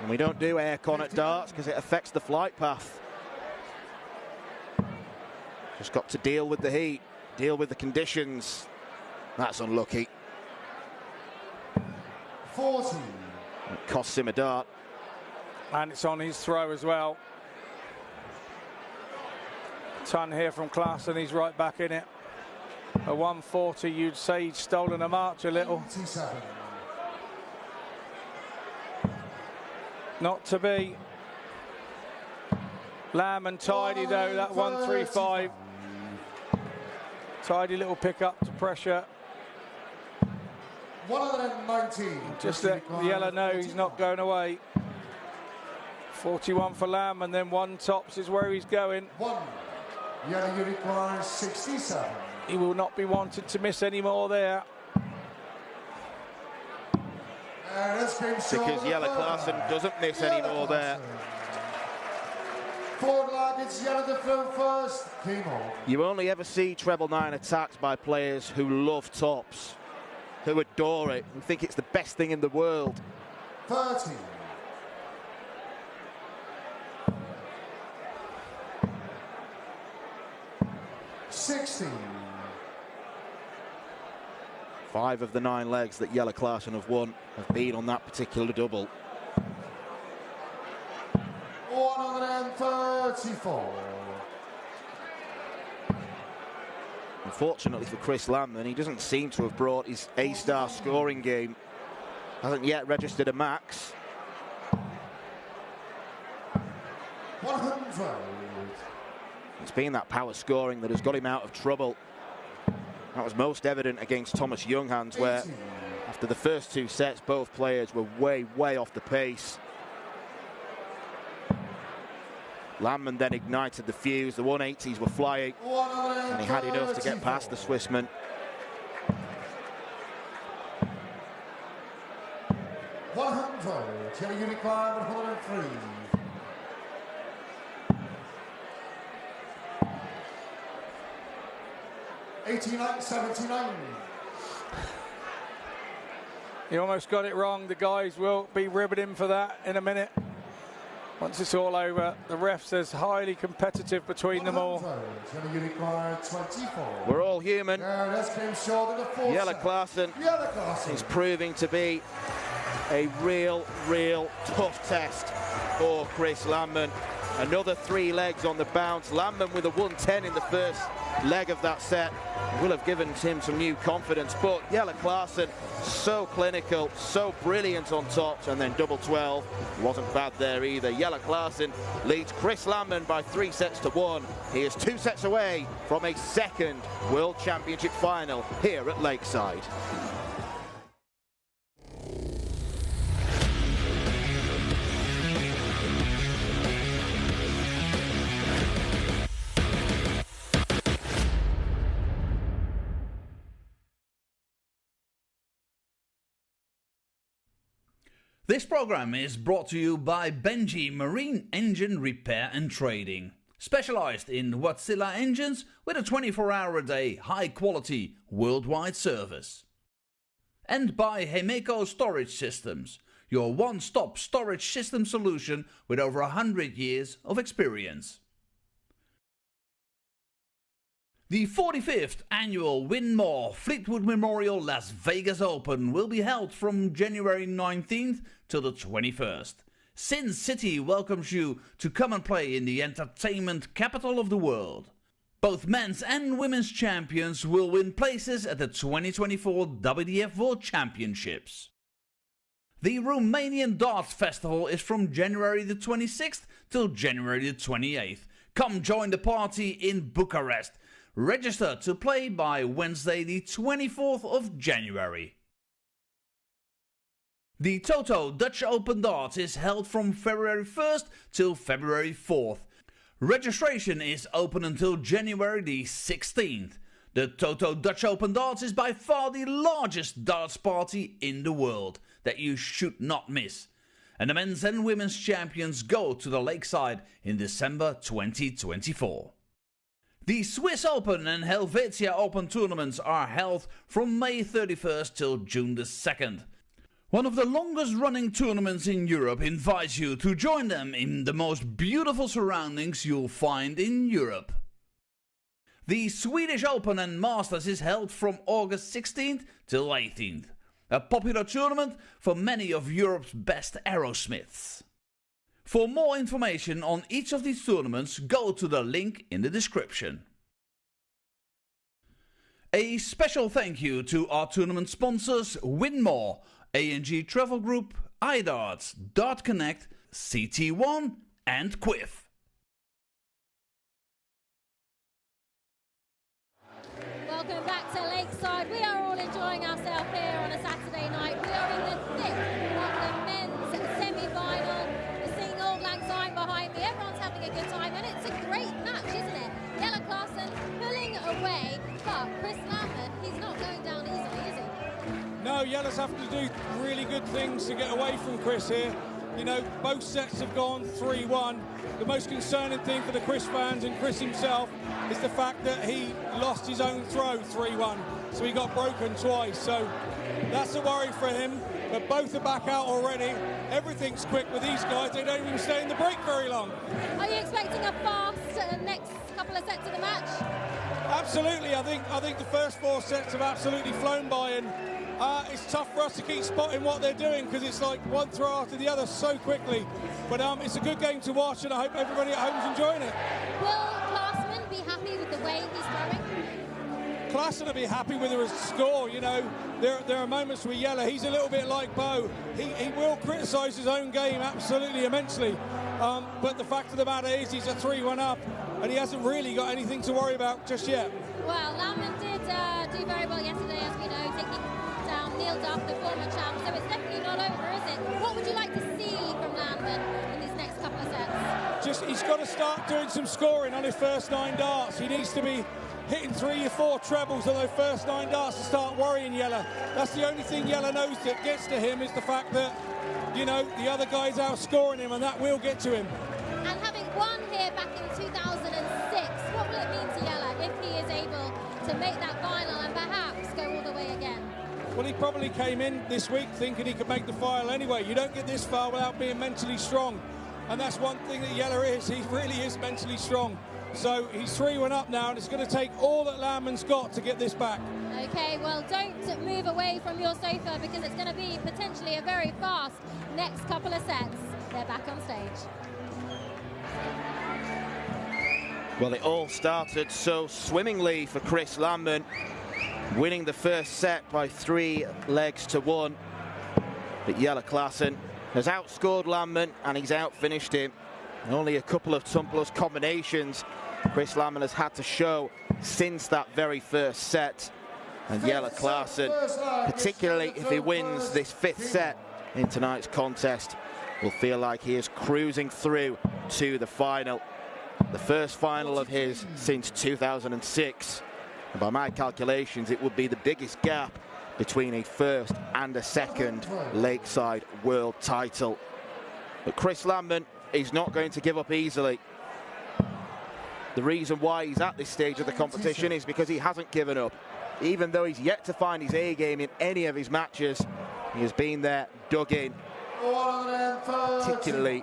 And we don't do aircon at darts because it affects the flight path. Just got to deal with the heat, deal with the conditions. That's unlucky. 40. It costs him a dart. And it's on his throw as well. Ton here from Clarkson, he's right back in it. A 140, you'd say he'd stolen a march a little. 97. Not to be. Landman tidy though, that 135. Tidy little pick up to pressure. 119. Just let Yella know he's not going away. 41 for Landman, then 1 tops is where he's going. 1. Yellow Unicorn 67. He will not be wanted to miss any more there. Because Yella Clarkson doesn't miss any more there. Forward lag, it's Yella to throw first. Game on. You only ever see treble 9 attacked by players who love tops, who adore it, and think it's the best thing in the world. 30. 60. 5 of the 9 legs that Yella Clarkson have won have been on that particular double. 134. Unfortunately for Chris Landman, he doesn't seem to have brought his A-star scoring game. Hasn't yet registered a max. 100. It's been that power scoring that has got him out of trouble. That was most evident against Thomas Younghans, where after the first 2 sets, both players were way off the pace. Landman then ignited the fuse. The 180s were flying, and he had enough to get past the Swissman. 100, Yella unit climb 103. $89.79. He almost got it wrong. The guys will be ribbing him for that in a minute. Once it's all over, the ref says highly competitive between them all. We're all human. Yella Clarkson is proving to be a real tough test for Chris Landman. Another 3 legs on the bounce. Landman with a 110 in the first leg of that set will have given him some new confidence, but Yella Clarkson, so clinical, so brilliant on tops, and then double 12 wasn't bad there either. Yella Clarkson leads Chris Landman by 3 sets to 1. He is 2 sets away from a second World Championship final here at Lakeside. This program is brought to you by Benji Marine Engine Repair and Trading, specialized in Wärtsilä engines with a 24-hour-a-day, high-quality, worldwide service. And by Hemeco Storage Systems, your one-stop storage system solution with over 100 years of experience. The 45th annual Winmau Fleetwood Memorial Las Vegas Open will be held from January 19th till the 21st. Sin City welcomes you to come and play in the entertainment capital of the world. Both men's and women's champions will win places at the 2024 WDF World Championships. The Romanian Darts Festival is from January the 26th till January the 28th. Come join the party in Bucharest. Register to play by Wednesday the 24th of January. The Toto Dutch Open Darts is held from February 1st till February 4th. Registration is open until January the 16th. The Toto Dutch Open Darts is by far the largest darts party in the world that you should not miss. And the men's and women's champions go to the Lakeside in December 2024. The Swiss Open and Helvetia Open tournaments are held from May 31st till June the 2nd. One of the longest running tournaments in Europe invites you to join them in the most beautiful surroundings you'll find in Europe. The Swedish Open and Masters is held from August 16th till 18th. A popular tournament for many of Europe's best aerosmiths. For more information on each of these tournaments, go to the link in the description. A special thank you to our tournament sponsors Winmau, A&G Travel Group, iDarts, Dart Connect, CT1 and Quiff. Welcome back to Lakeside. We are all enjoying ourselves here on a Saturday night. We are in the thick of the men's semi-final. We're seeing Auld Lang Syne behind me. Everyone's having a good time, and it's a great match, isn't it? Yella Clarkson pulling away, but Chris Landman, he's not going down easily, is he? No, Yella's having to do really good things to get away from Chris here. You know, both sets have gone 3-1. The most concerning thing for the Chris fans and Chris himself is the fact that he lost his own throw 3-1. So he got broken twice. So that's a worry for him. But both are back out already. Everything's quick with these guys. They don't even stay in the break very long. Are you expecting a fast next couple of sets of the match? Absolutely. I think the first 4 sets have absolutely flown by, and it's tough for us to keep spotting what they're doing because it's like one throw after the other so quickly. But it's a good game to watch, and I hope everybody at home is enjoying it. Will Klaasman be happy with the way he's throwing? Klaasman will be happy with the score. You know, there are moments with Yella. He's a little bit like Bo. He will criticise his own game absolutely immensely. But the fact of the matter is he's a 3-1 up, and he hasn't really got anything to worry about just yet. Well, Landman did do very well yesterday, as we know, taking down Neil Duff, the former champ, so it's definitely not over, is it? What would you like to see from Landman in these next couple of sets? He's got to start doing some scoring on his first 9 darts. He needs to be hitting 3 or 4 trebles on those first 9 darts to start worrying Yella. That's the only thing Yella knows that gets to him, is the fact that, you know, the other guy's outscoring him, and that will get to him. And having won here back in 2006, what will it mean to Yella if he is able to make that final and perhaps go all the way again? Well, he probably came in this week thinking he could make the final anyway. You don't get this far without being mentally strong. And that's one thing that Yella is. He really is mentally strong. So he's 3-1 up now, and it's going to take all that Landman's got to get this back. Okay, well, don't move away from your sofa, because it's going to be potentially a very fast next couple of sets. They're back on stage. Well, it all started so swimmingly for Chris Landman, winning the first set by 3 legs to 1. But Yella Klassen has outscored Landman, and he's outfinished him. Only a couple of tumbleless combinations Chris Landman has had to show since that very first set. And Yella Klassen, particularly if he wins this 5th set in tonight's contest, will feel like he is cruising through to the final. The first final of his since 2006. And by my calculations, it would be the biggest gap between a first and a second Lakeside World title. But Chris Landman is not going to give up easily. The reason why he's at this stage of the competition is because he hasn't given up. Even though he's yet to find his A game in any of his matches, he has been there, dug in, particularly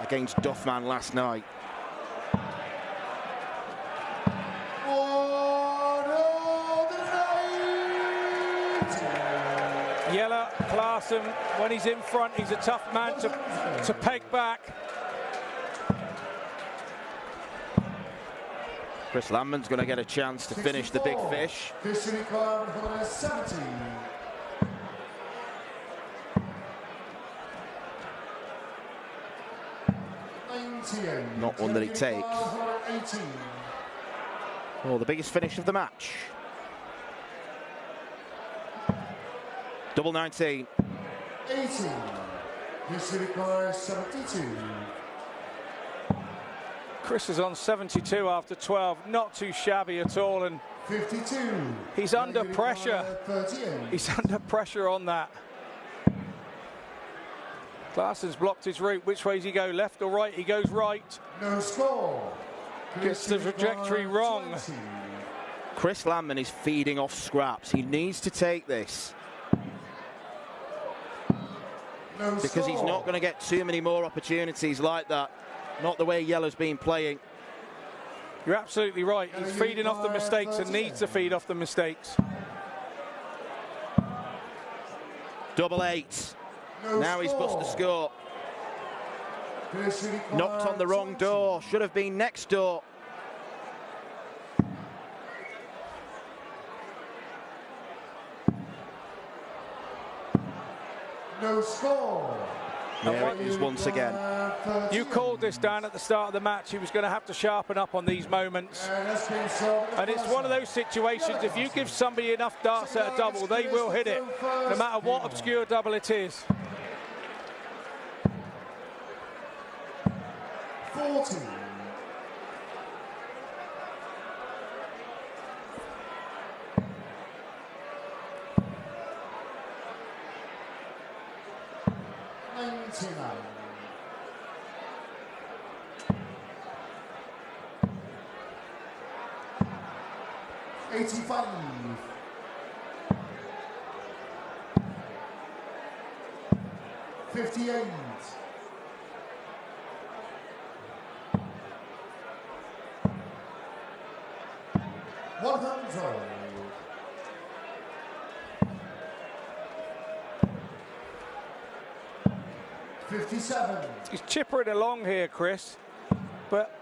against Duffman last night. Yella Klassen, when he's in front, he's a tough man to peg back. Chris Landman's going to get a chance to finish the big fish. Not one that he takes. Well, the biggest finish of the match. Double 19. 18. This requires 72. Chris is on 72 after 12, not too shabby at all, and 52. He's under pressure. 38. He's under pressure on that. Klassen's blocked his route. Which way does he go? Left or right? He goes right. No score. Gets the trajectory wrong. 20. Chris Landman is feeding off scraps. He needs to take this, No because he's score. not going to get too many more opportunities like that. Not the way Yella's been playing. You're absolutely right. He's feeding off the mistakes and needs to feed off the mistakes. Double 8. No Now he's bust the score. This requires Knocked on the wrong 20. door. Should have been next door. No score. There it is once again. You called this down at the start of the match. He was going to have to sharpen up on these moments. And it's one of those situations, if you give somebody enough darts at a double, they will hit it, no matter what obscure double it is. 40. $85. 58. 100. 57. He's chippering along here, Chris. But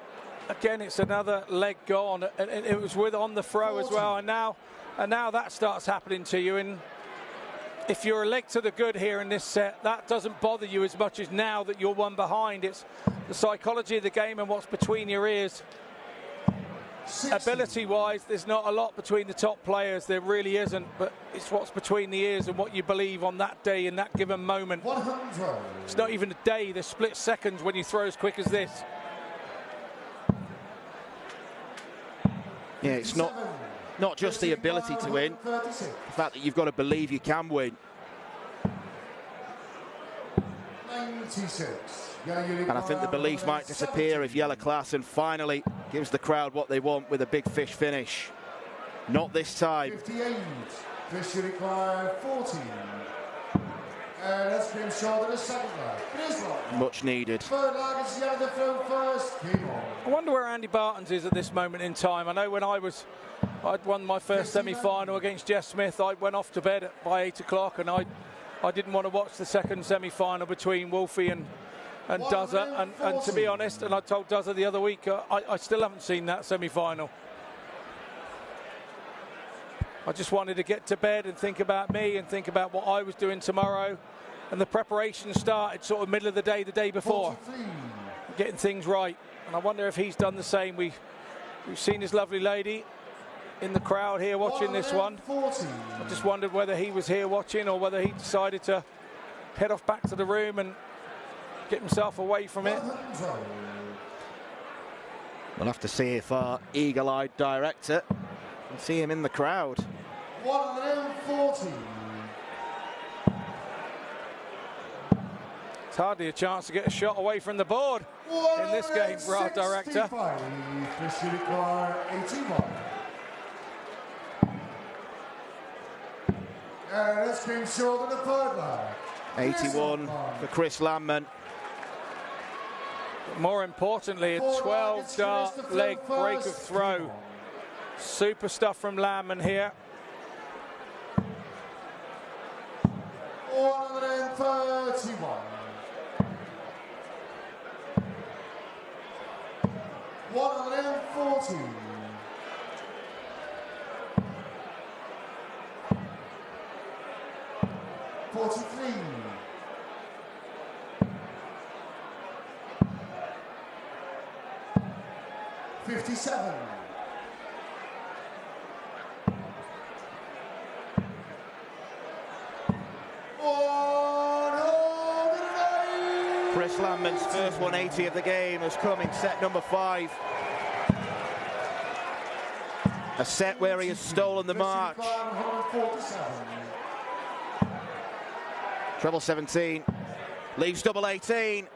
again, it's another leg gone, and it was with on the throw as well. And now that starts happening to you. And if you're a leg to the good here in this set, that doesn't bother you as much as now that you're one behind. It's the psychology of the game and what's between your ears. 60. Ability-wise, there's not a lot between the top players. There really isn't. But it's what's between the ears and what you believe on that day in that given moment. 100. It's not even a day. There's split seconds when you throw as quick as this. Yeah, it's not just the ability to win, the fact that you've got to believe you can win. 96. And I think the belief might disappear if Yella Klassen finally gives the crowd what they want with a big fish finish. Not this time. 58. Fish require 14. And that's been shown in the second leg. It is long. Much needed. Third leg is Yella to throw first. Keep on. I wonder where Andy Barton's is at this moment in time. I know when I'd won my first semi-final against Jeff Smith, I went off to bed by 8 o'clock, and I didn't want to watch the second semi-final between Wolfie and Duzza, and to be honest, and I told Duzza the other week, I still haven't seen that semi-final. I just wanted to get to bed and think about me and think about what I was doing tomorrow, and the preparation started sort of middle of the day before, 43. getting things right. And I wonder if he's done the same. We've seen his lovely lady in the crowd here watching this one. 40. I just wondered whether he was here watching or whether he decided to head off back to the room and get himself away from it. We'll have to see if our eagle-eyed director can see him in the crowd. 140. It's hardly a chance to get a shot away from the board in this game for our director. Fish require 81. And that's been short in the third leg. 81 for Chris Landman. More importantly, a 12-dart leg break of throw. Super stuff from Landman here. 131. 140. 43. 57. 180. Chris Landman's first 180 of the game has come in set number 5. A set where he has stolen the march. Treble 17, leaves double 18.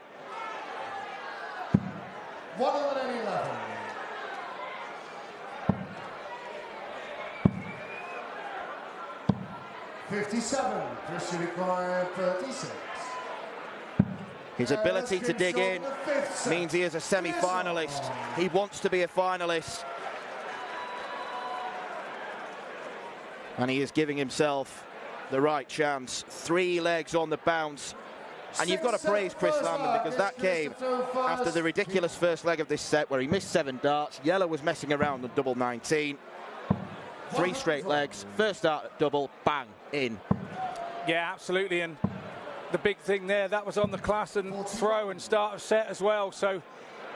111. 57. Christian required 36. His ability to dig in means he is a semi-finalist. He wants to be a finalist. And he is giving himself the right chance. 3 legs on the bounce. And you've got to praise Chris Landman, because that came after the ridiculous first leg of this set where he missed 7 darts. Yella was messing around on double 19. 3 straight legs. First dart at double, bang, in. Yeah, absolutely. And the big thing there, that was on the class and throw and start of set as well. So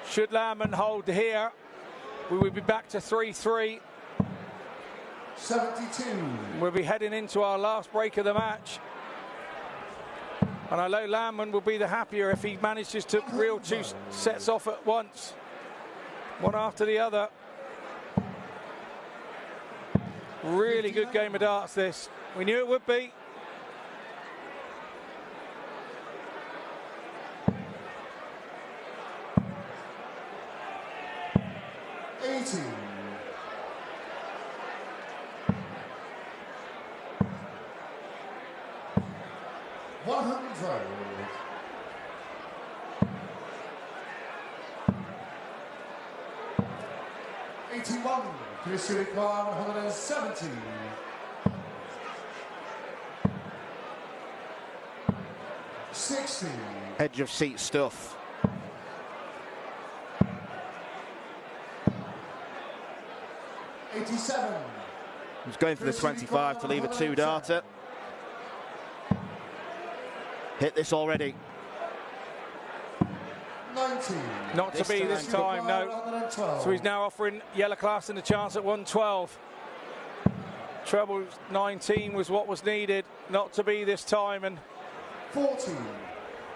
should Landman hold here, we will be back to 3-3. 72. We'll be heading into our last break of the match. And I know Landman will be the happier if he manages to reel 2 sets off at once, one after the other. Really good game of darts this. We knew it would be. Christian required 170. 60. Edge of seat stuff. 87. He's going for the 25 to leave a 2-darter. Hit this already. 90. Not to be this time, no. So he's now offering Yella Klassen a chance at 112. Treble 19 was what was needed. Not to be this time, and 40.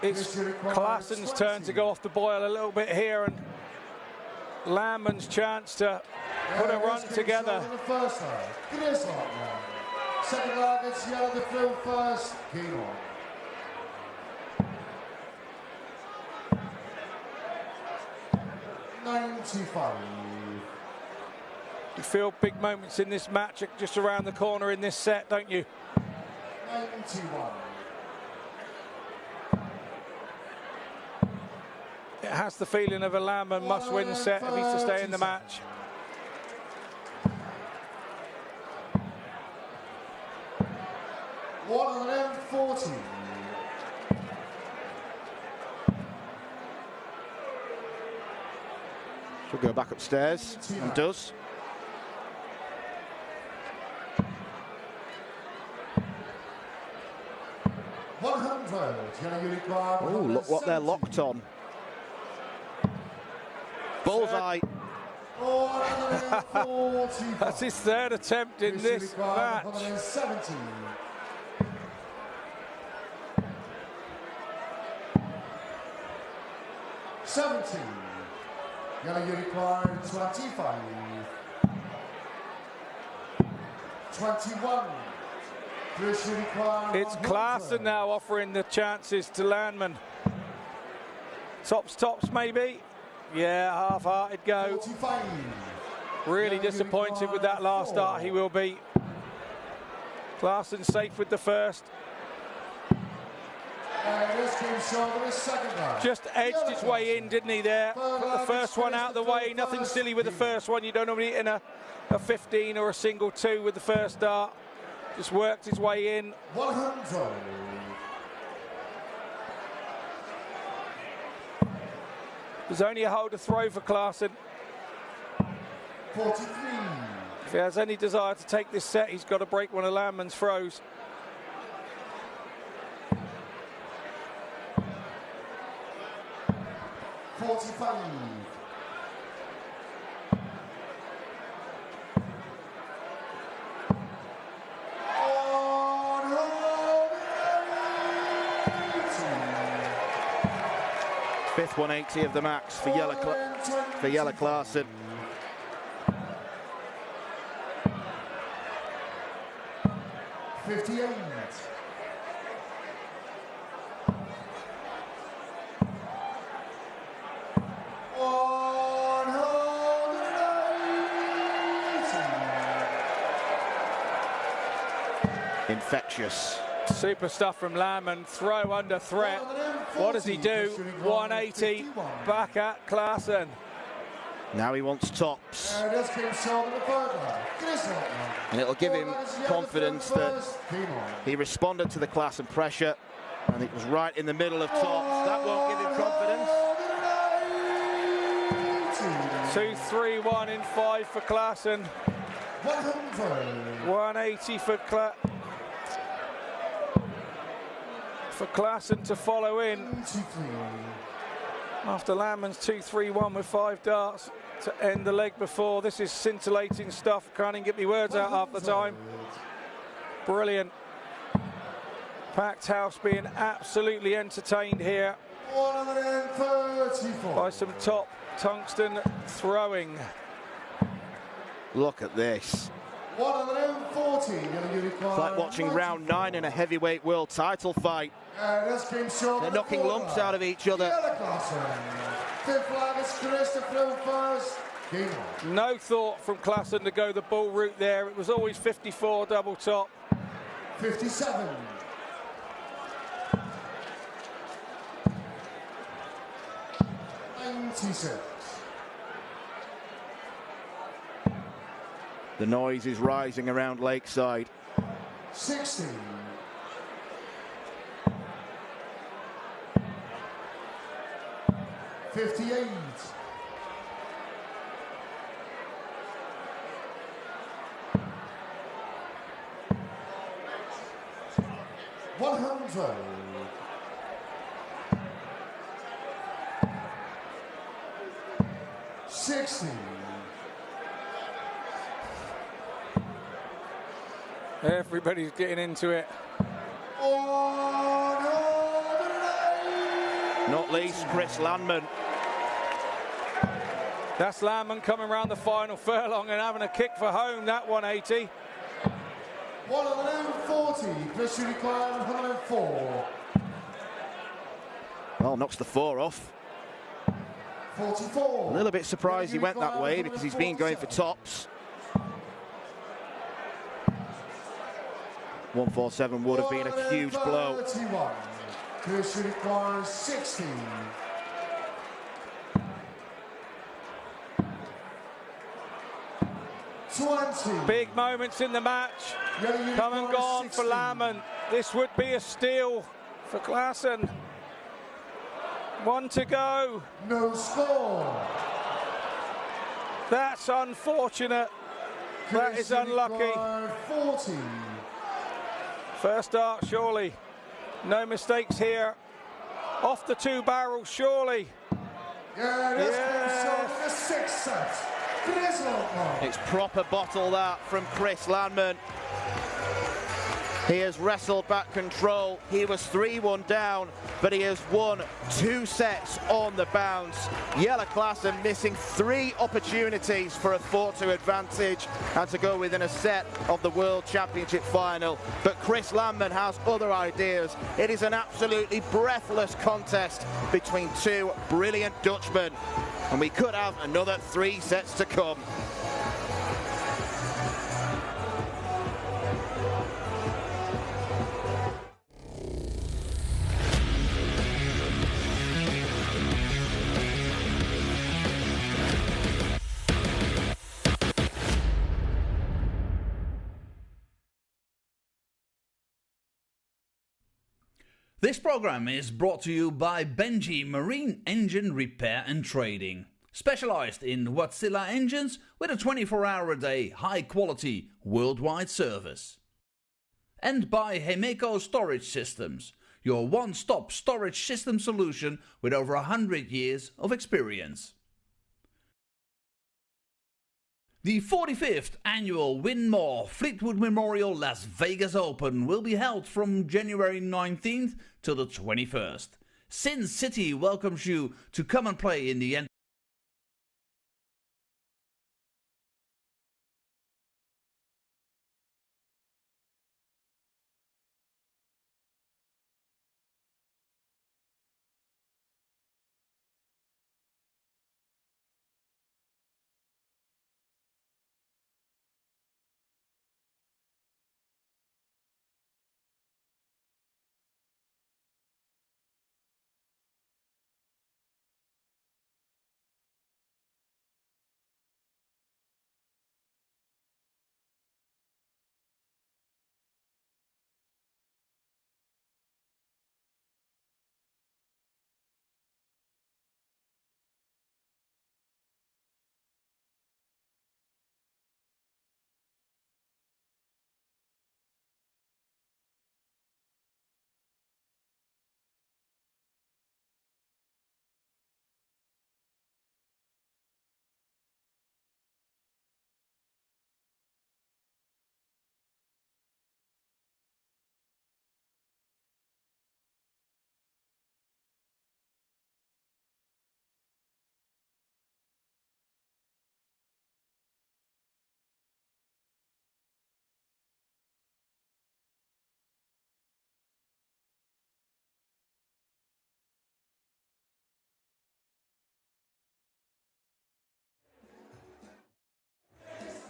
It's Klassen's turn to go off the boil a little bit here, and Landman's chance to put a run together. The first line, Greaves. Second line, it's Yella to through first. Game on. You feel big moments in this match just around the corner in this set, don't you? 91. It has the feeling of a Landman must-win set if he's to stay in the match. $140. She'll go back upstairs and does. Oh, look what they're locked on. Bullseye. That's his third attempt in this match. 17. Yella, you require 25. 21. It's Klaasen now offering the chances to Landman. Tops maybe. Yeah, half-hearted go. 45. Really disappointed with that last start, he will be. Klaasen safe with the first. Just edged his way in, didn't he, there? Put the first one out of the way. Nothing silly with the first one. You don't normally hit in a 15 or a single 2 with the first start. Just worked his way in. 100. There's only a hold to throw for Klaasen. 43. If he has any desire to take this set, he's got to break one of Landman's throws. 45. Fifth 180 of the max for Yella Klaasen. Infectious. Super stuff from Landman. Throw under threat. What does he do? 180 back at Klaasen. Now he wants tops. And it'll give him confidence that he responded to the Klaasen pressure and it was right in the middle of tops. That won't give him confidence. 2-3-1 in 5 for Klaasen. 180 for Klaasen to follow in. After Landman's 2-3-1 with 5 darts to end the leg before. This is scintillating stuff. Can't even get me words out half the time. Brilliant. Packed house being absolutely entertained here by some top tungsten throwing. Look at this. 140. It's like watching round 9 in a heavyweight world title fight. They're knocking lumps out of each other. No thought from Klaasen to go the bull route there. It was always 54 double top. 57. The noise is rising around Lakeside. 60. 58. 100. 60. Everybody's getting into it. Not least Chris Landman. That's Landman coming around the final furlong and having a kick for home, that 180. 140, plus you require 104. Well, knocks the 4 off. 44. A little bit surprised he went that way because he's been going for tops. 147 would have been a huge blow. 31, plus you require 16. Big moments in the match. Come and gone for Landman. This would be a steal for Klassen. 1 to go. No score. That's unfortunate. That is unlucky. 40. First start, surely. No mistakes here. Off the 2 barrels, surely. Yeah, the 6th set. It's proper bottle that from Chris Landman. He has wrestled back control. He was 3-1 down, but he has won 2 sets on the bounce. Yella Klassen missing 3 opportunities for a 4-2 advantage and to go within a set of the World Championship final. But Chris Landman has other ideas. It is an absolutely breathless contest between 2 brilliant Dutchmen, and we could have another 3 sets to come. This program is brought to you by Benji Marine Engine Repair and Trading, specialized in Wärtsilä engines with a 24-hour-a-day, high-quality, worldwide service. And by Hemeco Storage Systems, your one-stop storage system solution with over 100 years of experience. The 45th annual Winmau Fleetwood Memorial Las Vegas Open will be held from January 19th till the 21st. Sin City welcomes you to come and play in the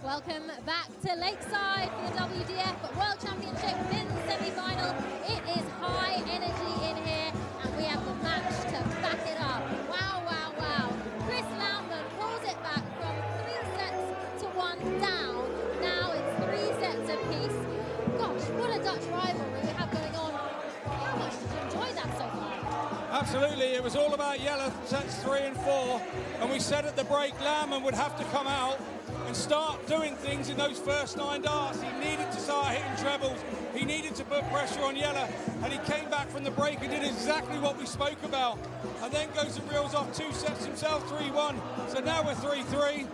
Welcome back to Lakeside for the WDF World Championship men's semi-final. It is high energy in here, and we have the match to back it up. Wow, wow, wow. Chris Landman pulls it back from 3 sets to 1 down. Now it's 3 sets apiece. Gosh, what a Dutch rivalry we have going on. How much did you enjoy that so far? Absolutely, it was all about Yella sets 3 and 4, and we said at the break Landman would have to come out and start doing things in those first 9 darts. He needed to start hitting trebles. He needed to put pressure on Yella, and he came back from the break and did exactly what we spoke about. And then goes and reels off 2 sets himself, 3-1. So now we're 3-3.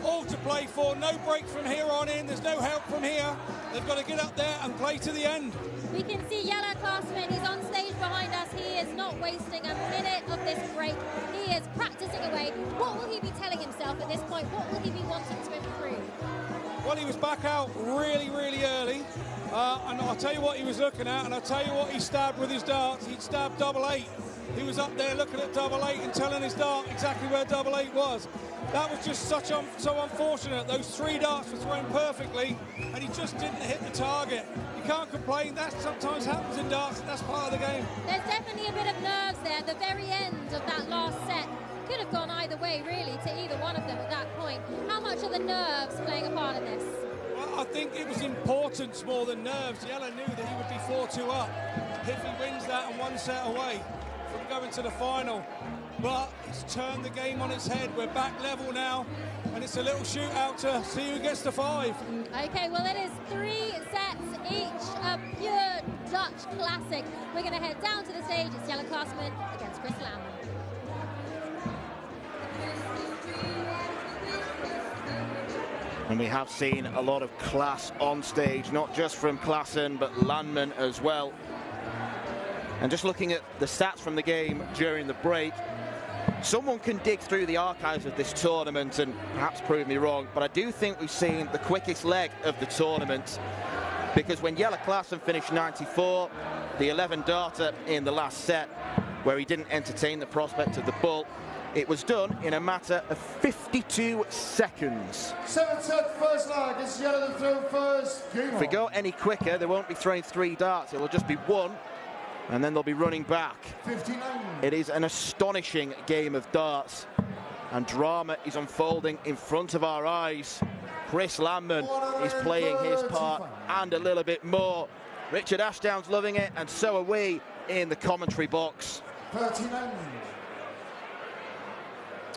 All to play for. No break from here on in. There's no help from here. They've got to get up there and play to the end. We can see Yella Klassen. He's on stage behind us. He is not wasting a minute of this break. He is practicing away. What will he be telling himself at this point? What will he be wanting to improve? Well, he was back out really, really early. And I'll tell you what he was looking at, and I'll tell you what he stabbed with his darts. He'd stabbed 88. He was up there looking at 88 and telling his dart exactly where 88 was. That was just so unfortunate. Those 3 darts were thrown perfectly, and he just didn't hit the target. You can't complain. That sometimes happens in darts, and that's part of the game. There's definitely a bit of nerves there. The very end of that last set could have gone either way, really, to either one of them at that point. How much are the nerves playing a part in this? Well, I think it was importance more than nerves. Yella knew that he would be 4-2 up if he wins that and 1 set away from going to the final. But it's turned the game on its head. We're back level now, and it's a little shootout to see who gets to 5. Okay, well, it is 3 sets each, a pure Dutch classic. We're going to head down to the stage. It's Yella Klaasman against Chris Landman. And we have seen a lot of class on stage, not just from Klaassen, but Landman as well. And just looking at the stats from the game during the break, someone can dig through the archives of this tournament and perhaps prove me wrong, but I do think we've seen the quickest leg of the tournament, because when Yella Klaassen finished 94, the 11-darter in the last set, where he didn't entertain the prospect of the bull, it was done in a matter of 52 seconds. 7th set, first leg. It's Yella to throw first. If we go any quicker, they won't be throwing 3 darts. It will just be 1, and then they'll be running back. 59. It is an astonishing game of darts, and drama is unfolding in front of our eyes. Chris Landman is playing his part and a little bit more. Richard Ashdown's loving it, and so are we in the commentary box. 39.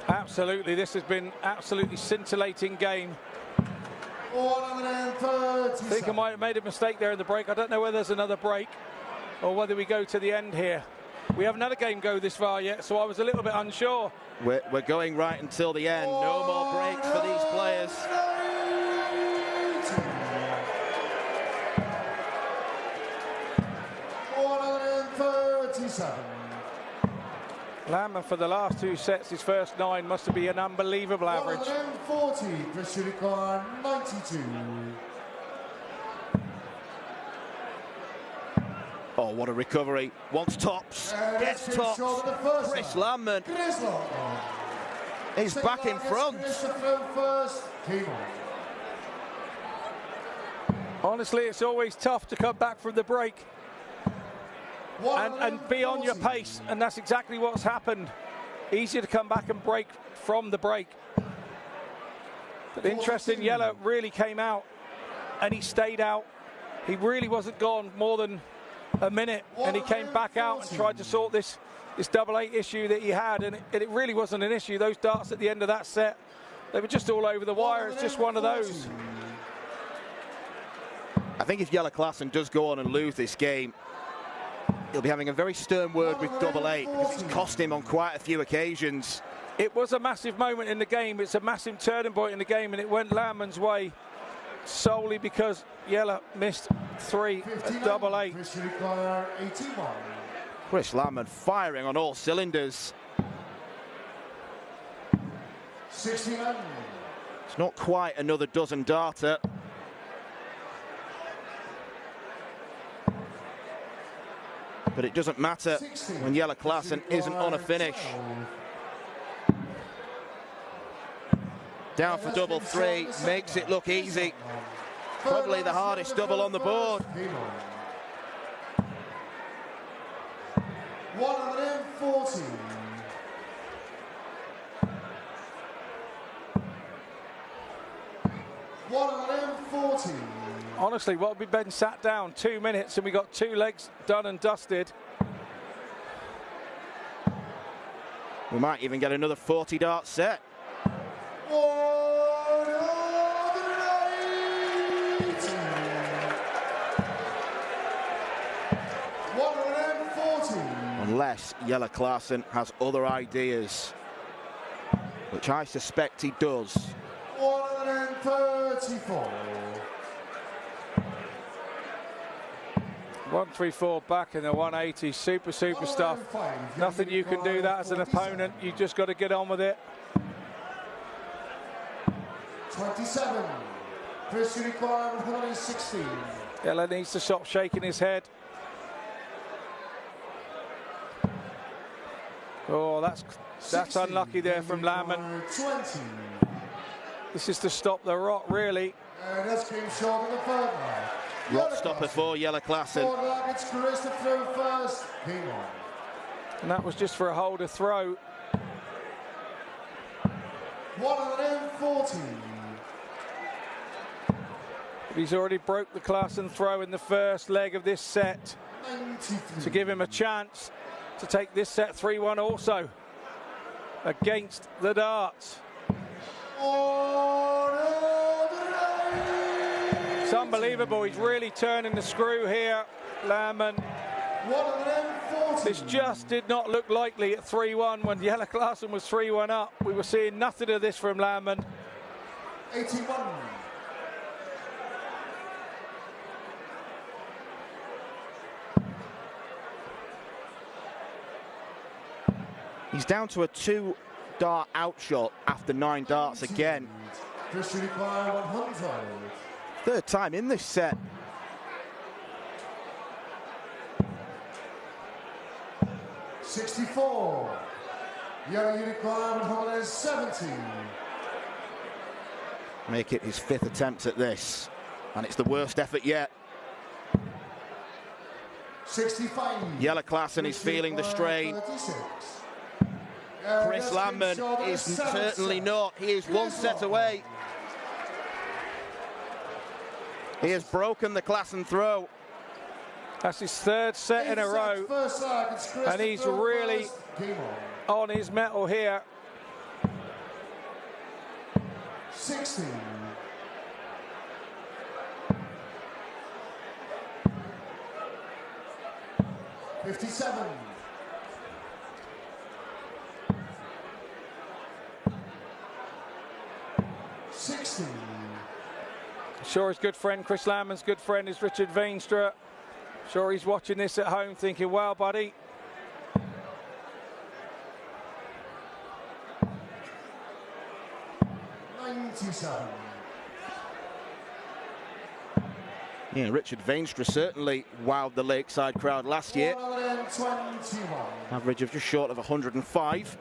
Absolutely, this has been absolutely scintillating game. 130. I think I might have made a mistake there in the break. I don't know whether there's another break or whether we go to the end here. We haven't had a game go this far yet, so I was a little bit unsure. We're going right until the end. No more breaks for these players. 137. Landman for the last 2 sets, his first 9 must be an unbelievable average. 140. Chris Unicorn, 92. Oh, what a recovery. Wants tops, gets tops. Chris Landman is back in front. Honestly, it's always tough to come back from the break and be on your pace, and that's exactly what's happened. Easier to come back and break from the break. But interesting, Yella really came out and he stayed out. He really wasn't gone more than a minute, and he came back out and tried to sort this 88 issue that he had, and it really wasn't an issue. Those darts at the end of that set, they were just all over the wire. It's just one of those. I think if Yella Klaassen does go on and lose this game, he'll be having a very stern word with 88, because it's cost him on quite a few occasions. It was a massive moment in the game. It's a massive turning point in the game, and it went Landman's way solely because Yella missed 3 at 88. Chris Landman firing on all cylinders. 69. It's not quite another dozen darter. But it doesn't matter when Yella Klaassen isn't on a finish. Down for double 3, makes it look easy. Probably the hardest double on the board. 140. Honestly, what have we been sat down 2 minutes and we got 2 legs done and dusted. We might even get another 40 dart set. 140. Unless Yella Klaassen has other ideas, which I suspect he does. 134. 134 back in the 180. Super stuff. Nothing you can do that as an opponent. You just got to get on with it. 27. First require 116. Yella needs to stop shaking his head. Oh, that's unlucky there from Landman. 20. This is to stop the rot, really. And that's came short in the third one. Rot stopper for Yella Klassen. It's Chris to throw first. Game on. And that was just for a holder throw. 140. He's already broke the Klassen throw in the first leg of this set 93. to give him a chance to take this set 3-1 also against the darts. It's unbelievable. He's really turning the screw here, Landman. 140. This just did not look likely at 3-1 when Yella Klassen was 3-1 up. We were seeing nothing of this from Landman. 81. He's down to a 2-dart outshot after 9 darts again. First require 100. Third time in this set. $64. Yellow Unicorn 170. Make it his 5th attempt at this, and it's the worst effort yet. 65. Yella Klassen is feeling the strain. 36. Chris Landman is certainly not. He is 1 set away. He has broken the Klassen throw. That's his 3rd set in a row, and he's really on his mettle here. 60. $57. $60. Sure, his good friend, Chris Landman's good friend is Richard Veenstra. Sure, he's watching this at home thinking, well, buddy. $97. Yeah, Richard Veenstra certainly wowed the Lakeside crowd last year. 121. Average of just short of 105.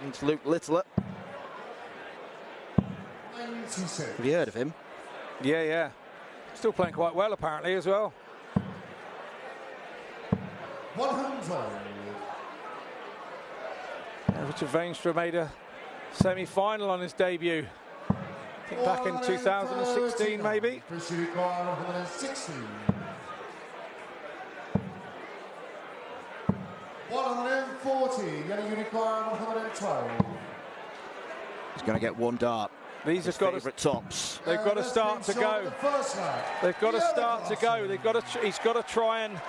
It's Luke Littler. 96. Have you heard of him? Yeah. Still playing quite well, apparently, as well. 100. Richard Veenstra made a semi-final on his debut. I think back in 2016, maybe. 160. 140. Yellow Unicorn 112. He's going to get 1 dart. These have got to tops. They've got to start to go. They've got to start to go. They've got to. He's got to try and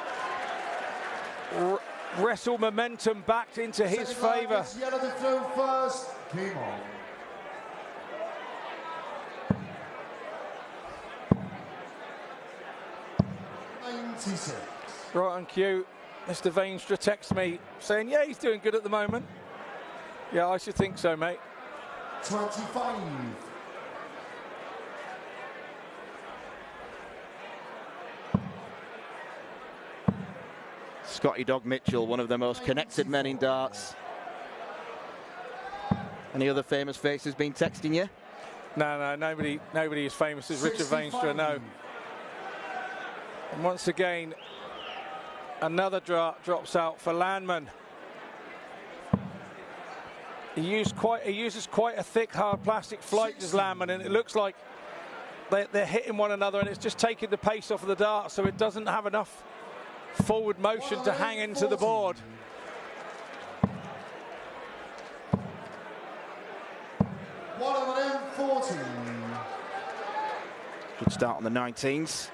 wrestle momentum back into his favour. Yellow to throw first. Game on. Right on cue, Mr. Veenstra texts me saying, yeah, he's doing good at the moment. Yeah, I should think so, mate. 25. Scotty Dog Mitchell, one of the most connected men in darts. Any other famous faces been texting you? No, nobody as famous as Richard Veenstra, no. And once again, another drops out for Landman. He uses quite a thick, hard plastic flight, does Landman, and it looks like they're hitting one another, and it's just taking the pace off of the dart, so it doesn't have enough forward motion to hang into the board. Should start on the 19s.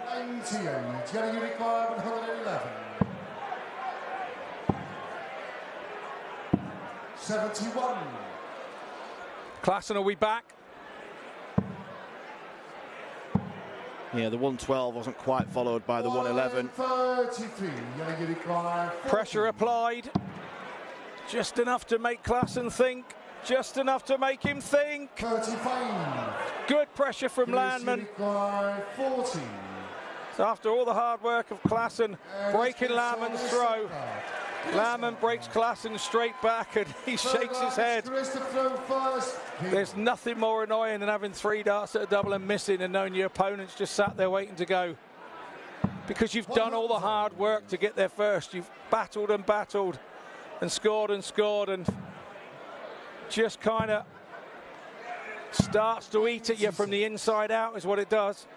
98. Yellow Unicorn 111. 71. Klassen will be back. Yeah, the 112 wasn't quite followed by the 111. 33. Yella require 14. Pressure applied. Just enough to make Klassen think. Just enough to make him think. 35. Good pressure from Landman. Require 14. So after all the hard work of Klassen breaking Landman's throw, Landman breaks Klassen straight back and he shakes his head. There's nothing more annoying than having 3 darts at a double and missing and knowing your opponent's just sat there waiting to go. Because you've done all the hard work to get there first. You've battled and battled and scored and just kind of starts to eat at you from the inside out is what it does.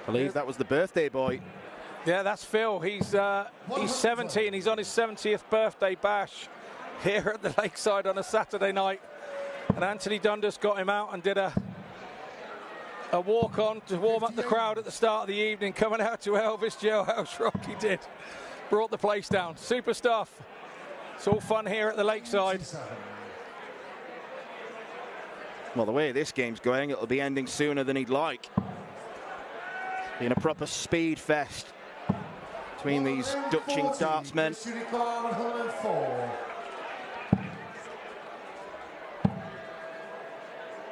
I believe that was the birthday boy. Yeah, that's Phil. He's 70 and he's on his 70th birthday bash here at the Lakeside on a Saturday night. And Anthony Dundas got him out and did a walk-on to warm up the crowd at the start of the evening, coming out to Elvis Jailhouse Rock. He did. Brought the place down. Super stuff. It's all fun here at the Lakeside. Well, the way this game's going, it'll be ending sooner than he'd like. Being a proper speed fest between these Dutching dartsmen.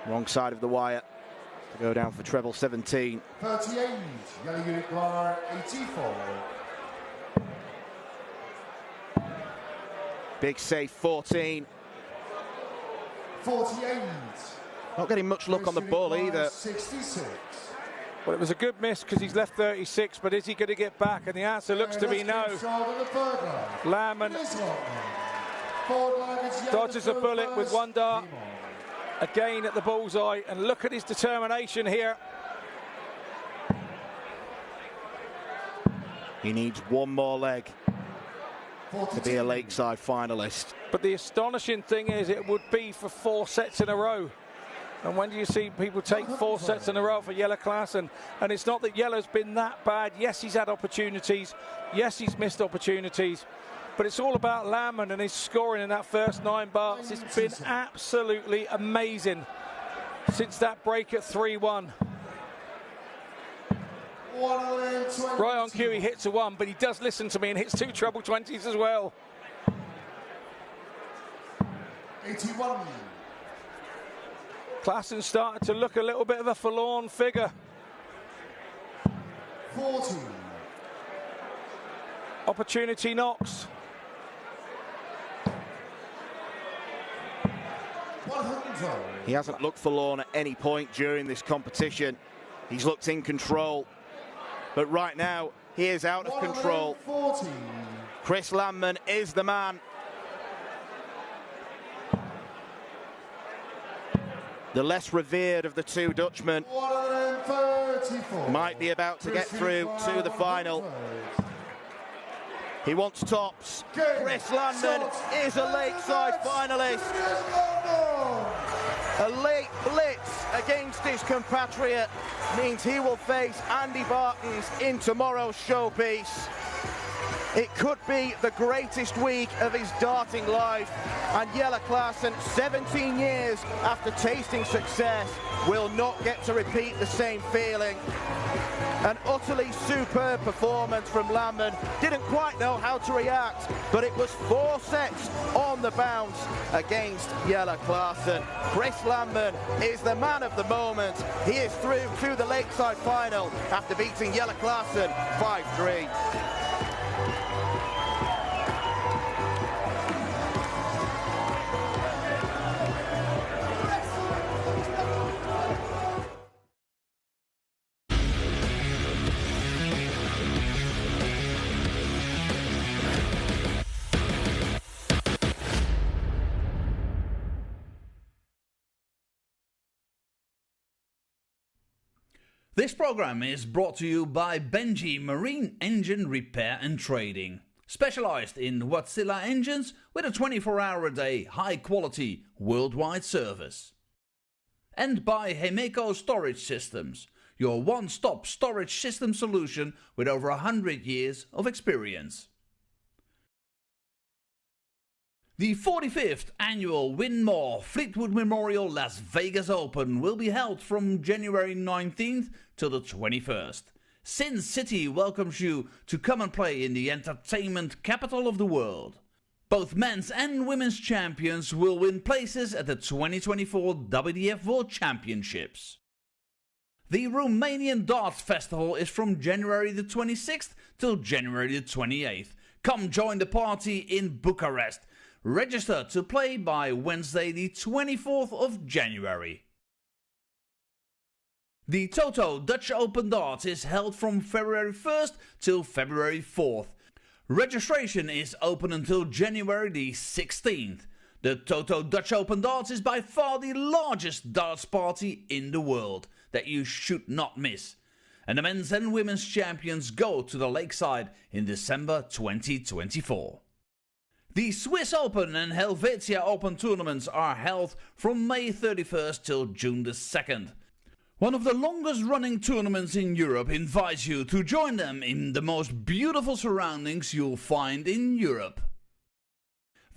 Wrong side of the wire to go down for treble 17. 38, Yella 84. Big save 14. 48. Not getting much luck on the ball either. 66. Well, it was a good miss because he's left 36, but is he going to get back? And the answer looks to be no. Landman dodges a bullet with 1 dart. Again at the bullseye, and look at his determination here. He needs 1 more leg to be a Lakeside finalist. But the astonishing thing is it would be for 4 sets in a row. And when do you see people take 4 sets in a row for Yella Klassen? And it's not that Yella's been that bad. Yes, he's had opportunities. Yes, he's missed opportunities. But it's all about Landman and his scoring in that first 9 bars. It's been absolutely amazing since that break at 3-1. Right on cue, he hits a 1, but he does listen to me and hits 2 treble 20s as well. 81. Klassen started to look a little bit of a forlorn figure. 40. Opportunity knocks. 100. He hasn't looked forlorn at any point during this competition. He's looked in control. But right now, he is out of control. 140. Chris Landman is the man. The less revered of the 2 Dutchmen 134. might be about to get through to the final. He wants tops. Chris Landman is a Lakeside finalist. A late blitz against his compatriot means he will face Andy Bartons in tomorrow's showpiece. It could be the greatest week of his darting life, and Yella Klassen, 17 years after tasting success, will not get to repeat the same feeling. An utterly superb performance from Landman. Didn't quite know how to react, but it was 4 sets on the bounce against Yella Klassen. Chris Landman is the man of the moment. He is through to the Lakeside final after beating Yella Klassen 5-3. This program is brought to you by Benji Marine Engine Repair and Trading. Specialised in Wärtsilä engines with a 24-hour-a-day, high-quality, worldwide service. And by Hemeko Storage Systems, your one-stop storage system solution with over 100 years of experience. The 45th annual Winmau Fleetwood Memorial Las Vegas Open will be held from January 19th till the 21st. Sin City welcomes you to come and play in the entertainment capital of the world. Both men's and women's champions will win places at the 2024 WDF World Championships. The Romanian Darts Festival is from January the 26th till January the 28th. Come join the party in Bucharest. Register to play by Wednesday the 24th of January. The Toto Dutch Open Darts is held from February 1st till February 4th. Registration is open until January the 16th. The Toto Dutch Open Darts is by far the largest darts party in the world that you should not miss. And the men's and women's champions go to the Lakeside in December 2024. The Swiss Open and Helvetia Open tournaments are held from May 31st till June the 2nd. One of the longest running tournaments in Europe invites you to join them in the most beautiful surroundings you'll find in Europe.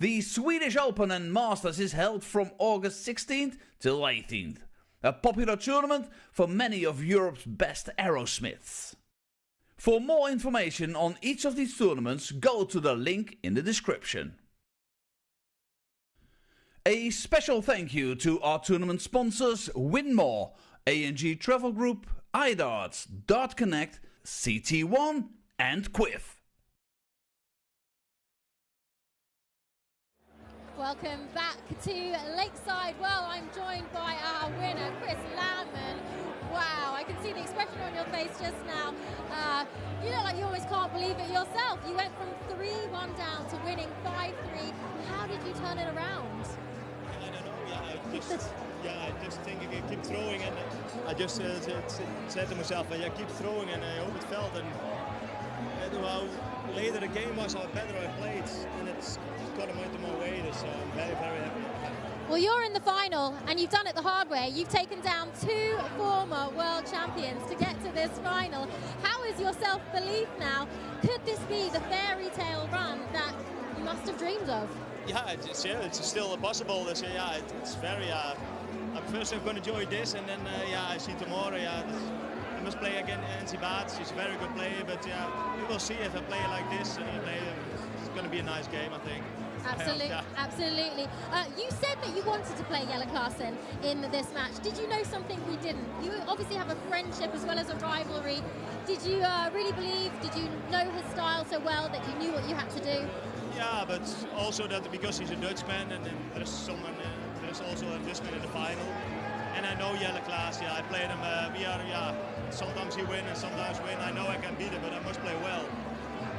The Swedish Open and Masters is held from August 16th till 18th. A popular tournament for many of Europe's best aerosmiths. For more information on each of these tournaments, go to the link in the description. A special thank you to our tournament sponsors Winmau, A&G Travel Group, iDarts, Dart Connect, CT1 and Quiff. Welcome back to Lakeside. Well, I'm joined by our winner, Landman. Wow, I can see the expression on your face just now. You look like you almost can't believe it yourself. You went from 3-1 down to winning 5-3. How did you turn it around? I don't know. I just think I keep throwing, and I just said to myself, keep throwing, and I hope it felt. And how later the game was, how better I played, and it's got him into my way. So I'm very, very happy. Well, you're in the final, and you've done it the hard way. You've taken down 2 former world champions to get to this final. How is your self-belief now? Could this be the fairy tale run that you must have dreamed of? Yeah, it's still possible. So, it's very. I'm going to enjoy this, and then I see tomorrow. I must play again Nancy Bates. She's a very good player, but we will see if I play like this. It's going to be a nice game, I think. Absolutely, absolutely. You said that you wanted to play Yella Clarkson in this match. Did you know something we didn't? You obviously have a friendship as well as a rivalry. Did you really believe, did you know his style so well that you knew what you had to do? Yeah, but also that because he's a Dutchman, and then there's also a Dutchman in the final. And I know Yella Klaas, I played him, sometimes he wins and sometimes win. I know I can beat him, but I must play well.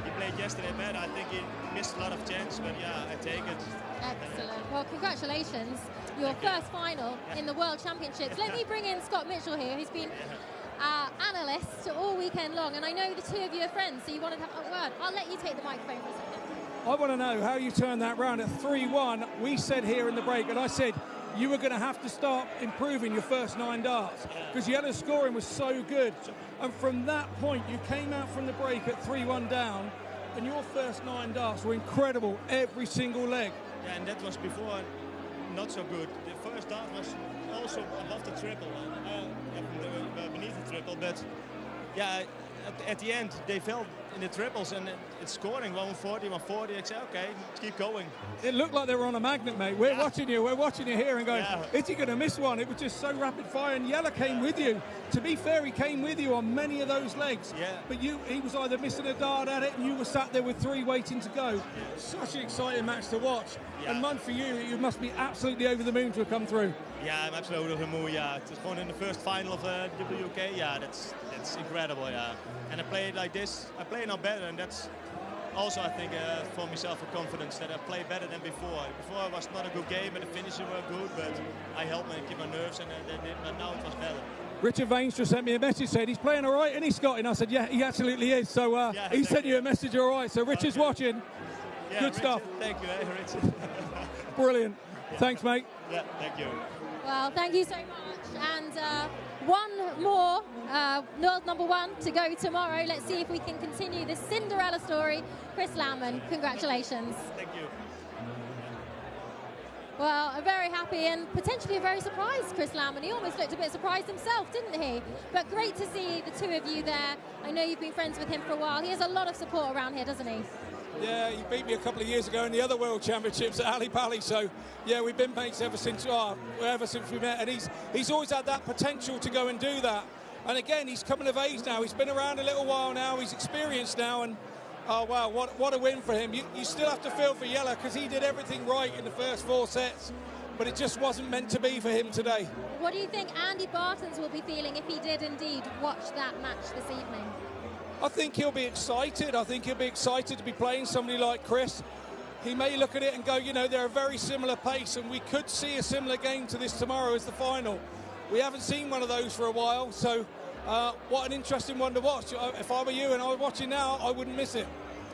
He played yesterday bad. I think he missed a lot of chances, but I take it. Excellent. Well, congratulations. Your first final in the World Championships. Let me bring in Scott Mitchell here, who's been our analyst all weekend long. And I know the two of you are friends, so you want to have a word. I'll let you take the microphone for a second. I want to know how you turned that round at 3-1. We said here in the break, and I said you were going to have to start improving your first 9 darts because Yella's scoring was so good. And from that point, you came out from the break at 3-1 down, and your first 9 darts were incredible, every single leg. Yeah, and that was before not so good. The first dart was also above the triple, beneath the triple, but at the end they fell in the triples, and it's scoring 140, 140. I said, okay, keep going. It looked like they were on a magnet, mate. We're watching you here and going, is he going to miss one? It was just so rapid fire, and Yella came with you. To be fair, he came with you on many of those legs. Yeah. But he was either missing a dart at it, and you were sat there with 3 waiting to go. Such an exciting match to watch. Yeah. And one for you must be absolutely over the moon to have come through. Yeah, I'm absolutely over the moon, It's going in the first final of WK, that's incredible, And I played like this, I play now better, and that's also, I think, for myself a confidence that I play better than before. Before it was not a good game, and the finishes were good, but I helped me keep my nerves, and now it was better. Richard Vaines just sent me a message, said he's playing all right, isn't he, Scott? And I said, yeah, he absolutely is. So he sent you a message, all right. So Richard's watching. Yeah, good Richard, stuff. Thank you, Richard. Brilliant. Thanks, mate. Yeah, thank you. Well, thank you so much. And one more world number one to go tomorrow. Let's see if we can continue this Cinderella story. Chris Landman, congratulations. Thank you. Well, I'm very happy and potentially very surprised, Chris Landman. He almost looked a bit surprised himself, didn't he? But great to see the two of you there. I know you've been friends with him for a while. He has a lot of support around here, doesn't he? Yeah, he beat me a couple of years ago in the other World Championships at Ali Pali. So, yeah, we've been mates ever since we met. And he's always had that potential to go and do that. And again, he's coming of age now. He's been around a little while now. He's experienced now. And oh, wow, what a win for him. You still have to feel for Yella because he did everything right in the first 4 sets, but it just wasn't meant to be for him today. What do you think Andy Bartons will be feeling if he did indeed watch that match this evening? I think he'll be excited. I think he'll be excited to be playing somebody like Chris. He may look at it and go, you know, they're a very similar pace, and we could see a similar game to this tomorrow as the final. We haven't seen one of those for a while, so what an interesting one to watch. If I were you and I was watching now, I wouldn't miss it.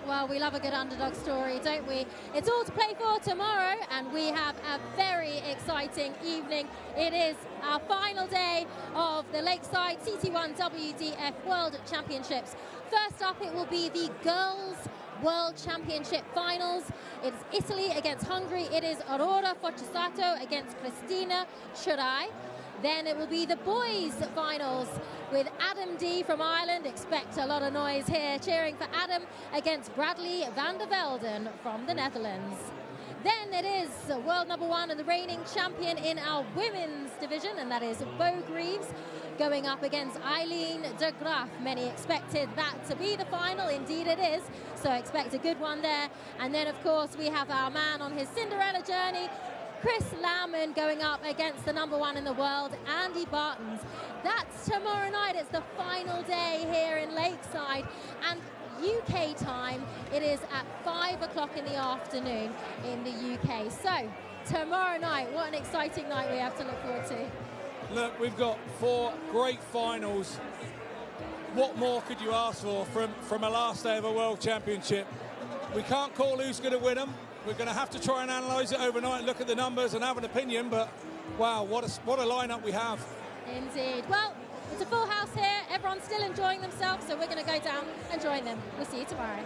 Well, we love a good underdog story, don't we? It's all to play for tomorrow, and we have a very exciting evening. It is our final day of the Lakeside CT1 WDF World Championships. First up, it will be the Girls World Championship Finals. It is Italy against Hungary. It is Aurora Fortunato against Cristina Churai. Then it will be the boys' finals with Adam D from Ireland. Expect a lot of noise here cheering for Adam against Bradley van der Velden from the Netherlands. Then it is world number one and the reigning champion in our women's division, and that is Bo Greaves, going up against Eileen de Graaf. Many expected that to be the final. Indeed it is, so expect a good one there. And then, of course, we have our man on his Cinderella journey, Chris Landman, going up against the number one in the world, Andy Bartons. That's tomorrow night. It's the final day here in Lakeside. And UK time, it is at 5 o'clock in the afternoon in the UK. So, tomorrow night, what an exciting night we have to look forward to. Look, we've got 4 great finals. What more could you ask for from a last day of a World Championship? We can't call who's going to win them. We're going to have to try and analyse it overnight and look at the numbers and have an opinion, but wow, what a lineup we have. Indeed. Well, it's a full house here. Everyone's still enjoying themselves, so we're going to go down and join them. We'll see you tomorrow.